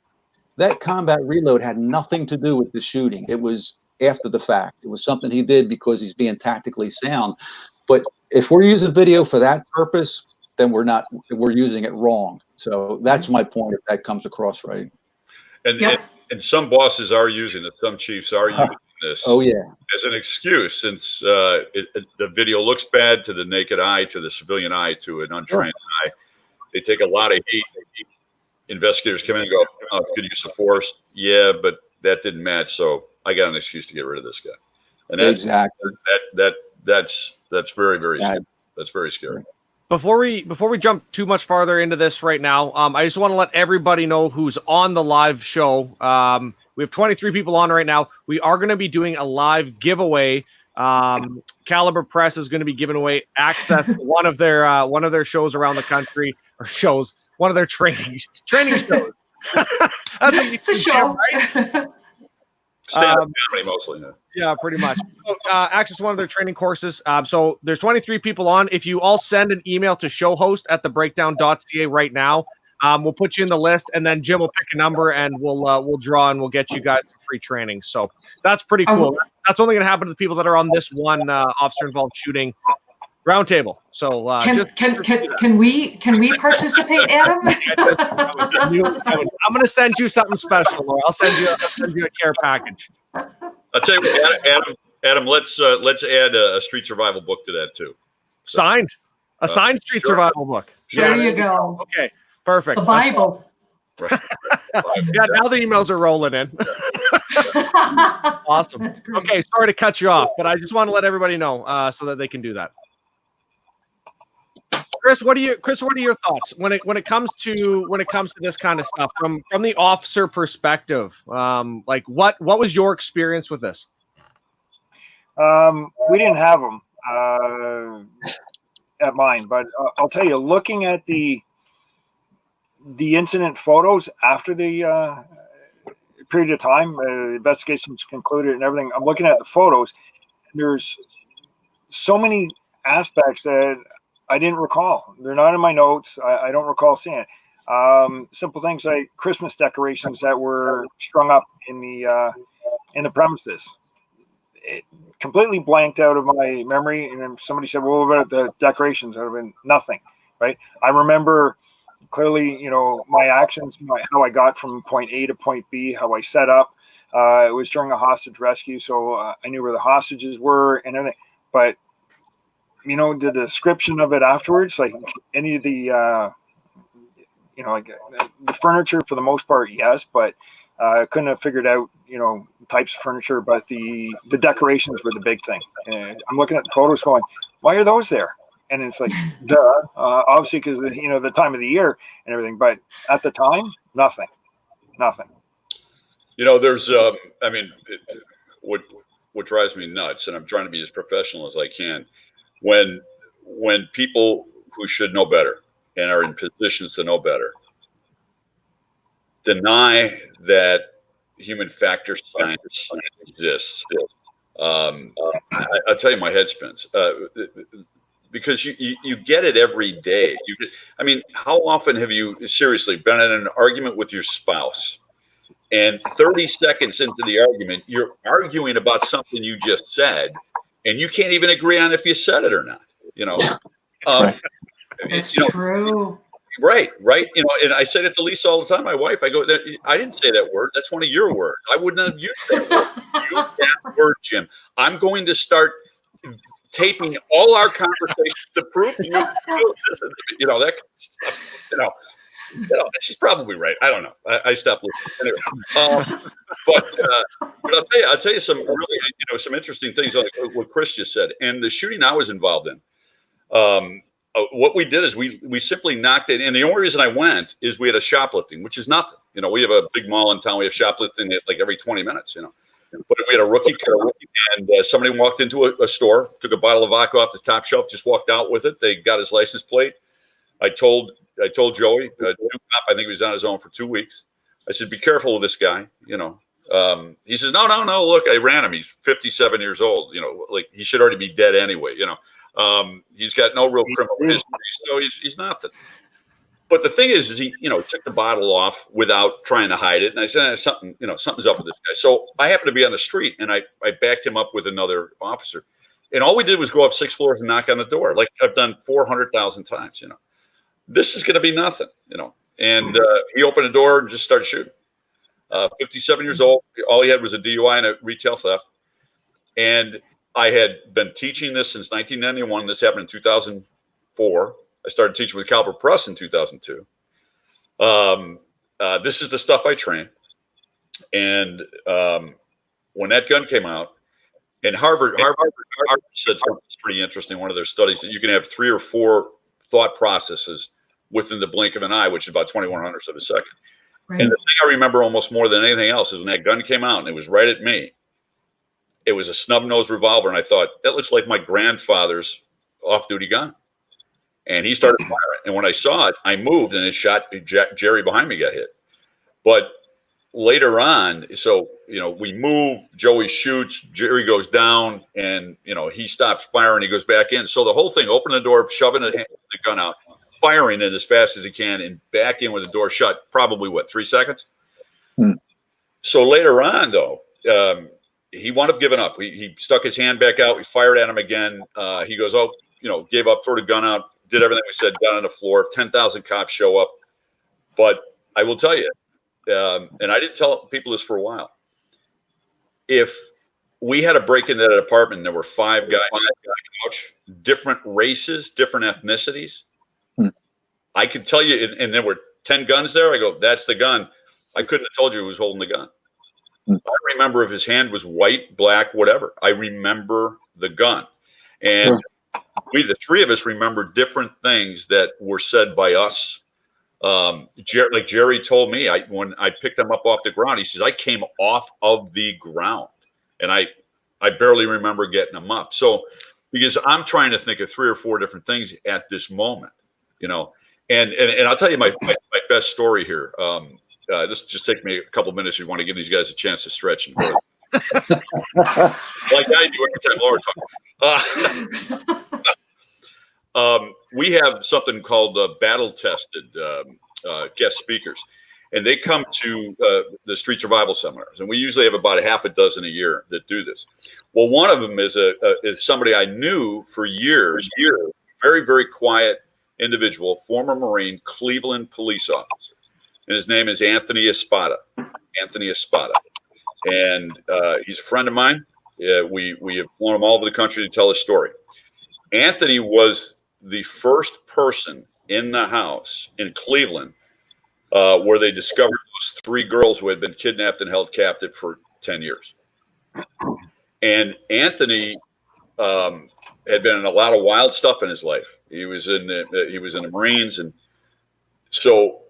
That combat reload had nothing to do with the shooting. It was after the fact. It was something he did because he's being tactically sound. But if we're using video for that purpose, then we're using it wrong. So that's my point, if that comes across right. And some bosses are using it. Some chiefs are using this as an excuse, since the video looks bad to the naked eye, to the civilian eye, to an untrained eye. They take a lot of heat. Investigators come in and go, oh, it's good use of force. Yeah, but that didn't match. So I got an excuse to get rid of this guy. And that's, exactly. That's very, very scary. That's very scary. Before we jump too much farther into this right now, I just want to let everybody know who's on the live show. We have 23 people on right now. We are going to be doing a live giveaway. Caliber Press is going to be giving away access to one of their shows around the country, or one of their training shows. That's it's a show, right? Stand-up comedy mostly. Yeah, pretty much. So, access to one of their training courses. So there's 23 people on. If you all send an email to showhost@thebreakdown.ca right now, we'll put you in the list, and then Jim will pick a number, and we'll draw, and we'll get you guys some free training. So that's pretty cool. That's only going to happen to the people that are on this one officer involved shooting roundtable. So can we participate, Adam? I'm going to send you something special, Laura. I'll send you a care package. I'll tell you what, Adam, let's add a street survival book to that too. So, signed street survival book. There you go. Okay, perfect. The Bible. Right. Yeah, now the emails are rolling in. Awesome. Okay, sorry to cut you off, but I just want to let everybody know so that they can do that. Chris, what are your thoughts when it comes to this kind of stuff from the officer perspective? Like what was your experience with this? We didn't have them at mine, but I'll tell you, looking at the incident photos after the period of time, investigations concluded and everything, I'm looking at the photos. There's so many aspects that I didn't recall. They're not in my notes. I don't recall seeing it. Simple things like Christmas decorations that were strung up in the premises. It completely blanked out of my memory. And then somebody said, well, what about the decorations? There have been nothing, right? I remember clearly, my actions, how I got from point A to point B, how I set up. It was during a hostage rescue, so I knew where the hostages were and everything. But, the description of it afterwards, like any of the, like the furniture for the most part, yes, but I couldn't have figured out, types of furniture, but the decorations were the big thing. And I'm looking at the photos going, why are those there? And it's like, duh, obviously because, the time of the year and everything, but at the time, nothing. There's, what drives me nuts, and I'm trying to be as professional as I can, when people who should know better and are in positions to know better deny that human factor science exists. I'll tell you, my head spins because you get it every day. How often have you seriously been in an argument with your spouse, and 30 seconds into the argument, you're arguing about something you just said, and you can't even agree on if you said it or not? That's true. Right. And I say that to Lisa all the time, my wife. I go, I didn't say that word. That's one of your words. I wouldn't have used that word. Use that word, Jim. I'm going to start taping all our conversations to prove to you, that kind of stuff. She's probably right. I don't know. I stopped listening. Anyway, but I'll tell you some really, some interesting things like what Chris just said, and the shooting I was involved in. What we did is we simply knocked it. And the only reason I went is we had a shoplifting, which is nothing. We have a big mall in town. We have shoplifting like every 20 minutes, But we had a rookie killer, and somebody walked into a store, took a bottle of vodka off the top shelf, just walked out with it. They got his license plate. I told Joey, I think he was on his own for 2 weeks. I said, be careful with this guy, He says, no, look, I ran him. He's 57 years old, like he should already be dead anyway, He's got no real criminal history, so he's nothing. But the thing is he, took the bottle off without trying to hide it. And I said, something's up with this guy. So I happened to be on the street, and I backed him up with another officer. And all we did was go up 6 floors and knock on the door, like I've done 400,000 times, This is going to be nothing, And he opened the door and just started shooting. 57 years old. All he had was a DUI and a retail theft. And I had been teaching this since 1991. This happened in 2004. I started teaching with Caliber Press in 2002. This is the stuff I train. And when that gun came out, and Harvard said something that's pretty interesting. One of their studies that you can have 3 or 4 thought processes within the blink of an eye, which is about 21/100ths of a second. Right. And the thing I remember almost more than anything else is when that gun came out and it was right at me. It was a snub-nosed revolver, and I thought, that looks like my grandfather's off-duty gun. And he started firing. And when I saw it, I moved, and it shot. Jerry behind me got hit. But later on, so, we move, Joey shoots, Jerry goes down, and, he stops firing, he goes back in. So the whole thing, open the door, shoving the gun out, firing it as fast as he can, and back in with the door shut, probably, 3 seconds? So later on, though, he wound up giving up. He stuck his hand back out. We fired at him again. He goes, gave up, threw the gun out, did everything we said, got on the floor. 10,000 cops show up. But I will tell you, and I didn't tell people this for a while, if we had a break into that apartment and there were 5 guys sitting on the couch, different races, different ethnicities, I could tell you, and there were 10 guns there. I go, that's the gun. I couldn't have told you who was holding the gun. I remember if his hand was white, black, whatever. I remember the gun. And the 3 of us remember different things that were said by us. Like Jerry told me, when I picked him up off the ground, he says, I came off of the ground. And I barely remember getting him up. So, because I'm trying to think of 3 or 4 different things at this moment, And I'll tell you my best story here. This just take me a couple of minutes. You want to give these guys a chance to stretch and like I do every time Laura talks. We have something called battle-tested guest speakers, and they come to the street survival seminars, and we usually have about a half a dozen a year that do this. Well, one of them is somebody I knew for years, very, very quiet individual, former Marine, Cleveland police officer, and his name is Anthony Espada. Anthony Espada, and he's a friend of mine. We have flown him all over the country to tell his story. Anthony was the first person in the house in Cleveland where they discovered those 3 girls who had been kidnapped and held captive for 10 years. And Anthony had been in a lot of wild stuff in his life. He was in the Marines, and so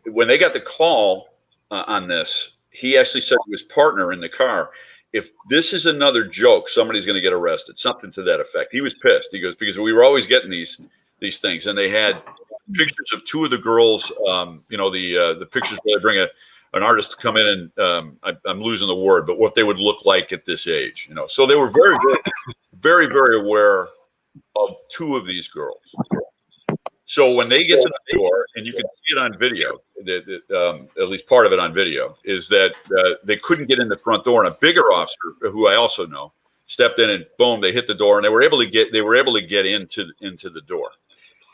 when they got the call on this, he actually said to his partner in the car, "If this is another joke, somebody's going to get arrested," something to that effect. He was pissed. He goes, because we were always getting these things, and they had pictures of 2 of the girls. The pictures where they bring an artist to come in, and I'm losing the word, but what they would look like at this age, So they were very, very, very, very aware of 2 of these girls. So when they get to the door, and you can see it on video, at least part of it on video, is that they couldn't get in the front door, and a bigger officer, who I also know, stepped in, and boom, they hit the door, and they were able to get into the door.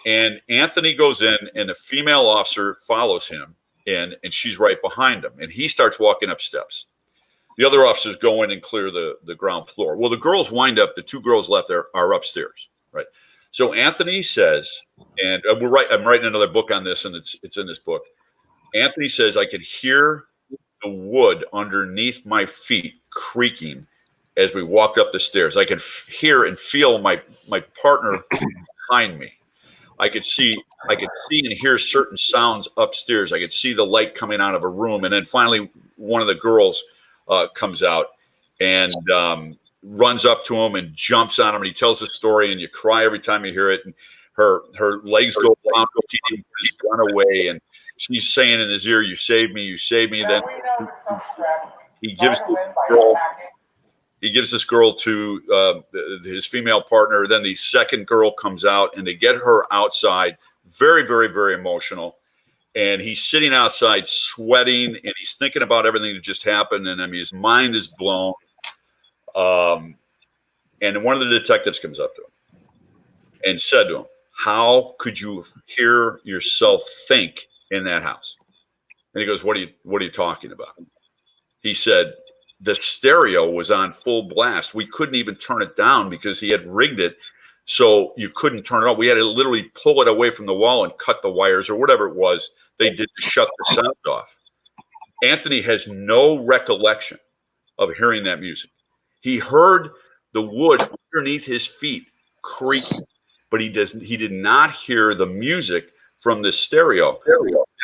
And Anthony goes in, and a female officer follows him, and she's right behind him, and he starts walking up steps. The other officers go in and clear the ground floor. Well, the girls wind up. The 2 girls left there are upstairs, right? So Anthony says, and I'm writing another book on this, and it's in this book. Anthony says, I could hear the wood underneath my feet creaking as we walked up the stairs. I could hear and feel my partner behind me. I could see and hear certain sounds upstairs. I could see the light coming out of a room, and then finally one of the girls comes out and runs up to him and jumps on him, and he tells the story, and you cry every time you hear it. And her legs go down, she's run away, and she's saying in his ear, "You saved me, you saved me." Then he gives this girl to his female partner. Then the second girl comes out, and they get her outside, very, very, very emotional. And he's sitting outside sweating, and he's thinking about everything that just happened. And I mean, his mind is blown. And one of the detectives comes up to him and said to him, "How could you hear yourself think in that house?" And he goes, what are you talking about?" He said, "The stereo was on full blast. We couldn't even turn it down because he had rigged it so you couldn't turn it off. We had to literally pull it away from the wall and cut the wires or whatever it was they did to shut the sound off." Anthony has no recollection of hearing that music. He heard the wood underneath his feet creaking, but he did not hear the music from the stereo.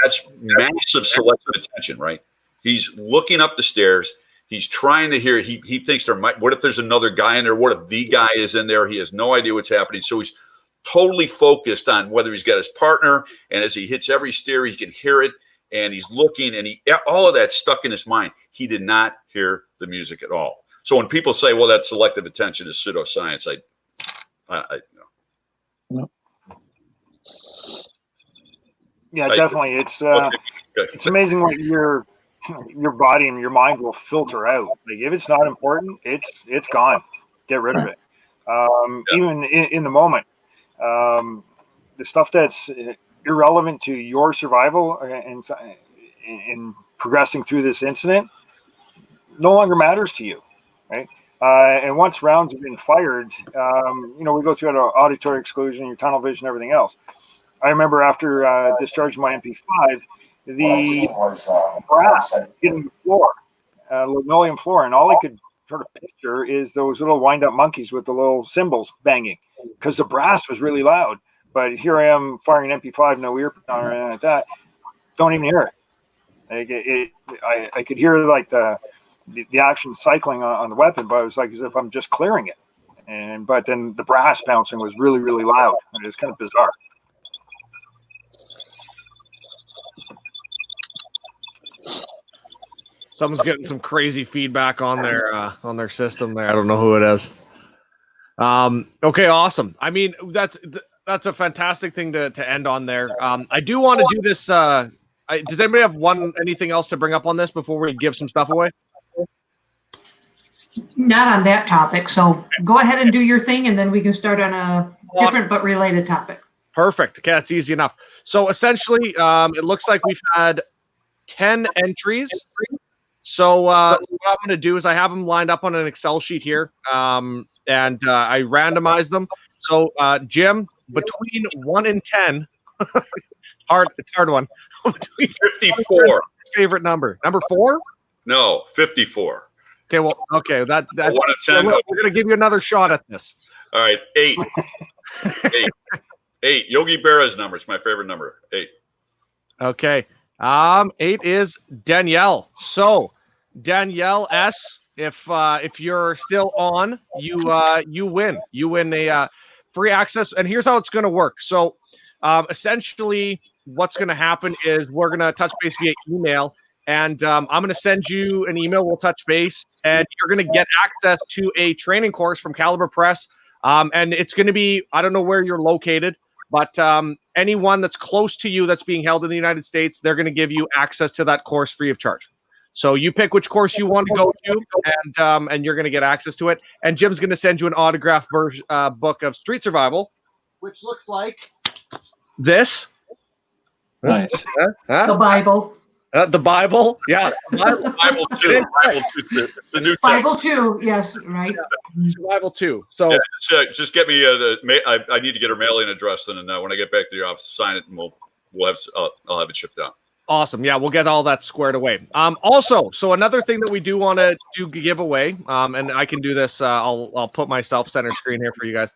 That's massive selective attention, right? He's looking up the stairs. He's trying to hear. He thinks what if there's another guy in there? What if the guy is in there? He has no idea what's happening. So he's totally focused on whether he's got his partner. And as he hits every stair, he can hear it. And he's looking, and all of that stuck in his mind. He did not hear the music at all. So when people say, "Well, that selective attention is pseudoscience," I no. Yeah, definitely. It's amazing what your body and your mind will filter out. Like if it's not important, it's gone. Get rid of it. Even in the moment, the stuff that's irrelevant to your survival and in progressing through this incident no longer matters to you, right? And once rounds have been fired, we go through an auditory exclusion, your tunnel vision, everything else. I remember after discharging my MP5, the brass hitting the floor, linoleum floor, and all I could sort of picture is those little wind-up monkeys with the little cymbals banging, because the brass was really loud. But here I am firing an MP5, no earphone or anything like that. Don't even hear it. I could hear like the action cycling on the weapon, but it was like as if I'm just clearing it. But then the brass bouncing was really, really loud. It was kind of bizarre. Someone's getting some crazy feedback on their system there. I don't know who it is. Okay, awesome. I mean, That's a fantastic thing to end on there. I do want to do this. Does anybody have anything else to bring up on this before we give some stuff away? Not on that topic. So go ahead and do your thing, and then we can start on a different but related topic. Perfect. Okay, that's easy enough. So essentially, it looks like we've had 10 entries. So what I'm going to do is I have them lined up on an Excel sheet here, and I randomize them. So Jim, between 1 and 10, it's a hard one. 54. Favorite number? Number 4? No, 54. Okay, well, okay, that 1 to 10. We're going to give you another shot at this. All right, 8. 8. Yogi Berra's number is my favorite number. 8. Okay. 8 is Danielle. So Danielle S, if you're still on, you win. You win a free access. And here's how it's going to work. So essentially what's going to happen is we're going to touch base via email, and I'm going to send you an email. We'll touch base, and you're going to get access to a training course from Caliber Press. And it's going to be, I don't know where you're located, but anyone that's close to you that's being held in the United States, they're going to give you access to that course free of charge. So you pick which course you want to go to, and you're going to get access to it. And Jim's going to send you an autographed book of Street Survival, which looks like this. Nice. The Bible. The Bible, yeah. Bible 2. The new Bible 2, yes, right. Survival 2. So yeah, just get me I need to get her mailing address, and when I get back to your office, sign it, and I'll have it shipped out. Awesome. Yeah, we'll get all that squared away. Also, so another thing that we do want to give away, and I can do this. I'll put myself center screen here for you guys.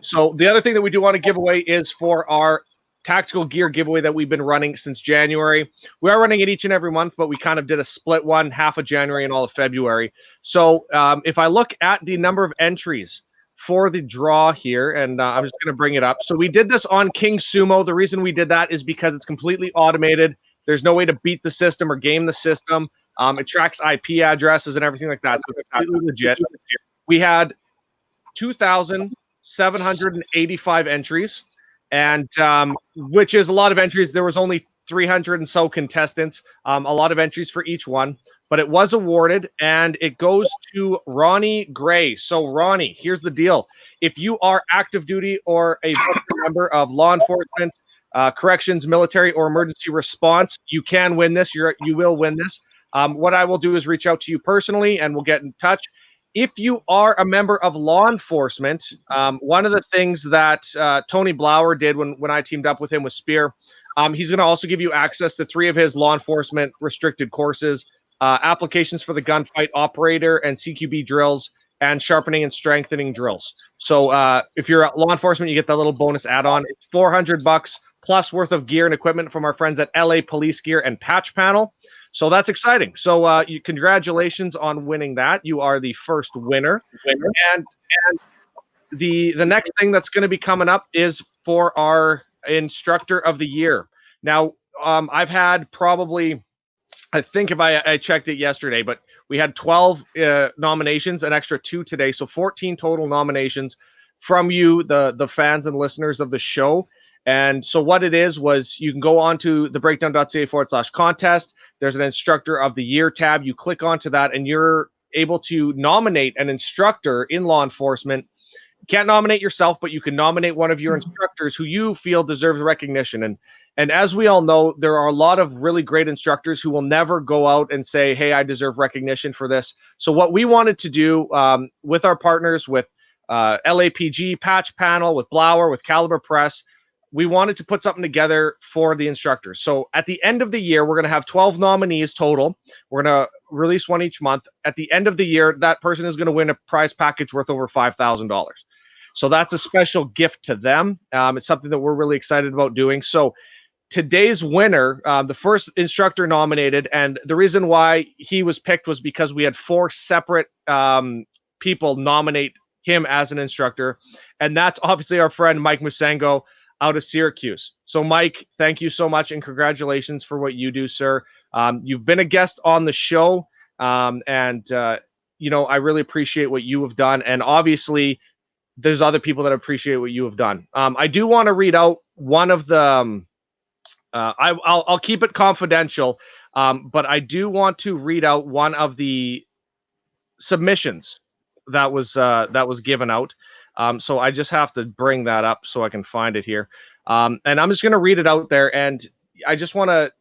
So the other thing that we do want to give away is for our tactical gear giveaway that we've been running since January. We are running it each and every month, but we kind of did a split one, half of January and all of February. So if I look at the number of entries for the draw here, and I'm just going to bring it up. So we did this on King Sumo. The reason we did that is because it's completely automated. There's no way to beat the system or game the system. It tracks IP addresses and everything like that. So it's completely legit. We had 2,785 entries, and which is a lot of entries. There was only 300 and so contestants, a lot of entries for each one, but it was awarded, and it goes to Ronnie Gray. So Ronnie, here's the deal. If you are active duty or a member of law enforcement, corrections, military, or emergency response, you can win this. You will win this. What I will do is reach out to you personally, and we'll get in touch. If you are a member of law enforcement, one of the things that Tony Blauer did when I teamed up with him with Spear, he's going to also give you access to 3 of his law enforcement restricted courses, applications for the gunfight operator and CQB drills, and sharpening and strengthening drills. So if you're law enforcement, you get that little bonus add-on. It's $400 plus worth of gear and equipment from our friends at LA Police Gear and Patch Panel. So that's exciting. So congratulations on winning that. You are the first winner. And the next thing that's going to be coming up is for our Instructor of the Year. Now, I've had probably, I think if I checked it yesterday, but we had 12 nominations, an extra 2 today. So 14 total nominations from you, the fans and listeners of the show. And so what it is was you can go on to thebreakdown.ca/contest. There's an Instructor of the Year tab. You click onto that, and you're able to nominate an instructor in law enforcement. You can't nominate yourself, but you can nominate one of your instructors who you feel deserves recognition. And as we all know, there are a lot of really great instructors who will never go out and say, hey, I deserve recognition for this. So what we wanted to do with our partners, with LAPG, Patch Panel, with Blauer, with Caliber Press, we wanted to put something together for the instructors. So at the end of the year, we're going to have 12 nominees total. We're going to release one each month. At the end of the year, that person is going to win a prize package worth over $5,000. So that's a special gift to them. It's something that we're really excited about doing. So today's winner, the first instructor nominated, and the reason why he was picked was because we had 4 separate people nominate him as an instructor. And that's obviously our friend Mike Musango out of Syracuse. So Mike, thank you so much, and congratulations for what you do, sir. You've been a guest on the show, and I really appreciate what you have done. And obviously, there's other people that appreciate what you have done. I do want to read out one of the, I'll keep it confidential, but I do want to read out one of the submissions that was given out. So I just have to bring that up so I can find it here. And I'm just going to read it out there. And I just want to,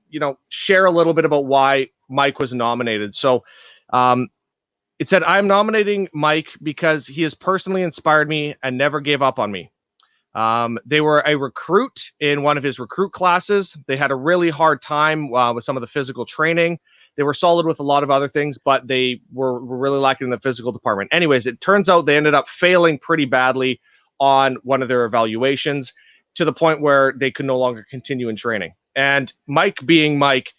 share a little bit about why Mike was nominated. So it said, I'm nominating Mike because he has personally inspired me and never gave up on me. They were a recruit in one of his recruit classes. They had a really hard time with some of the physical training. They were solid with a lot of other things, but they were really lacking in the physical department. Anyways, it turns out they ended up failing pretty badly on one of their evaluations to the point where they could no longer continue in training. And Mike, being Mike,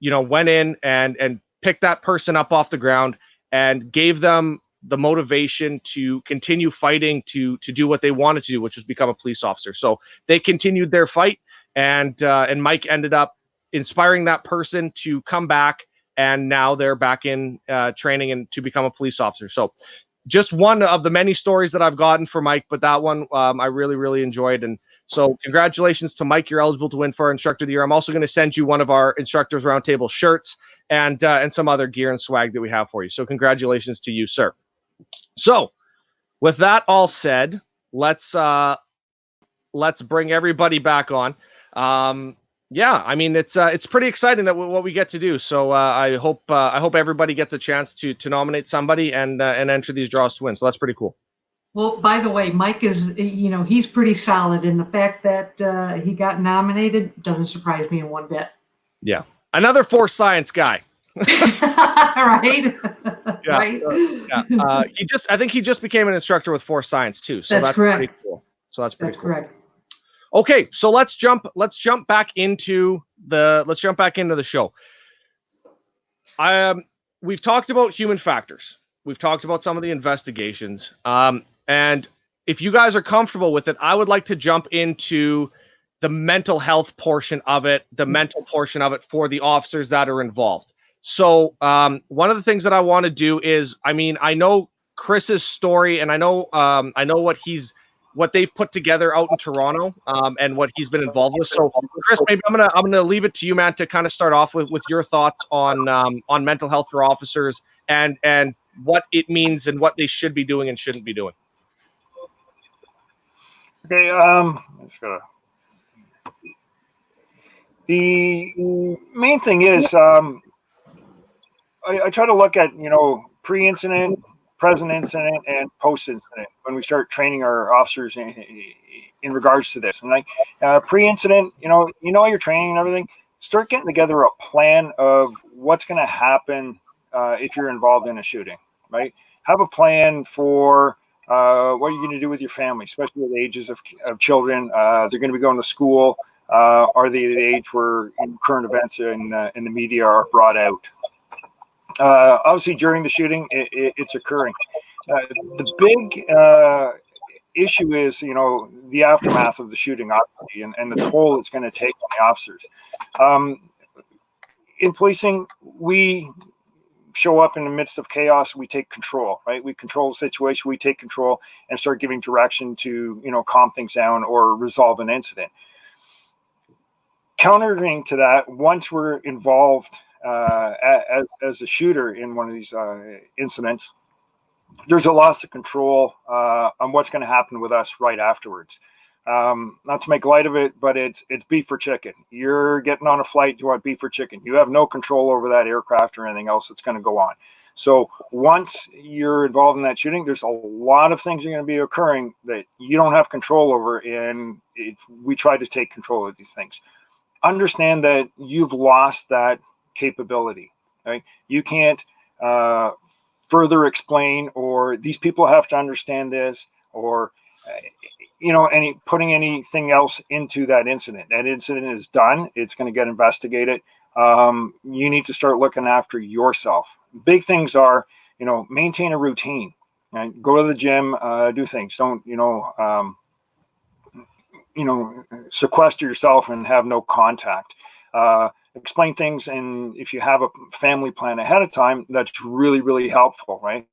went in and picked that person up off the ground and gave them the motivation to continue fighting to do what they wanted to do, which was become a police officer. So they continued their fight, and Mike ended up inspiring that person to come back, and now they're back in training and to become a police officer. So just one of the many stories that I've gotten for Mike, but that one I really, really enjoyed. And so congratulations to Mike. You're eligible to win for our Instructor of the Year. I'm also going to send you one of our Instructors Roundtable shirts and some other gear and swag that we have for you. So congratulations to you, sir. So with that all said, let's bring everybody back on. Yeah, I mean, it's pretty exciting that what we get to do. So I hope everybody gets a chance to nominate somebody and enter these draws to win. So that's pretty cool. Well, by the way, Mike is, he's pretty solid, and the fact that he got nominated doesn't surprise me in one bit. Yeah, another force science guy. Right. Yeah. Right. Yeah. I think he just became an instructor with force science too. So that's correct. Pretty cool. So that's pretty That's cool. correct. Okay, so let's jump back into the show. We've talked about human factors. We've talked about some of the investigations. And if you guys are comfortable with it, I would like to jump into the mental health portion of it, the mental portion of it for the officers that are involved. So one of the things that I want to do is, I know Chris's story, and I know what they've put together out in Toronto, and what he's been involved with. So Chris, maybe I'm gonna leave it to you, man, to kind of start off with your thoughts on mental health for officers and what it means and what they should be doing and shouldn't be doing. Okay, the main thing is I try to look at pre-incident, present incident, and post-incident when we start training our officers in regards to this. And like pre-incident, you're training and everything. Start getting together a plan of what's going to happen if you're involved in a shooting, right? Have a plan for what are you going to do with your family, especially at the ages of children. They're going to be going to school. Are they the age where current events in the media are brought out? Obviously, during the shooting, it's occurring. The big issue is, the aftermath of the shooting, obviously, and the toll it's going to take on the officers. In policing, we show up in the midst of chaos. We take control, right? We control the situation. We take control and start giving direction to, calm things down or resolve an incident. Countering to that, once we're involved as a shooter in one of these incidents, there's a loss of control on what's going to happen with us right afterwards. Not to make light of it, but it's beef or chicken. You're getting on a flight, you want beef or chicken. You have no control over that aircraft or anything else that's going to go on. So once you're involved in that shooting, there's a lot of things are going to be occurring that you don't have control over, and we try to take control of these things. Understand that you've lost that capability, right? You can't further explain, or these people have to understand this, or putting anything else into that incident. That incident is done. It's going to get investigated. You need to start looking after yourself. Big things are, maintain a routine, right? Go to the gym, do things. Don't, sequester yourself and have no contact. Explain things, and if you have a family plan ahead of time, that's really, really helpful, right?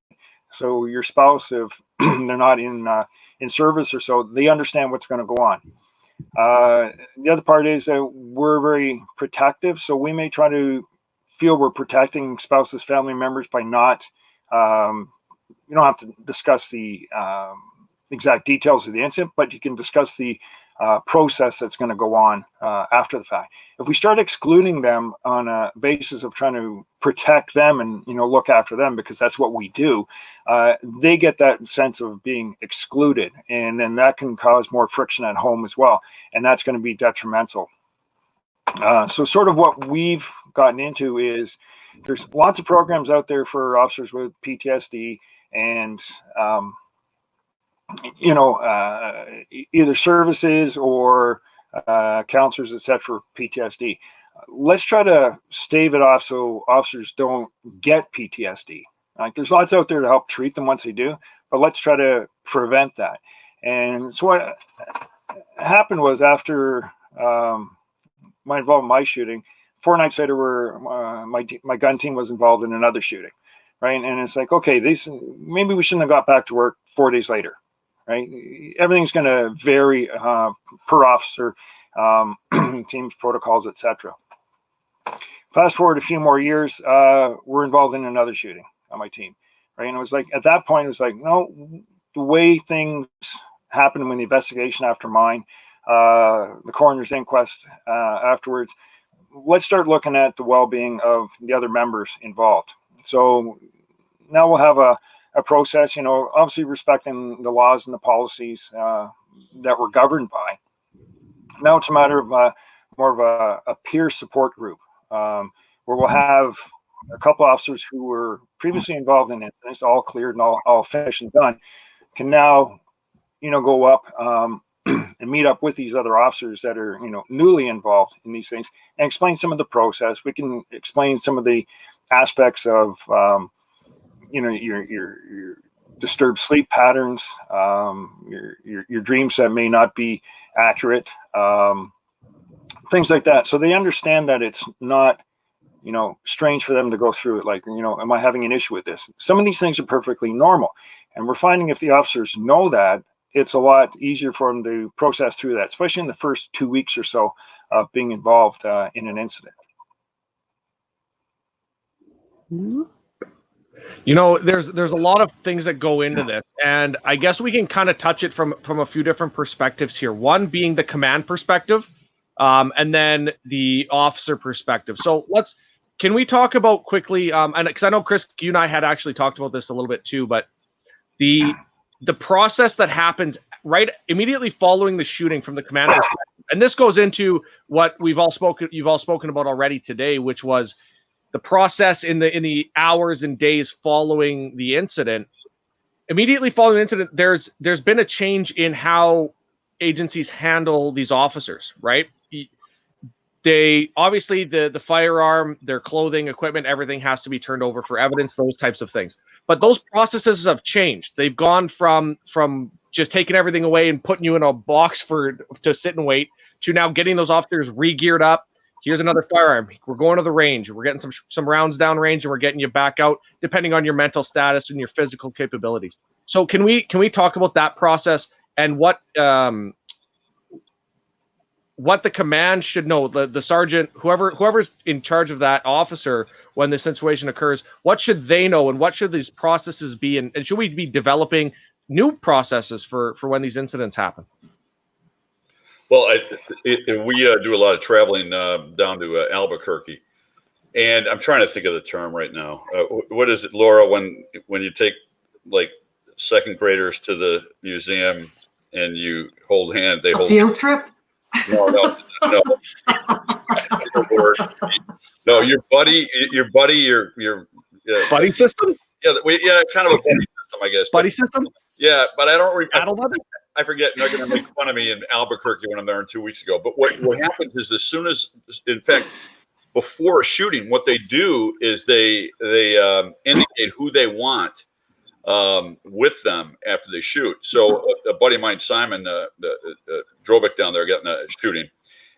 So your spouse, if they're not in service or so, they understand what's going to go on. The other part is that we're very protective, so we may try to feel we're protecting spouses, family members by not. You don't have to discuss the exact details of the incident, but you can discuss the process that's going to go on after the fact. If we start excluding them on a basis of trying to protect them and look after them, because that's what we do, they get that sense of being excluded, and then that can cause more friction at home as well, and that's going to be detrimental. So sort of what we've gotten into is there's lots of programs out there for officers with PTSD and either services or counselors, etc., for PTSD. Let's try to stave it off so officers don't get PTSD. Like, there's lots out there to help treat them once they do, but let's try to prevent that. And so what happened was, after my involvement in my shooting, 4 nights later, my gun team was involved in another shooting, right? And it's like, okay, maybe we shouldn't have got back to work 4 days later. Right, everything's going to vary per officer, teams, protocols, etc. Fast forward a few more years, we're involved in another shooting on my team, right? And it was like, at that point, it was like, no, the way things happened when the investigation after mine, the coroner's inquest afterwards, let's start looking at the well-being of the other members involved. So now we'll have a process, obviously respecting the laws and the policies that we're governed by. Now it's a matter of more of a peer support group, where we'll have a couple officers who were previously involved in incidents, all cleared and all finished and done, can now, go up and meet up with these other officers that are, newly involved in these things and explain some of the process. We can explain some of the aspects of your disturbed sleep patterns, your dreams that may not be accurate, things like that. So they understand that it's not, strange for them to go through it. Like, am I having an issue with this? Some of these things are perfectly normal. And we're finding if the officers know that, it's a lot easier for them to process through that, especially in the first 2 weeks or so of being involved in an incident. There's a lot of things that go into this, and I guess we can kind of touch it from a few different perspectives here. One being the command perspective, and then the officer perspective. So can we talk about quickly, and because I know, Chris, you and I had actually talked about this a little bit too, but the process that happens right immediately following the shooting from the command perspective, and this goes into what you've all spoken about already today, which was the process in the hours and days following the incident. Immediately following the incident, there's been a change in how agencies handle these officers, right? They obviously, the firearm, their clothing, equipment, everything has to be turned over for evidence, those types of things. But those processes have changed. They've gone from just taking everything away and putting you in a box to sit and wait, to now getting those officers re-geared up. Here's another firearm. We're going to the range. We're getting some rounds down range, and we're getting you back out, depending on your mental status and your physical capabilities. So can we talk about that process and what the command should know? The sergeant, whoever's in charge of that officer when this situation occurs, what should they know, and what should these processes be, and should we be developing new processes for when these incidents happen? Well, we do a lot of traveling down to Albuquerque, and I'm trying to think of the term right now. What is it, Laura, when you take like second graders to the museum and you hold hands? They hold field trip? No. No, your buddy, your buddy system? Yeah, kind of a buddy system, I guess. Buddy system? Yeah, but I don't remember. I forget. They're going to make fun of me in Albuquerque when I'm there 2 weeks ago. But what happens is, as soon as, in fact, before a shooting, what they do is they indicate who they want with them after they shoot. So a buddy of mine, Simon, drove it down there, got in a shooting,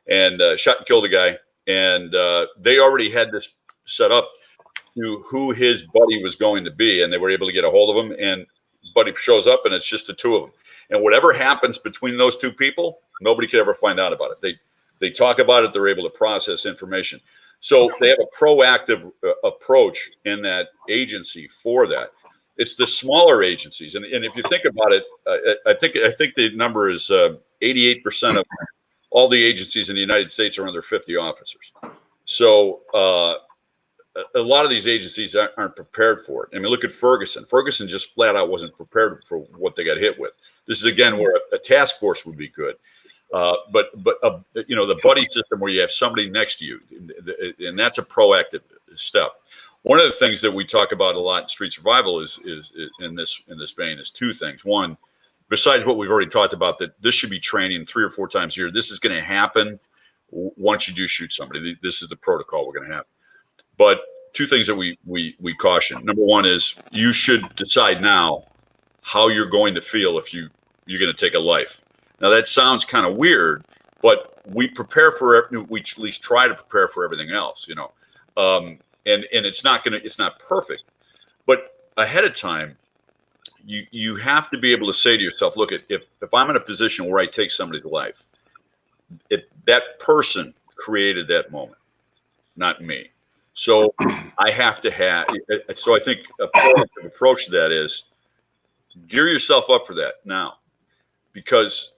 and shot and killed a guy. And they already had this set up to who his buddy was going to be, and they were able to get a hold of him, and buddy shows up, and it's just the two of them. And whatever happens between those two people, nobody could ever find out about it. They talk about it. They're able to process information. So they have a proactive approach in that agency for that. It's the smaller agencies, and if you think about it, I think the number is 88% of all the agencies in the United States are under 50 officers. So a lot of these agencies aren't prepared for it. I mean, look at Ferguson. Ferguson just flat out wasn't prepared for what they got hit with. This is again where a task force would be good. But you know, the buddy system where you have somebody next to you, and that's a proactive step. One of the things that we talk about a lot in street survival is in this vein is two things. One, besides what we've already talked about, that this should be training 3 or 4 times a year. This is going to happen once you do shoot somebody. This is the protocol we're going to have. But two things that we caution. Number one is you should decide now how you're going to feel if you're going to take a life. Now that sounds kind of weird, but we prepare for we at least try to prepare for everything else, you know. And it's not perfect, but ahead of time, you have to be able to say to yourself, look, if I'm in a position where I take somebody's life, that person created that moment, not me. So I have to have. So I think a proactive approach to that is gear yourself up for that now, because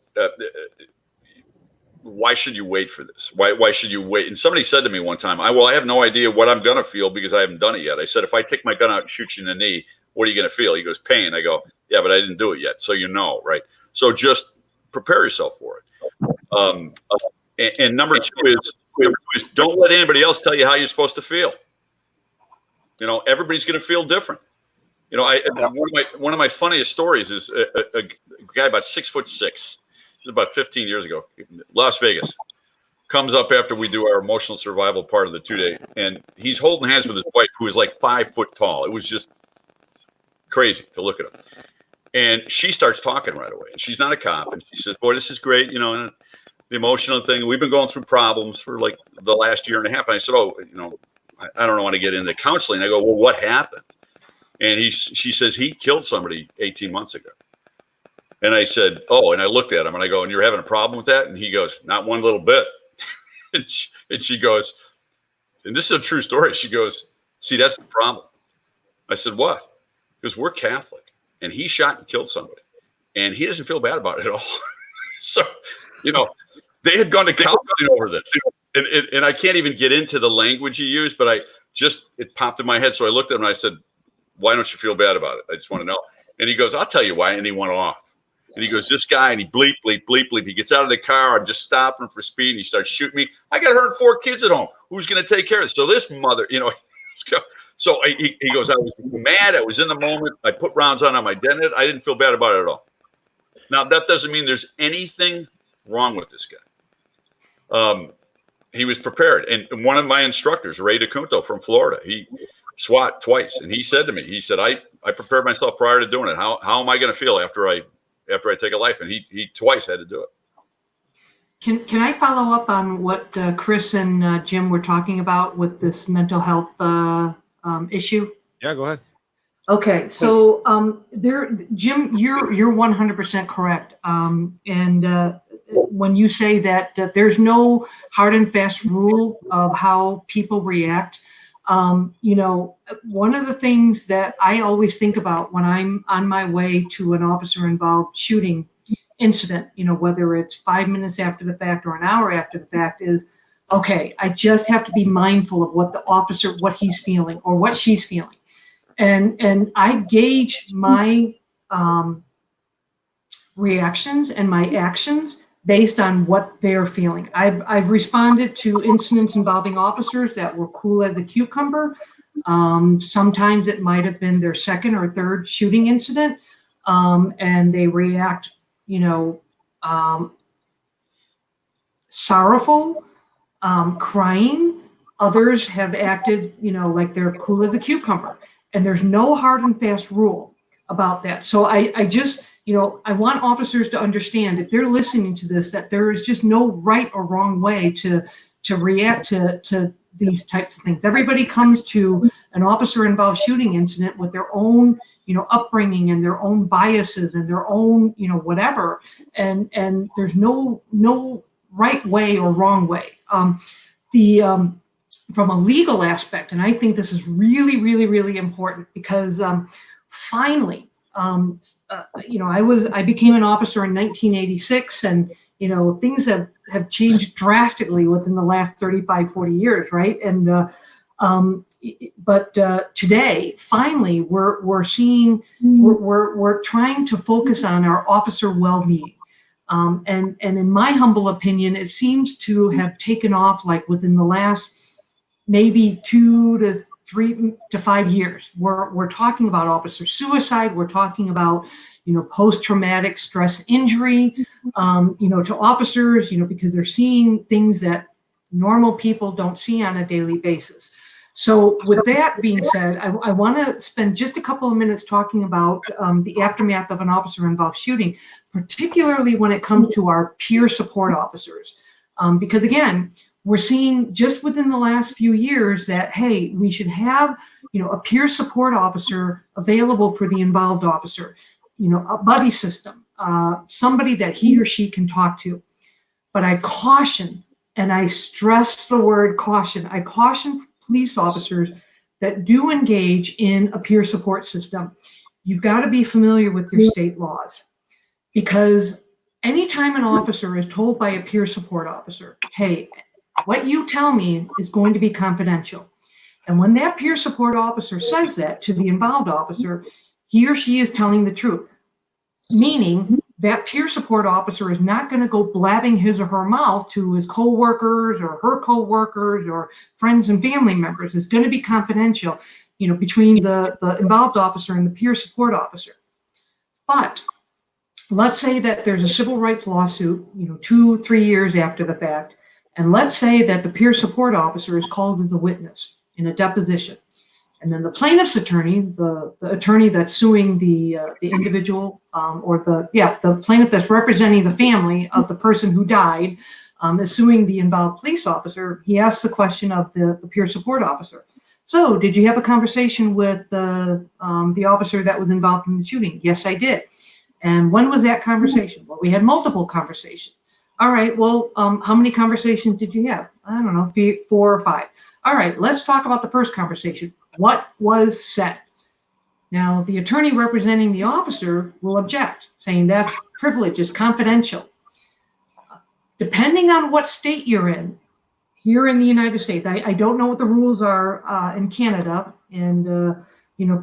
why should you wait for this? Why should you wait? And somebody said to me one time, I have no idea what I'm gonna feel because I haven't done it yet. I said, if I take my gun out and shoot you in the knee, what are you gonna feel? He goes, pain. I go, yeah, but I didn't do it yet, so you know, right? So just prepare yourself for it. And number two is don't let anybody else tell you how you're supposed to feel. You know, everybody's going to feel different. You know, one of my funniest stories is a guy about 6'6". This is about 15 years ago, Las Vegas. Comes up after we do our emotional survival part of the 2-day, and he's holding hands with his wife, who is like 5 foot tall. It was just crazy to look at him. And she starts talking right away, and she's not a cop, and she says, "Boy, this is great, you know." And the emotional thing, we've been going through problems for like the last year and a half. And I said, "Oh, you know, I don't want to get into counseling." I go, "Well, what happened?" And she says, "He killed somebody 18 months ago." And I said, "Oh," and I looked at him and I go, "And you're having a problem with that?" And he goes, "Not one little bit." and she goes, and this is a true story. She goes, "See, that's the problem." I said, "What?" Because we're Catholic, and he shot and killed somebody, and he doesn't feel bad about it at all. So, you know, they had gone to counseling over this, and I can't even get into the language he used, but it popped in my head. So I looked at him and I said, "Why don't you feel bad about it? I just want to know." And he goes, "I'll tell you why." And he went off. And he goes, "This guy," and he bleep, bleep, bleep, bleep. He gets out of the car. I'm just stopping for speed. And he starts shooting me. I got 104 kids at home. Who's going to take care of this? So this mother, you know, so he goes, "I was mad. I was in the moment. I put rounds on my detonate. I didn't feel bad about it at all." Now, that doesn't mean there's anything wrong with this guy. He was prepared. And one of my instructors, Ray DeCunto from Florida, he SWAT twice. And he said to me, he said, I prepared myself prior to doing it. How am I going to feel after I take a life? And he twice had to do it. Can I follow up on what Chris and Jim were talking about with this mental health issue? Yeah, go ahead. Okay, so Jim, you're 100% correct. And when you say that there's no hard and fast rule of how people react, you know, one of the things that I always think about when I'm on my way to an officer-involved shooting incident, you know, whether it's 5 minutes after the fact or an hour after the fact, is, okay, I just have to be mindful of what the officer, what he's feeling or what she's feeling. And I gauge my reactions and my actions based on what they're feeling. I've responded to incidents involving officers that were cool as a cucumber. Sometimes it might have been their second or third shooting incident, and they react, you know, sorrowful, crying. Others have acted, you know, like they're cool as a cucumber. And there's no hard and fast rule about that. So I just, you know, I want officers to understand, if they're listening to this, that there is just no right or wrong way to react to these types of things. Everybody comes to an officer-involved shooting incident with their own, upbringing and their own biases and their own, whatever. And there's no right way or wrong way. From a legal aspect, and I think this is really, really, really important because finally, I became an officer in 1986, and things have changed drastically within the last 35, 40 years, right? And but today, finally, we're seeing we're trying to focus on our officer well-being. And in my humble opinion, it seems to have taken off like within the last maybe 2 to 3 to 5 years. We're talking about officer suicide. We're talking about, post-traumatic stress injury, to officers, because they're seeing things that normal people don't see on a daily basis. So with that being said, I want to spend just a couple of minutes talking about the aftermath of an officer-involved shooting, particularly when it comes to our peer support officers. Because again, we're seeing just within the last few years that, hey, we should have, a peer support officer available for the involved officer, a buddy system, somebody that he or she can talk to. But I caution, and I stress the word caution, I caution police officers that do engage in a peer support system. You've got to be familiar with your state laws, because anytime an officer is told by a peer support officer, hey, what you tell me is going to be confidential. And when that peer support officer says that to the involved officer, he or she is telling the truth, meaning that peer support officer is not going to go blabbing his or her mouth to his coworkers or her coworkers or friends and family members. It's going to be confidential, between the involved officer and the peer support officer. But let's say that there's a civil rights lawsuit, 2-3 years after the fact. And let's say that the peer support officer is called as a witness in a deposition. And then the plaintiff's attorney, the attorney that's suing the individual, or the plaintiff that's representing the family of the person who died, is suing the involved police officer. He asks the question of the peer support officer. So, did you have a conversation with the officer that was involved in the shooting? Yes, I did. And when was that conversation? Well, we had multiple conversations. All right, well, how many conversations did you have? I don't know, 4 or 5. All right, let's talk about the first conversation. What was said? Now, the attorney representing the officer will object, saying that's privilege, is confidential. Depending on what state you're in, here in the United States, I don't know what the rules are in Canada, and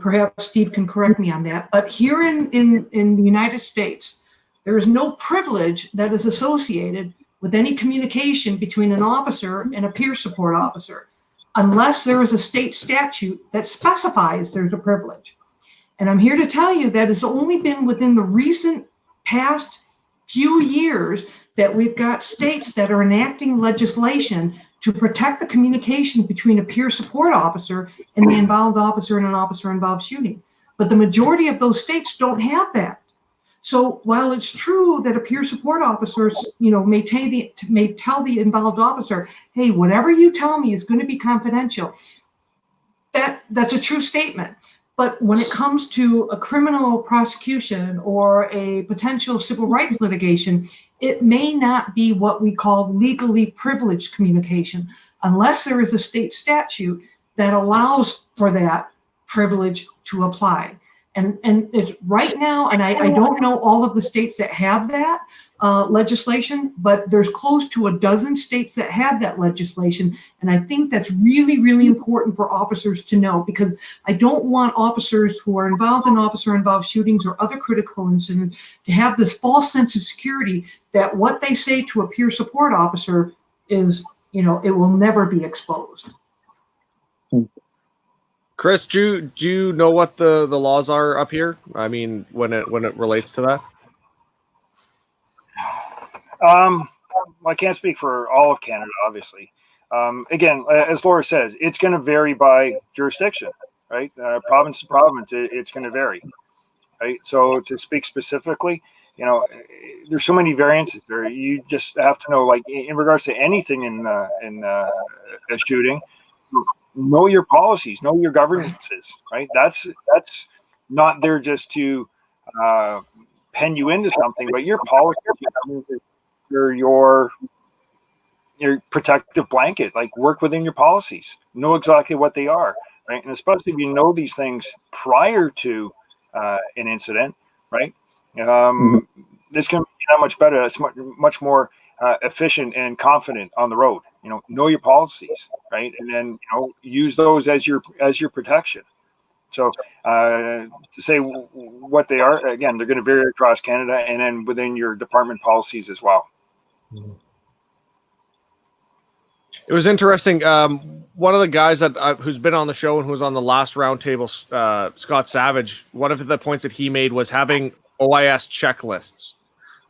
perhaps Steve can correct me on that, but here in the United States, there is no privilege that is associated with any communication between an officer and a peer support officer, unless there is a state statute that specifies there's a privilege. And I'm here to tell you that it's only been within the recent past few years that we've got states that are enacting legislation to protect the communication between a peer support officer and the involved officer in an officer-involved shooting. But the majority of those states don't have that. So while it's true that a peer support officer, may tell the involved officer, hey, whatever you tell me is going to be confidential, that's a true statement. But when it comes to a criminal prosecution or a potential civil rights litigation, it may not be what we call legally privileged communication, unless there is a state statute that allows for that privilege to apply. And it's right now, and I don't know all of the states that have that legislation, but there's close to a dozen states that have that legislation. And I think that's really, really important for officers to know, because I don't want officers who are involved in officer-involved shootings or other critical incidents to have this false sense of security that what they say to a peer support officer is, it will never be exposed. Chris, do you know what the laws are up here? I mean, when it relates to that? I can't speak for all of Canada, obviously. Again, as Laura says, it's going to vary by jurisdiction, right? Province to province, it's going to vary, right? So to speak specifically, there's so many variances there. You just have to know, like in regards to anything in a shooting, know your policies, know your governances, right? That's not there just to pen you into something, but your policy, your protective blanket. Like, work within your policies, know exactly what they are, right? And especially if you know these things prior to an incident, right? This can be that much better. It's much more efficient and confident on the road. Know your policies, right? And then use those as your protection. So to say what they are, again, they're going to vary across Canada, and then within your department policies as well. It was interesting. One of the guys who's been on the show and who was on the last roundtable, Scott Savage, one of the points that he made was having OIS checklists.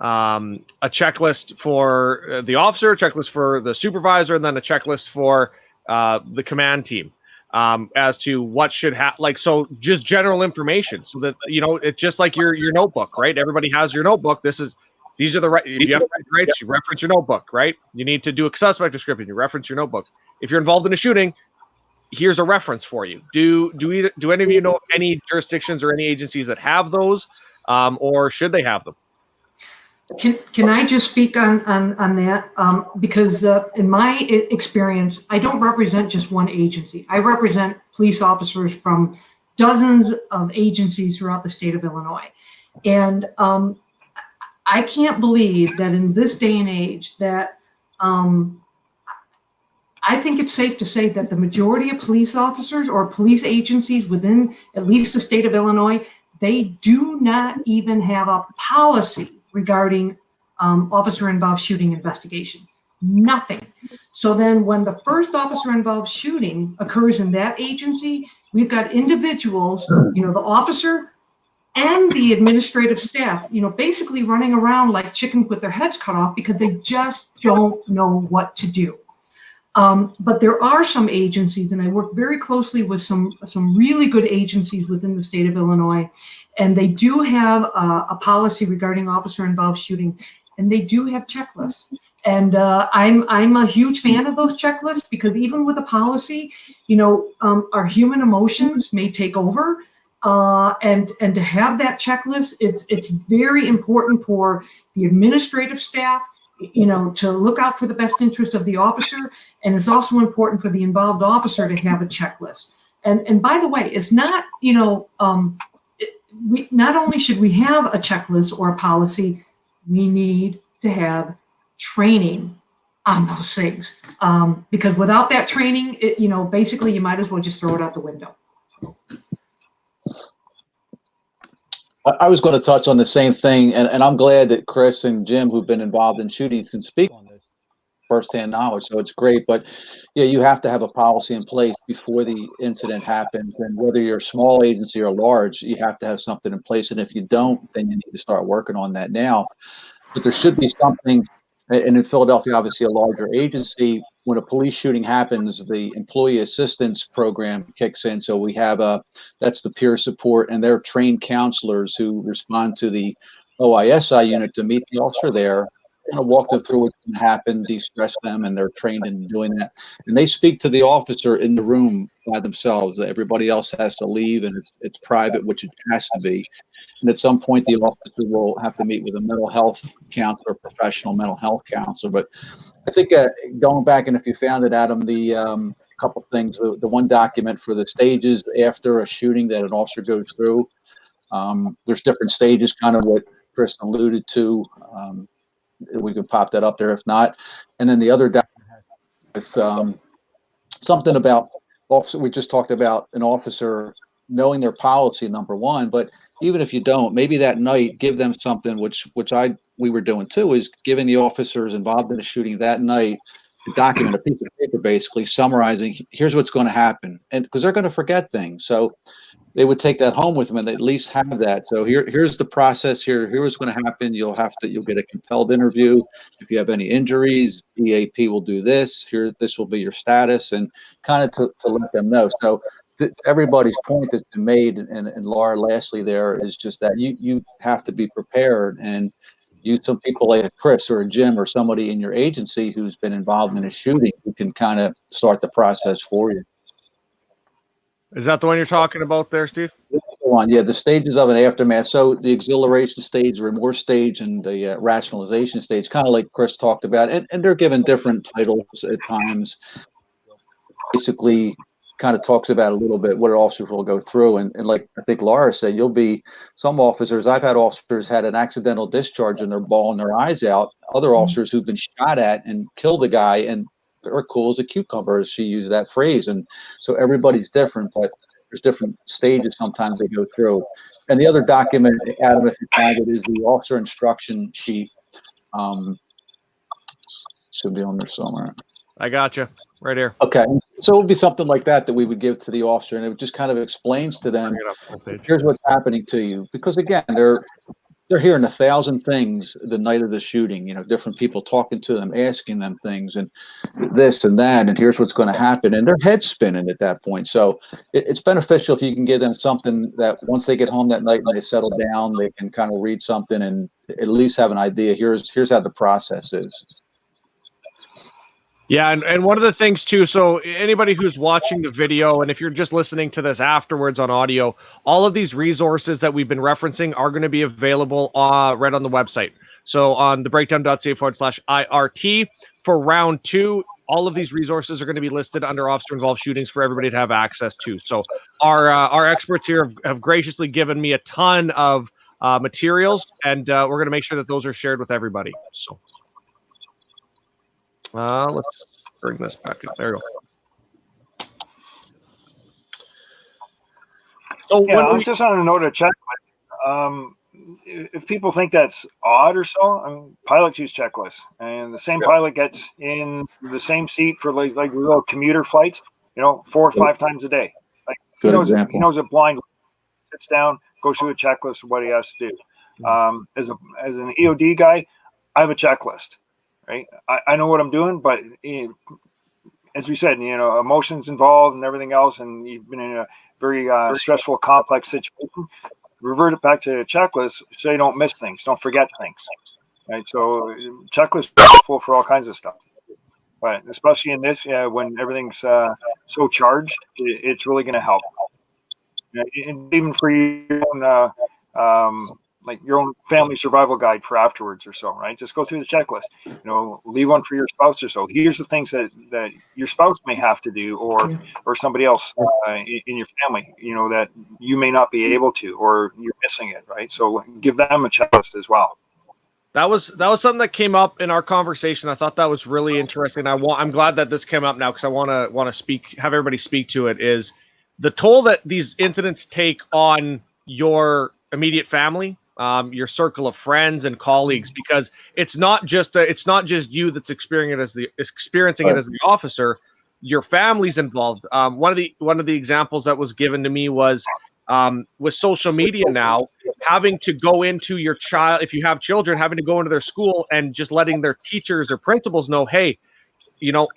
A checklist for the officer, a checklist for the supervisor, and then a checklist for the command team as to what should happen. So just general information, so that it's just like your notebook, right? Everybody has your notebook. These are the right. If you have rights, you reference your notebook, right? You need to do a suspect description, you reference your notebooks. If you're involved in a shooting, here's a reference for you. Do any of you know any jurisdictions or any agencies that have those, or should they have them? Can I just speak on that? Because in my experience, I don't represent just one agency. I represent police officers from dozens of agencies throughout the state of Illinois. And I can't believe that in this day and age that I think it's safe to say that the majority of police officers or police agencies within at least the state of Illinois, they do not even have a policy regarding officer-involved shooting investigation. Nothing. So then when the first officer-involved shooting occurs in that agency, we've got individuals, the officer and the administrative staff, basically running around like chickens with their heads cut off because they just don't know what to do. But there are some agencies, and I work very closely with some really good agencies within the state of Illinois, and they do have a policy regarding officer-involved shooting, and they do have checklists. And I'm a huge fan of those checklists because even with a policy, our human emotions may take over. And to have that checklist, it's very important for the administrative staff, to look out for the best interest of the officer. And it's also important for the involved officer to have a checklist. And by the way, it's not, not only should we have a checklist or a policy, we need to have training on those things. Because without that training, basically you might as well just throw it out the window. I was going to touch on the same thing, and I'm glad that Chris and Jim, who've been involved in shootings, can speak on this firsthand knowledge. So it's great, but yeah, you have to have a policy in place before the incident happens. And whether you're a small agency or large, you have to have something in place. And if you don't, then you need to start working on that now. But there should be something. And in Philadelphia, obviously a larger agency, when a police shooting happens, the employee assistance program kicks in. So we have that's the peer support, and they're trained counselors who respond to the OISI unit to meet the officer there, walk them through what can happen, de-stress them, and they're trained in doing that. And they speak to the officer in the room by themselves. Everybody else has to leave, and it's private, which it has to be. And at some point, the officer will have to meet with a mental health counselor, professional mental health counselor. But I think going back, and if you found it, Adam, the couple things, the one document for the stages after a shooting that an officer goes through. There's different stages, kind of what Chris alluded to. We could pop that up there if not. And then the other document with something about officer. We just talked about an officer knowing their policy, number one, but even if you don't, maybe that night give them something, which we were doing too, is giving the officers involved in a shooting that night a document, a piece of paper, basically summarizing, here's what's going to happen, and because they're going to forget things, so they would take that home with them and at least have that. So here's the process. Here's what's going to happen. You'll get a compelled interview. If you have any injuries, EAP will do this. This will be your status, and kind of to let them know. So everybody's point that's been made, and Laura, lastly, there is just that you have to be prepared, and use some people like a Chris or a Jim or somebody in your agency who's been involved in a shooting who can kind of start the process for you. Is that the one you're talking about there, Steve? That's the one. Yeah, the stages of an aftermath. So the exhilaration stage, remorse stage, and the rationalization stage, kind of like Chris talked about, and they're given different titles at times. Basically, kind of talks about a little bit what officers will go through, and like I think Laura said, some officers. I've had officers had an accidental discharge and they're bawling their eyes out. Other officers who've been shot at and killed the guy, and they're cool as a cucumber, as she used that phrase. And so everybody's different, but there's different stages sometimes they go through. And the other document, Adam, if you have it, is the officer instruction sheet. Should be on there somewhere. I gotcha. Right here. Okay. So it would be something like that we would give to the officer, and it just kind of explains to them, here's what's happening to you. Because again, they're hearing 1,000 things the night of the shooting, different people talking to them, asking them things, and this and that, and here's what's going to happen. And their head's spinning at that point. So it's beneficial if you can give them something that once they get home that night and they settle down, they can kind of read something and at least have an idea. Here's how the process is. Yeah, and one of the things too, so anybody who's watching the video, and if you're just listening to this afterwards on audio, all of these resources that we've been referencing are going to be available right on the website. So on thebreakdown.ca/IRT for round 2, all of these resources are going to be listed under officer involved shootings for everybody to have access to. So our experts here have graciously given me a ton of materials, and we're going to make sure that those are shared with everybody. So. Let's bring this back up. There we go. So yeah, just on a note of checklist, if people think that's odd or so, I mean, pilots use checklists, and the same pilot gets in the same seat for like real commuter flights, 4 or 5 times a day. Like he knows it blindly. Sits down, goes through a checklist of what he has to do. As an EOD guy, I have a checklist. Right, I know what I'm doing, but as we said, emotions involved and everything else, and you've been in a very stressful, complex situation. Revert it back to a checklist so you don't miss things, don't forget things. Right, so checklists are helpful for all kinds of stuff, but especially in this, when everything's so charged, it's really going to help. And even for your own. Like your own family survival guide for afterwards or so, right? Just go through the checklist, leave one for your spouse or so. Here's the things that your spouse may have to do or somebody else in your family, that you may not be able to, or you're missing it, right? So give them a checklist as well. That was something that came up in our conversation. I thought that was really interesting. I'm glad that this came up now because I want to have everybody speak to it. Is the toll that these incidents take on your immediate family, your circle of friends and colleagues, because it's not just you that's experiencing it as the officer. Your family's involved. One of the examples that was given to me was with social media now, having to go into your child, if you have children, having to go into their school and just letting their teachers or principals know, hey,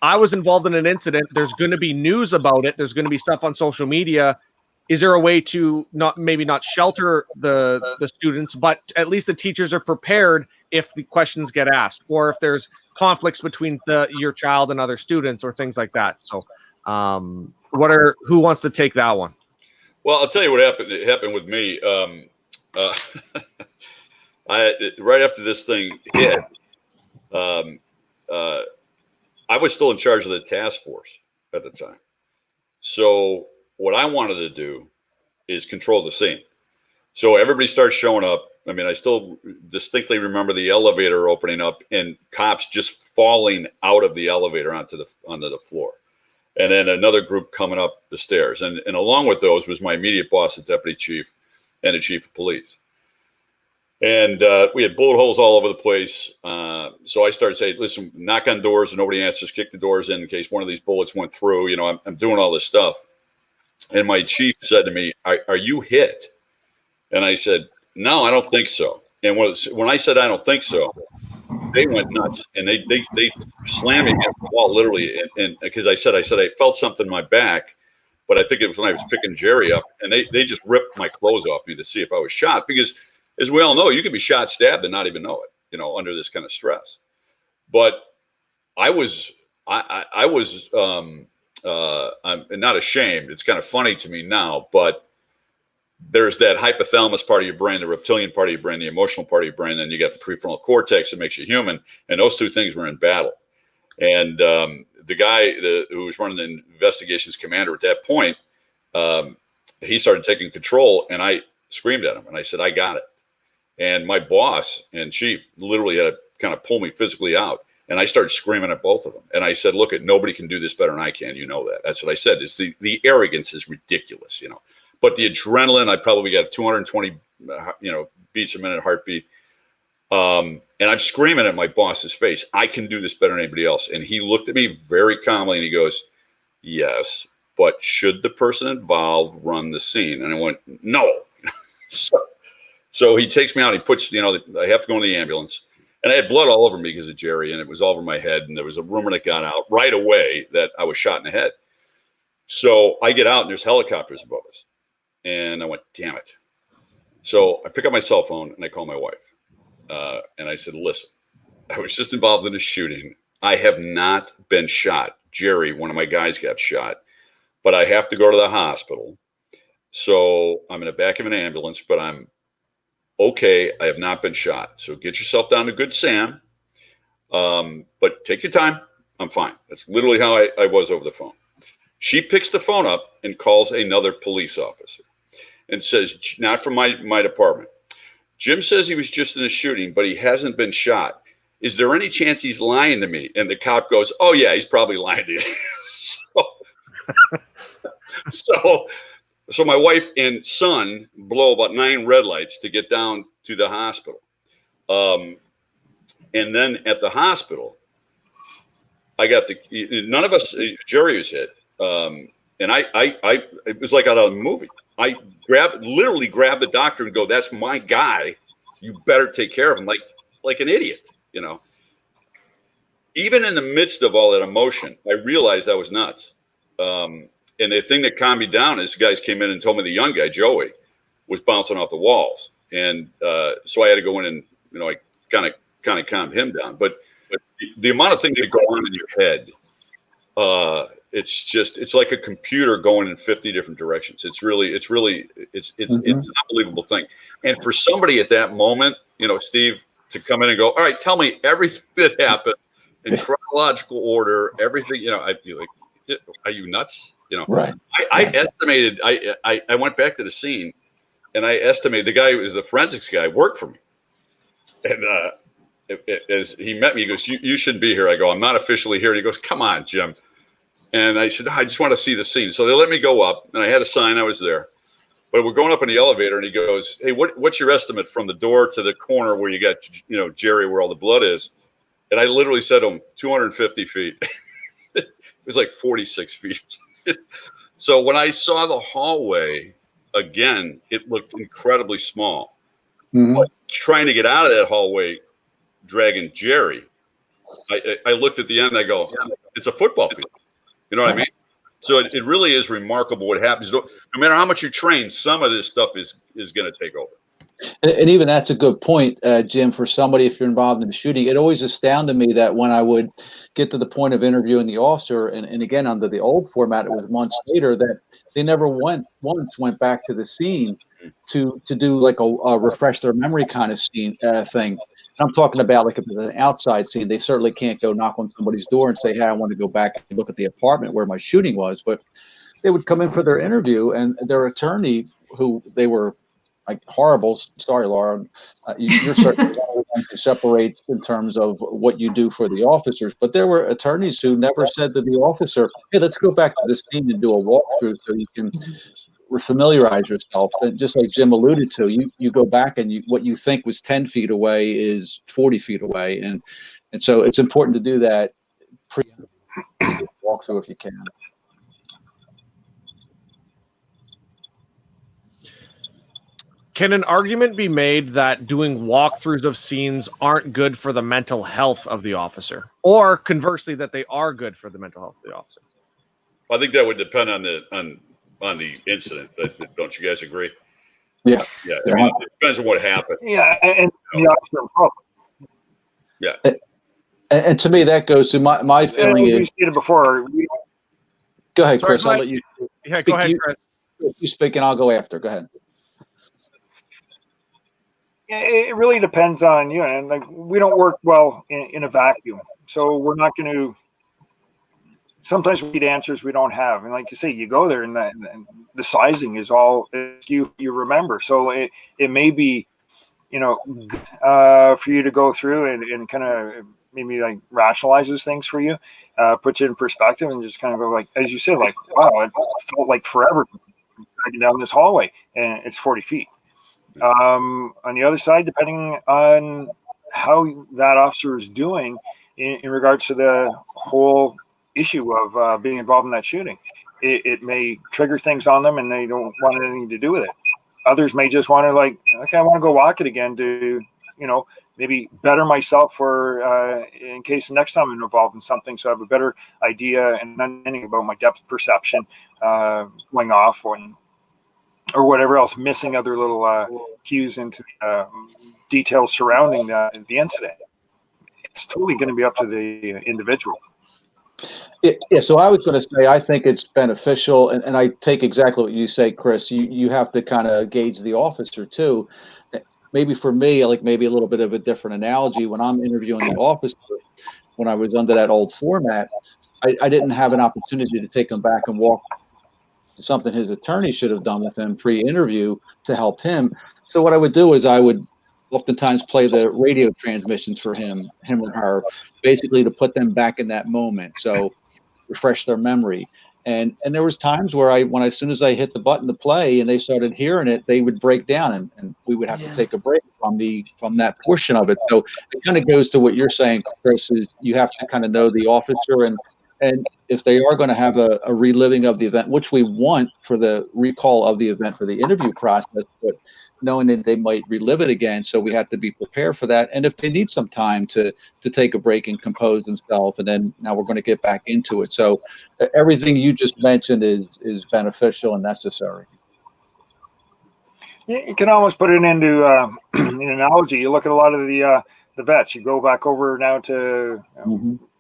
I was involved in an incident. There's going to be news about it. There's going to be stuff on social media. Is there a way to not shelter the students, but at least the teachers are prepared if the questions get asked, or if there's conflicts between your child and other students or things like that? So who wants to take that one? Well, I'll tell you what happened. It happened with me. Right after this thing hit, I was still in charge of the task force at the time. So what I wanted to do is control the scene. So everybody starts showing up. I mean, I still distinctly remember the elevator opening up and cops just falling out of the elevator onto the floor. And then another group coming up the stairs. And along with those was my immediate boss, the deputy chief, and the chief of police. And we had bullet holes all over the place. So I started saying, listen, knock on doors and nobody answers, kick the doors in case one of these bullets went through. I'm doing all this stuff. And my chief said to me, are you hit? And I said, no, I don't think so. And when I said I don't think so, they went nuts and they slammed me against the wall literally. And because I said I felt something in my back, but I think it was when I was picking Jerry up, and they just ripped my clothes off me to see if I was shot. Because as we all know, you can be shot, stabbed, and not even know it, under this kind of stress. But I was I'm not ashamed. It's kind of funny to me now, but there's that hypothalamus part of your brain, the reptilian part of your brain, the emotional part of your brain, then you got the prefrontal cortex that makes you human, and those two things were in battle. And the guy who was running the investigations commander at that point, he started taking control, and I screamed at him, and I said, I got it. And my boss and chief literally had to kind of pull me physically out. And I started screaming at both of them. And I said, look, nobody can do this better than I can. You know that. That's what I said. It's the arrogance is ridiculous, But the adrenaline, I probably got 220, beats a minute heartbeat. And I'm screaming at my boss's face, I can do this better than anybody else. And he looked at me very calmly and he goes, yes, but should the person involved run the scene? And I went, no. So he takes me out. He puts, I have to go in the ambulance. And I had blood all over me because of Jerry, and it was all over my head. And there was a rumor that got out right away that I was shot in the head. So I get out, and there's helicopters above us. And I went, damn it. So I pick up my cell phone, and I call my wife. And I said, listen, I was just involved in a shooting. I have not been shot. Jerry, one of my guys, got shot. But I have to go to the hospital. So I'm in the back of an ambulance, but I'm okay, I have not been shot. So get yourself down to Good Sam. But take your time. I'm fine. That's literally how I was over the phone. She picks the phone up and calls another police officer and says, not from my department. Jim says he was just in a shooting, but he hasn't been shot. Is there any chance he's lying to me? And the cop goes, oh, yeah, he's probably lying to you. So my wife and son blow about 9 red lights to get down to the hospital. And then at the hospital, I got none of us, Jerry was hit. And it was like out of a movie. I literally grabbed the doctor and go, that's my guy. You better take care of him. Like an idiot, Even in the midst of all that emotion, I realized I was nuts. And the thing that calmed me down is guys came in and told me the young guy, Joey, was bouncing off the walls. And so I had to go in and, I kind of calmed him down. But the amount of things that go on in your head, it's like a computer going in 50 different directions. It's an unbelievable thing. And for somebody at that moment, Steve, to come in and go, all right, tell me everything that happened in chronological order, everything, I'd be like, are you nuts? Right. I estimated, I went back to the scene and I estimated the guy who was the forensics guy worked for me. And as he met me, he goes, you shouldn't be here. I go, I'm not officially here. And he goes, come on, Jim. And I said, I just want to see the scene. So they let me go up and I had a sign. I was there. But we're going up in the elevator and he goes, hey, what's your estimate from the door to the corner where you got, Jerry, where all the blood is? And I literally said to him, 250 feet. It was like 46 feet. So when I saw the hallway again, it looked incredibly small. Mm-hmm. But trying to get out of that hallway, dragging Jerry, I looked at the end. I go, it's a football field. You know what I mean? So it really is remarkable what happens. No matter how much you train, some of this stuff is going to take over. And even that's a good point, Jim, for somebody, if you're involved in the shooting, it always astounded me that when I would get to the point of interviewing the officer, and again, under the old format, it was months later, that they never went back to the scene to do like a refresh their memory kind of scene thing. I'm talking about like if it's an outside scene, they certainly can't go knock on somebody's door and say, hey, I want to go back and look at the apartment where my shooting was. But they would come in for their interview, and their attorney, who they were like horrible. Sorry, Laura. You're certainly one of the ones who separates in terms of what you do for the officers. But there were attorneys who never said to the officer, hey, let's go back to this scene and do a walkthrough so you can familiarize yourself. And just like Jim alluded to, you go back and what you think was 10 feet away is 40 feet away. And so it's important to do that walkthrough if you can. Can an argument be made that doing walkthroughs of scenes aren't good for the mental health of the officer, or conversely, that they are good for the mental health of the officer? I think that would depend on the incident. Don't you guys agree? Yeah. Yeah. I mean, it depends on what happened. Yeah, and the officer involved. Yeah. And to me, that goes to my feeling is. We stated before. Go ahead, Sorry, Chris. I'll let you. Yeah, go ahead, Chris. You speak, and I'll go after. Go ahead. It really depends on you, and like we don't work well in a vacuum, so we're not going to. Sometimes we need answers we don't have, and like you say, you go there, and the sizing is all you remember. So it may be, for you to go through and kind of maybe like rationalizes things for you, puts it in perspective, and just kind of go like, as you said, like, wow, it felt like forever dragging down this hallway, and it's 40 feet. On the other side, depending on how that officer is doing in regards to the whole issue of being involved in that shooting, it may trigger things on them and they don't want anything to do with it. Others may just want to like, okay, I want to go walk it again to, maybe better myself for in case next time I'm involved in something, so I have a better idea and understanding about my depth perception going off or whatever else, missing other little cues into details surrounding the incident. It's totally going to be up to the individual. Yeah, so I was going to say, I think it's beneficial, and I take exactly what you say, Chris. You have to kind of gauge the officer too. Maybe for me, like maybe a little bit of a different analogy, when I'm interviewing the officer, when I was under that old format, I didn't have an opportunity to take him back and walk something his attorney should have done with him pre-interview to help him. So what I would do is I would oftentimes play the radio transmissions for him or her, basically to put them back in that moment. So refresh their memory. And there was times where as soon as I hit the button to play and they started hearing it, they would break down and we would have to take a break from that portion of it. So it kind of goes to what you're saying, Chris, is you have to kind of know the officer and if they are going to have a reliving of the event, which we want for the recall of the event for the interview process, but knowing that they might relive it again, so we have to be prepared for that. And if they need some time to take a break and compose themselves, and then now we're going to get back into it. So everything you just mentioned is beneficial and necessary. You can almost put it into an analogy. You look at a lot of the vets. You go back over now to.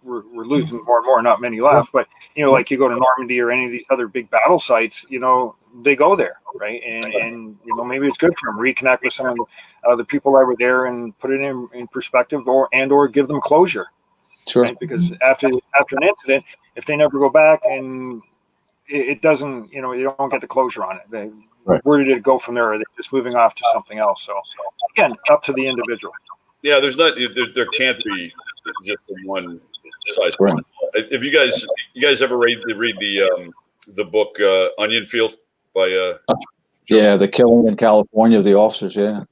We're losing more and more, not many left, but like you go to Normandy or any of these other big battle sites, they go there, right? And maybe it's good for them, reconnect with some of the people that were there and put it in perspective or give them closure. Sure. Right? Because after an incident, if they never go back and it doesn't, you don't get the closure on it. Where did it go from there? Are they just moving off to something else? So again, up to the individual. Yeah, there can't be just one size. Right. If you guys ever read the book Onion Field by the killing in California of the officers, yeah.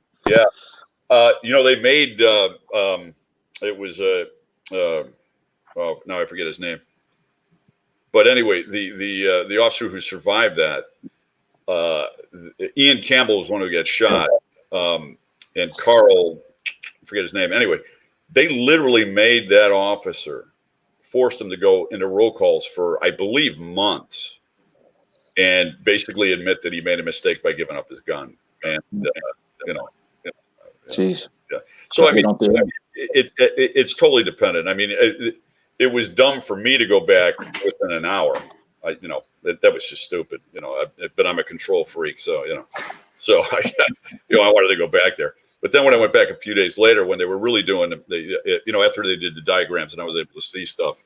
They made it was now I forget his name, but anyway, the officer who survived that, Ian Campbell was one who got shot, and Carl, I forget his name. Anyway, they literally made that officer, forced him to go into roll calls for, I believe, months, and basically admit that he made a mistake by giving up his gun. And Jeez. Yeah. So I mean, it's totally dependent. I mean, it was dumb for me to go back within an hour. That was just stupid. But I'm a control freak, so so I wanted to go back there. But then when I went back a few days later, when they were really doing after they did the diagrams and I was able to see stuff,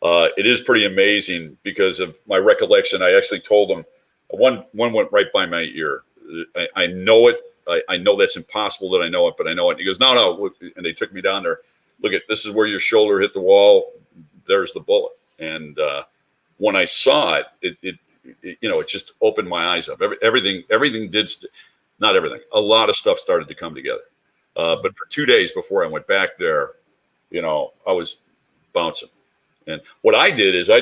it is pretty amazing because of my recollection. I actually told them one went right by my ear. I know it. I know that's impossible that I know it, but I know it. And he goes, no. And they took me down there. Look this is where your shoulder hit the wall. There's the bullet. And when I saw it, it just opened my eyes up. Everything did. Not everything. A lot of stuff started to come together. But for 2 days before I went back there, I was bouncing. And what I did is I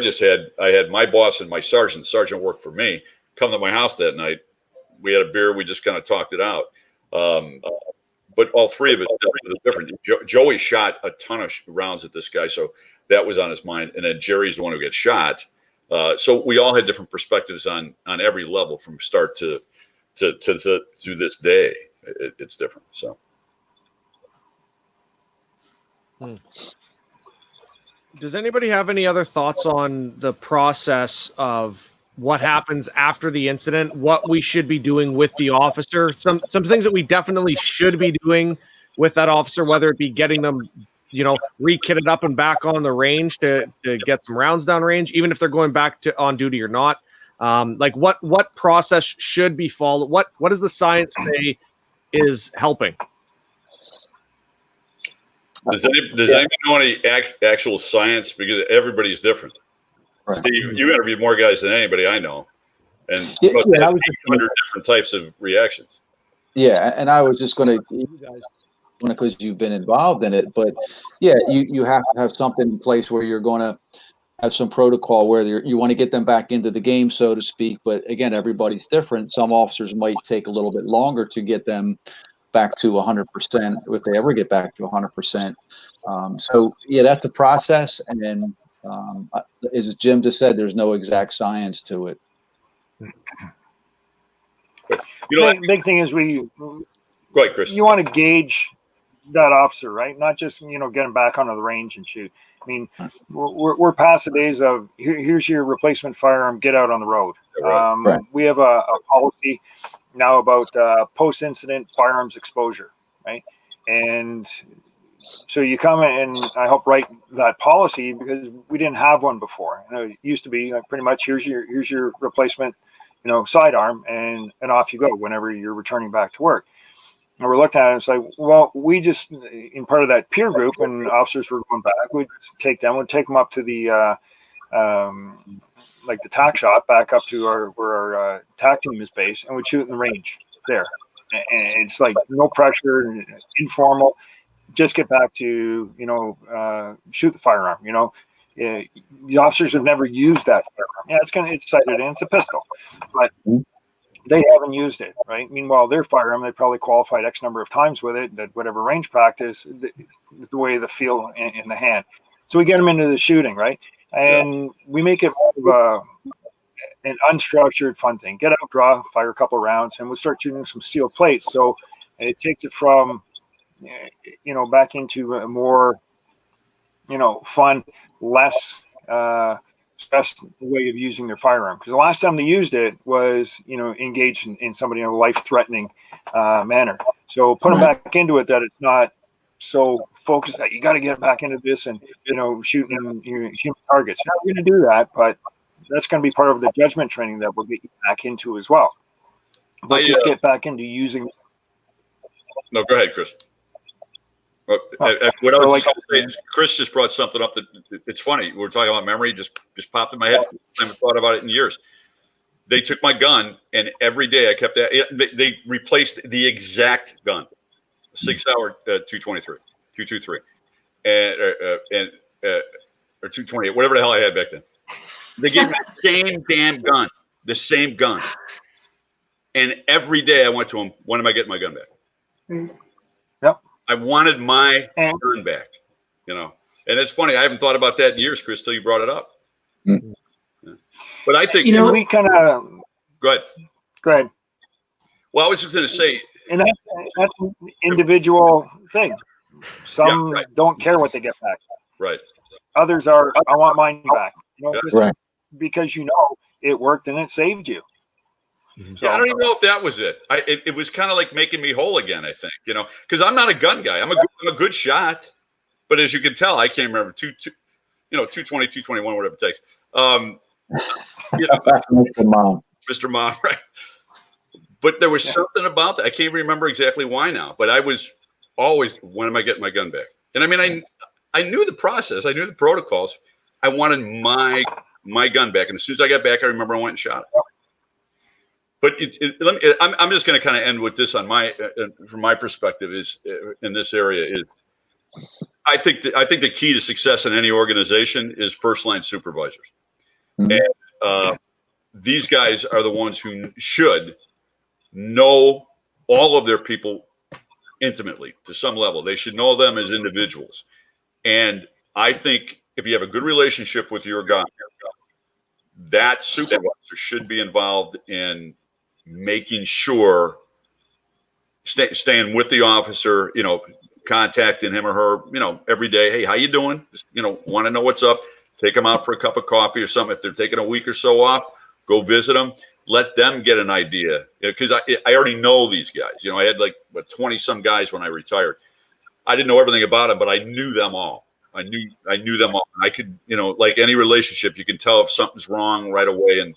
had my boss and my sergeant worked for me, come to my house that night. We had a beer. We just kind of talked it out. But all three of us did different. Joey shot a ton of rounds at this guy, so that was on his mind. And then Jerry's the one who gets shot. So we all had different perspectives on every level from start to this day. It's different. So. Does anybody have any other thoughts on the process of what happens after the incident, what we should be doing with the officer, some things that we definitely should be doing with that officer, whether it be getting them, re-kitted up and back on the range to get some rounds down range, even if they're going back to on duty or not. Like what process should be followed? What does the science say is helping? Does anybody know any actual science? Because everybody's different. Right. Steve, you interviewed more guys than anybody I know, and Yeah, you must yeah, have 100 different types of reactions. Yeah, and I was just going to, you guys, because you've been involved in it, but yeah, you have to have something in place where you're going to have some protocol where you want to get them back into the game, so to speak. But again, everybody's different. Some officers might take a little bit longer to get them back to 100% if they ever get back to 100%. So yeah, that's the process. And then, as Jim just said, there's no exact science to it. Big thing is Go ahead, Chris. you want to gauge that officer, right? Not just get him back onto the range and shoot. I mean, we're past the days of here's your replacement firearm, get out on the road. Right. We have a policy now about post-incident firearms exposure, right? And so you come and I help write that policy because we didn't have one before. It used to be pretty much here's your replacement, sidearm, and off you go whenever you're returning back to work. And we're looking at it and it's like, well, we just, in part of that peer group, when officers were going back, we'd take them up to the like the tack shop, back up to where our tack team is based, and we'd shoot in the range there. And it's like no pressure, informal. Just get back to shoot the firearm. The officers have never used that firearm. Yeah, it's sighted and it's a pistol, but they haven't used it, right? Meanwhile, their firearm, they probably qualified X number of times with it, that whatever range practice, the way the feel in the hand. So we get them into the shooting, right? And we make it an unstructured, fun thing. Get out, draw, fire a couple of rounds, and we'll start shooting some steel plates. So it takes it from, back into a more, fun, less stressed way of using their firearm. Because the last time they used it was, engaged in somebody in a life-threatening manner. So put them back into it that it's not so focused that you got to get back into this and, shooting human targets. You're not going to do that, but that's going to be part of the judgment training that we'll get you back into as well. But just get back into using. No, go ahead, Chris. What I was saying, Chris just brought something up that it's funny. We're talking about memory, just popped in my head. I haven't thought about it in years. They took my gun, and every day I kept that. They replaced the exact gun, 6-hour 223, or 228, whatever the hell I had back then. They gave me the same gun, and every day I went to them. When am I getting my gun back? Yep. I wanted my gun back, and it's funny. I haven't thought about that in years, Chris, till you brought it up. Mm-hmm. Yeah. But I think we kind of go ahead. Well, I was just going to say, and that's an individual thing. Some don't care what they get back. Right. Others are, I want mine back. Right. Because it worked and it saved you. So, I don't even know if that was it. It was kind of like making me whole again, I think, because I'm not a gun guy. I'm a good shot, but as you can tell, I can't remember 220, 221, whatever it takes. Mr. Mom, right? But there was something about that. I can't remember exactly why now, but I was always, when am I getting my gun back? And I mean, I knew the process. I knew the protocols. I wanted my gun back. And as soon as I got back, I remember I went and shot it. But I'm just going to kind of end with this on from my perspective is in this area is I think the key to success in any organization is first line supervisors. Mm-hmm. And these guys are the ones who should know all of their people intimately to some level. They should know them as individuals. And I think if you have a good relationship with your guy, that supervisor should be involved in making sure staying with the officer, contacting him or her, every day. Hey, how you doing? Just, want to know what's up. Take them out for a cup of coffee or something. If they're taking a week or so off, go visit them. Let them get an idea. Because I already know these guys. I had 20 some guys when I retired. I didn't know everything about them, but I knew them all. I knew them all. I could, like any relationship, you can tell if something's wrong right away. And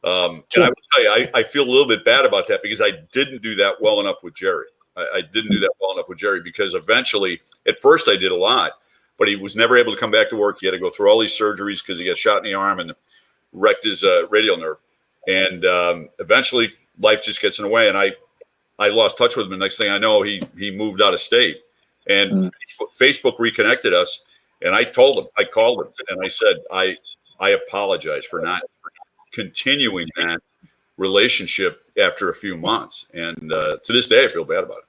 I will tell you, I feel a little bit bad about that because I didn't do that well enough with Jerry. I didn't do that well enough with Jerry because eventually, at first I did a lot, but he was never able to come back to work. He had to go through all these surgeries because he got shot in the arm and wrecked his radial nerve. And eventually life just gets in the way. And I lost touch with him. And next thing I know, he moved out of state. And Facebook reconnected us. And I told him, I called him and I said, I apologize for not continuing that relationship after a few months. And to this day, I feel bad about it.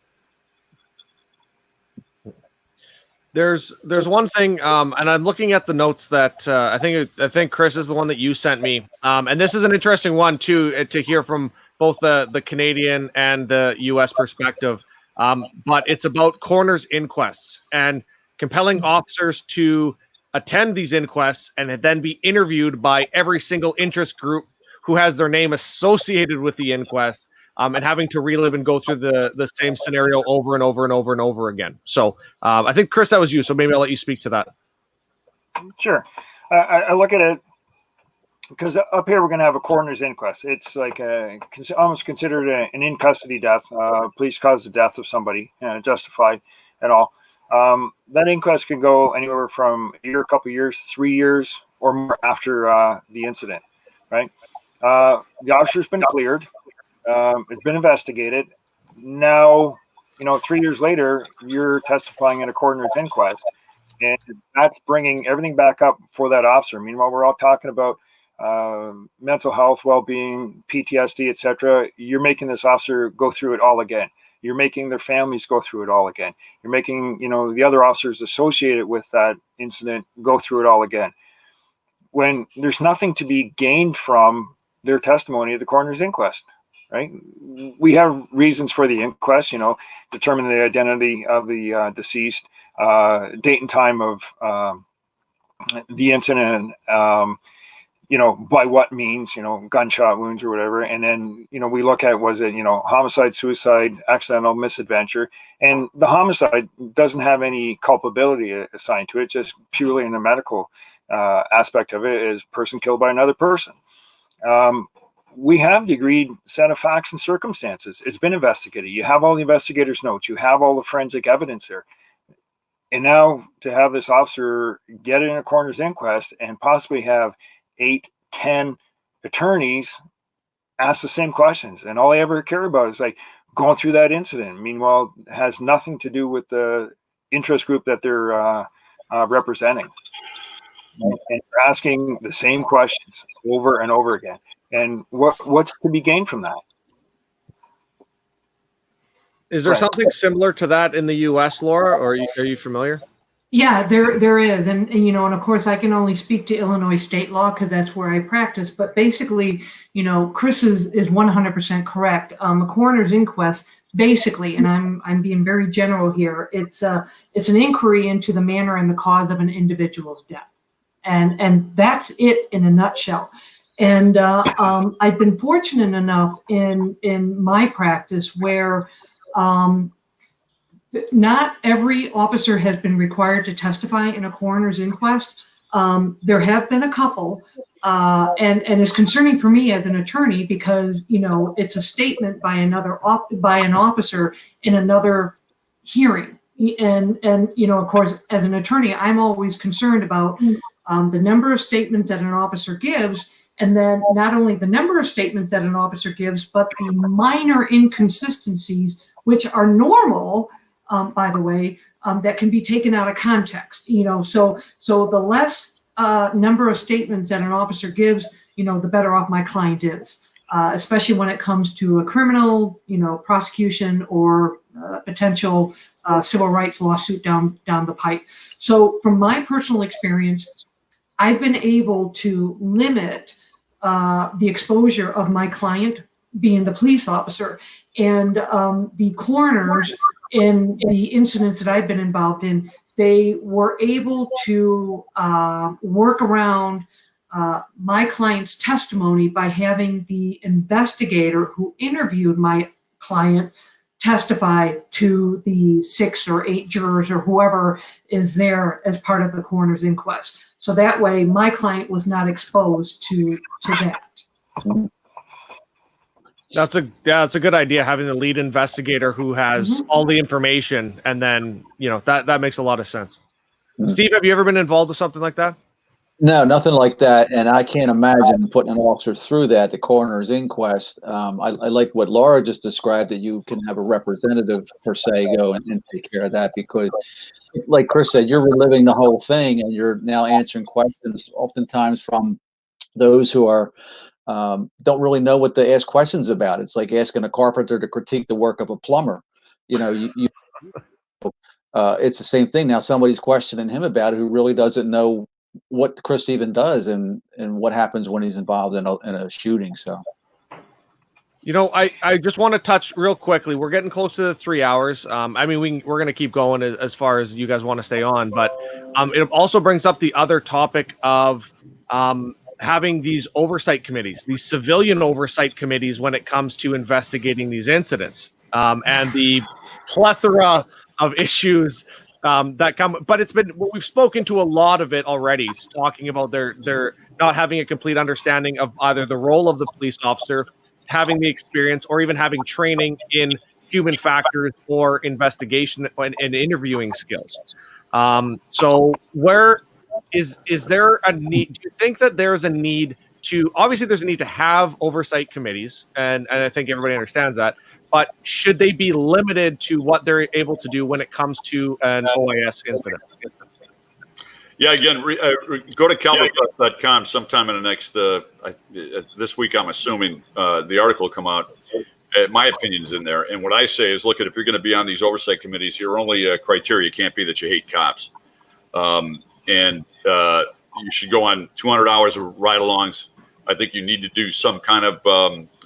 There's one thing, and I'm looking at the notes that I think Chris is the one that you sent me, and this is an interesting one too to hear from both the Canadian and the U.S. perspective. But it's about coroner's inquests and compelling officers to attend these inquests and then be interviewed by every single interest group who has their name associated with the inquest. And having to relive and go through the same scenario over and over and over and over again. So I think, Chris, that was you. So maybe I'll let you speak to that. Sure. I look at it because up here we're going to have a coroner's inquest. It's like almost considered an in-custody death. Police caused the death of somebody, justified and all. That inquest can go anywhere from a year, a couple of years, 3 years, or more after the incident, right? The officer's been cleared. It's been investigated. Now, 3 years later, you're testifying in a coroner's inquest, and that's bringing everything back up for that officer. Meanwhile, we're all talking about mental health, well-being, PTSD, etc. You're making this officer go through it all again. You're making their families go through it all again. You're making, the other officers associated with that incident go through it all again. When there's nothing to be gained from their testimony at the coroner's inquest. Right. We have reasons for the inquest, determine the identity of the deceased, date and time of the incident, by what means, gunshot wounds or whatever. And then, we look at, was it, homicide, suicide, accidental misadventure. And the homicide doesn't have any culpability assigned to it, just purely in the medical aspect of it is person killed by another person. We have the agreed set of facts and circumstances. It's been investigated. You have all the investigators' notes. You have all the forensic evidence there. And now to have this officer get in a coroner's inquest and possibly have 8, 10 attorneys ask the same questions. And all they ever care about is going through that incident. Meanwhile, it has nothing to do with the interest group that they're representing. And they're asking the same questions over and over again. And what's to be gained from that? Is there something similar to that in the U.S., Laura, or are you familiar? Yeah, there is. And of course, I can only speak to Illinois state law because that's where I practice. But basically, Chris is 100% correct. A coroner's inquest, basically, and I'm being very general here, it's an inquiry into the manner and the cause of an individual's death. And that's it in a nutshell. And I've been fortunate enough in my practice where not every officer has been required to testify in a coroner's inquest. There have been a couple, and it's concerning for me as an attorney because it's a statement by an officer in another hearing. And of course, as an attorney, I'm always concerned about the number of statements that an officer gives. And then not only the number of statements that an officer gives, but the minor inconsistencies, which are normal, by the way, that can be taken out of context. So the less number of statements that an officer gives, the better off my client is, especially when it comes to a criminal, prosecution or potential civil rights lawsuit down the pipe. So from my personal experience, I've been able to limit the exposure of my client being the police officer. And the coroners in the incidents that I've been involved in, they were able to work around my client's testimony by having the investigator who interviewed my client testify to the 6 or 8 jurors or whoever is there as part of the coroner's inquest. So that way my client was not exposed to that. That's a good idea, having the lead investigator who has all the information, and then, that makes a lot of sense. Steve, have you ever been involved with something like that? No, nothing like that. And I can't imagine putting an officer through that, the coroner's inquest. I like what Laura just described, that you can have a representative per se go and take care of that, because like Chris said, you're reliving the whole thing, and you're now answering questions oftentimes from those who are don't really know what to ask questions about. It's like asking a carpenter to critique the work of a plumber. It's the same thing. Now somebody's questioning him about it who really doesn't know what Chris even does and what happens when he's involved in a shooting. So, I just want to touch real quickly. We're getting close to the 3 hours. We're going to keep going as far as you guys want to stay on, but it also brings up the other topic of having these oversight committees, these civilian oversight committees, when it comes to investigating these incidents, and the plethora of issues that come. But we've spoken to a lot of it already, talking about their not having a complete understanding of either the role of the police officer, having the experience, or even having training in human factors or investigation and interviewing skills. So where is there a need? Do you think that there's a need to, obviously there's a need to have oversight committees, and I think everybody understands that, but should they be limited to what they're able to do when it comes to an OIS incident? Yeah, again, go to calvarypress.com sometime in the next, this week, I'm assuming, the article will come out. My opinion's in there. And what I say is, look, if you're going to be on these oversight committees, your only criteria can't be that you hate cops. And you should go on 200 hours of ride-alongs. I think you need to do some kind of,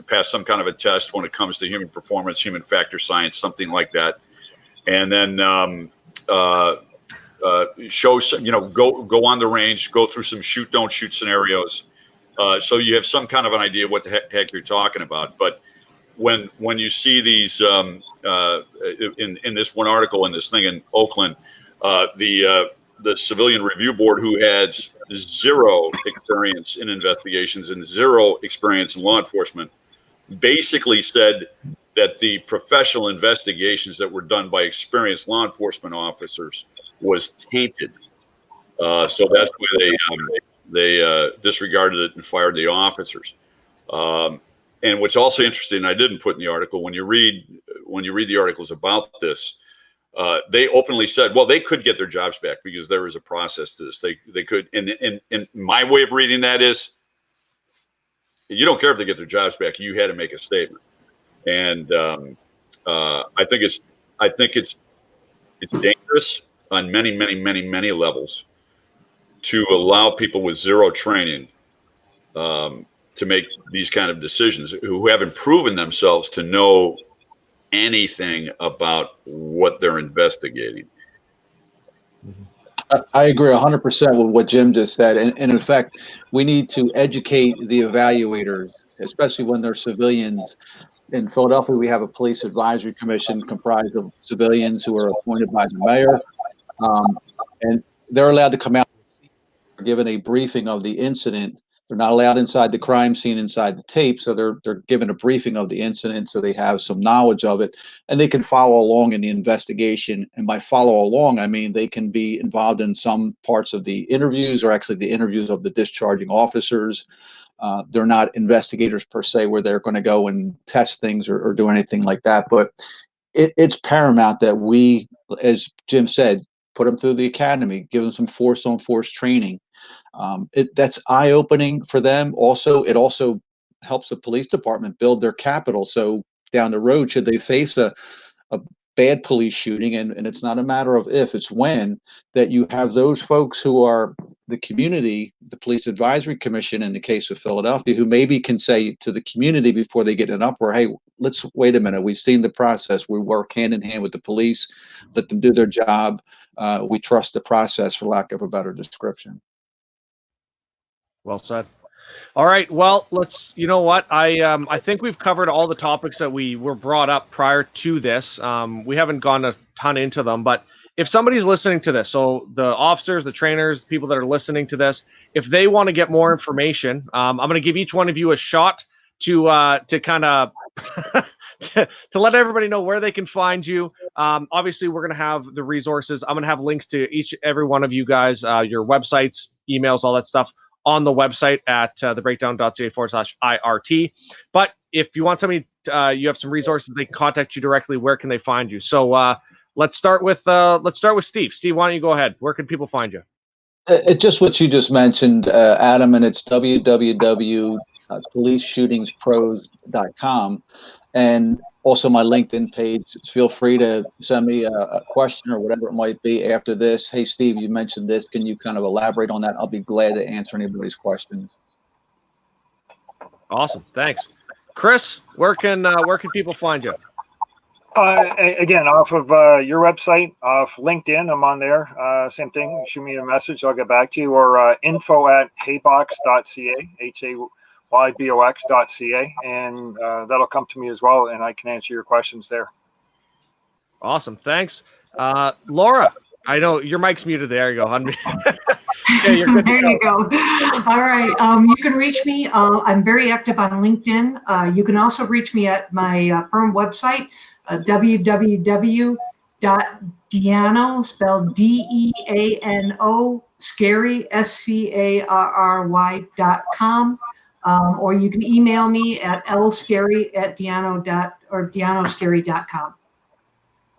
pass some kind of a test when it comes to human performance, human factor science, something like that. And then show some, go on the range, go through some shoot, don't shoot scenarios. So you have some kind of an idea of what the heck you're talking about. But when you see these in this one article in this thing in Oakland, the Civilian Review Board, who has zero experience in investigations and zero experience in law enforcement, basically said that the professional investigations that were done by experienced law enforcement officers was tainted. So that's why they disregarded it and fired the officers. And what's also interesting, I didn't put in the article, when you read the articles about this, they openly said, well, they could get their jobs back because there is a process to this. They could, and my way of reading that is, you don't care if they get their jobs back. You had to make a statement, and I think it's dangerous on many levels to allow people with zero training to make these kind of decisions, who haven't proven themselves to know anything about what they're investigating. I agree 100% with what Jim just said. And in fact, we need to educate the evaluators, especially when they're civilians. In Philadelphia, we have a police advisory commission comprised of civilians who are appointed by the mayor. And they're allowed to come out, given a briefing of the incident. They're not allowed inside the crime scene, inside the tape. So they're given a briefing of the incident, so they have some knowledge of it, and they can follow along in the investigation. And by follow along, I mean they can be involved in some parts of the interviews, or actually the interviews of the discharging officers. They're not investigators per se, where they're going to go and test things or do anything like that. But it's paramount that we, as Jim said, put them through the academy, give them some force-on-force training. That's eye-opening for them. Also, it also helps the police department build their capital. So down the road, should they face a bad police shooting, and it's not a matter of if, it's when, that you have those folks who are the community, the Police Advisory Commission in the case of Philadelphia, who maybe can say to the community before they get in an uproar, hey, let's wait a minute. We've seen the process. We work hand in hand with the police. Let them do their job. We trust the process, for lack of a better description. Well said. All right. Well, let's. You know what? I think we've covered all the topics that we were brought up prior to this. We haven't gone a ton into them, but if somebody's listening to this, so the officers, the trainers, people that are listening to this, if they want to get more information, I'm going to give each one of you a shot to kind of to let everybody know where they can find you. Obviously, we're going to have the resources. I'm going to have links to every one of you guys, your websites, emails, all that stuff on the website at thebreakdown.ca/IRT. But if you want somebody, you have some resources, they can contact you directly. Where can they find you? So let's start with Steve. Steve, why don't you go ahead? Where can people find you? Just what you just mentioned, Adam, and it's www.policesshootingspros.com, and also my LinkedIn page. Feel free to send me a question or whatever it might be after this. Hey, Steve, you mentioned this. Can you kind of elaborate on that? I'll be glad to answer anybody's questions. Awesome. Thanks. Chris, where can people find you? Again, off of your website, off LinkedIn, I'm on there. Same thing. Shoot me a message. I'll get back to you. Or info@haybox.ca, haybox.ca, and that'll come to me as well, and I can answer your questions there. Awesome. Thanks. Laura, I know your mic's muted. There you go. Yeah, you're good. There you go. All right. You can reach me. I'm very active on LinkedIn. You can also reach me at my firm website, www.Deano, spelled DEANO, scary, SCARRY.com. Or you can email me at lscary@deanoscary.com.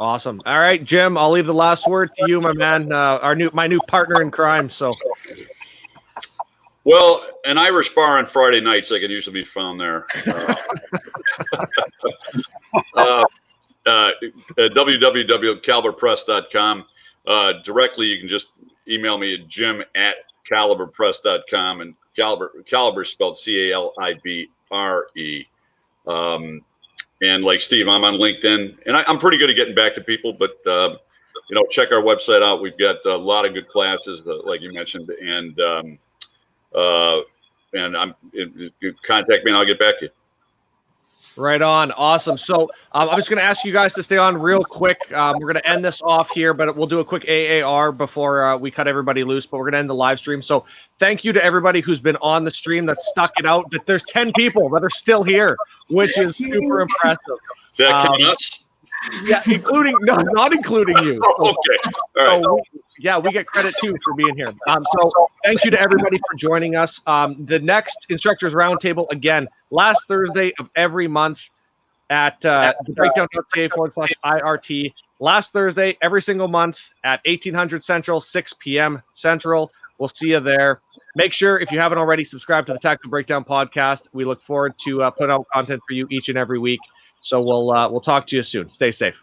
Awesome. All right, Jim, I'll leave the last word to you, my man, my new partner in crime. So, well, an Irish bar on Friday nights, I can usually be found there. www.caliberpress.com. Directly, you can just email me at jim@caliberpress.com, and Caliber spelled CALIBRE. And like Steve, I'm on LinkedIn, and I'm pretty good at getting back to people. But check our website out. We've got a lot of good classes, like you mentioned, and you contact me, and I'll get back to you. Right on. Awesome. So I'm just going to ask you guys to stay on real quick. We're going to end this off here, but we'll do a quick AAR before we cut everybody loose. But we're going to end the live stream. So thank you to everybody who's been on the stream that stuck it out. That there's 10 people that are still here, which is super impressive. Does that count us? Yeah, not including you. Okay. All right. So we get credit too for being here. So thank you to everybody for joining us. The next Instructors Roundtable, again, last Thursday of every month at thebreakdown.ca/IRT. Last Thursday, every single month at 1800 Central, 6 p.m. Central. We'll see you there. Make sure, if you haven't already, subscribe to the Tactical Breakdown podcast. We look forward to putting out content for you each and every week. So we'll talk to you soon. Stay safe.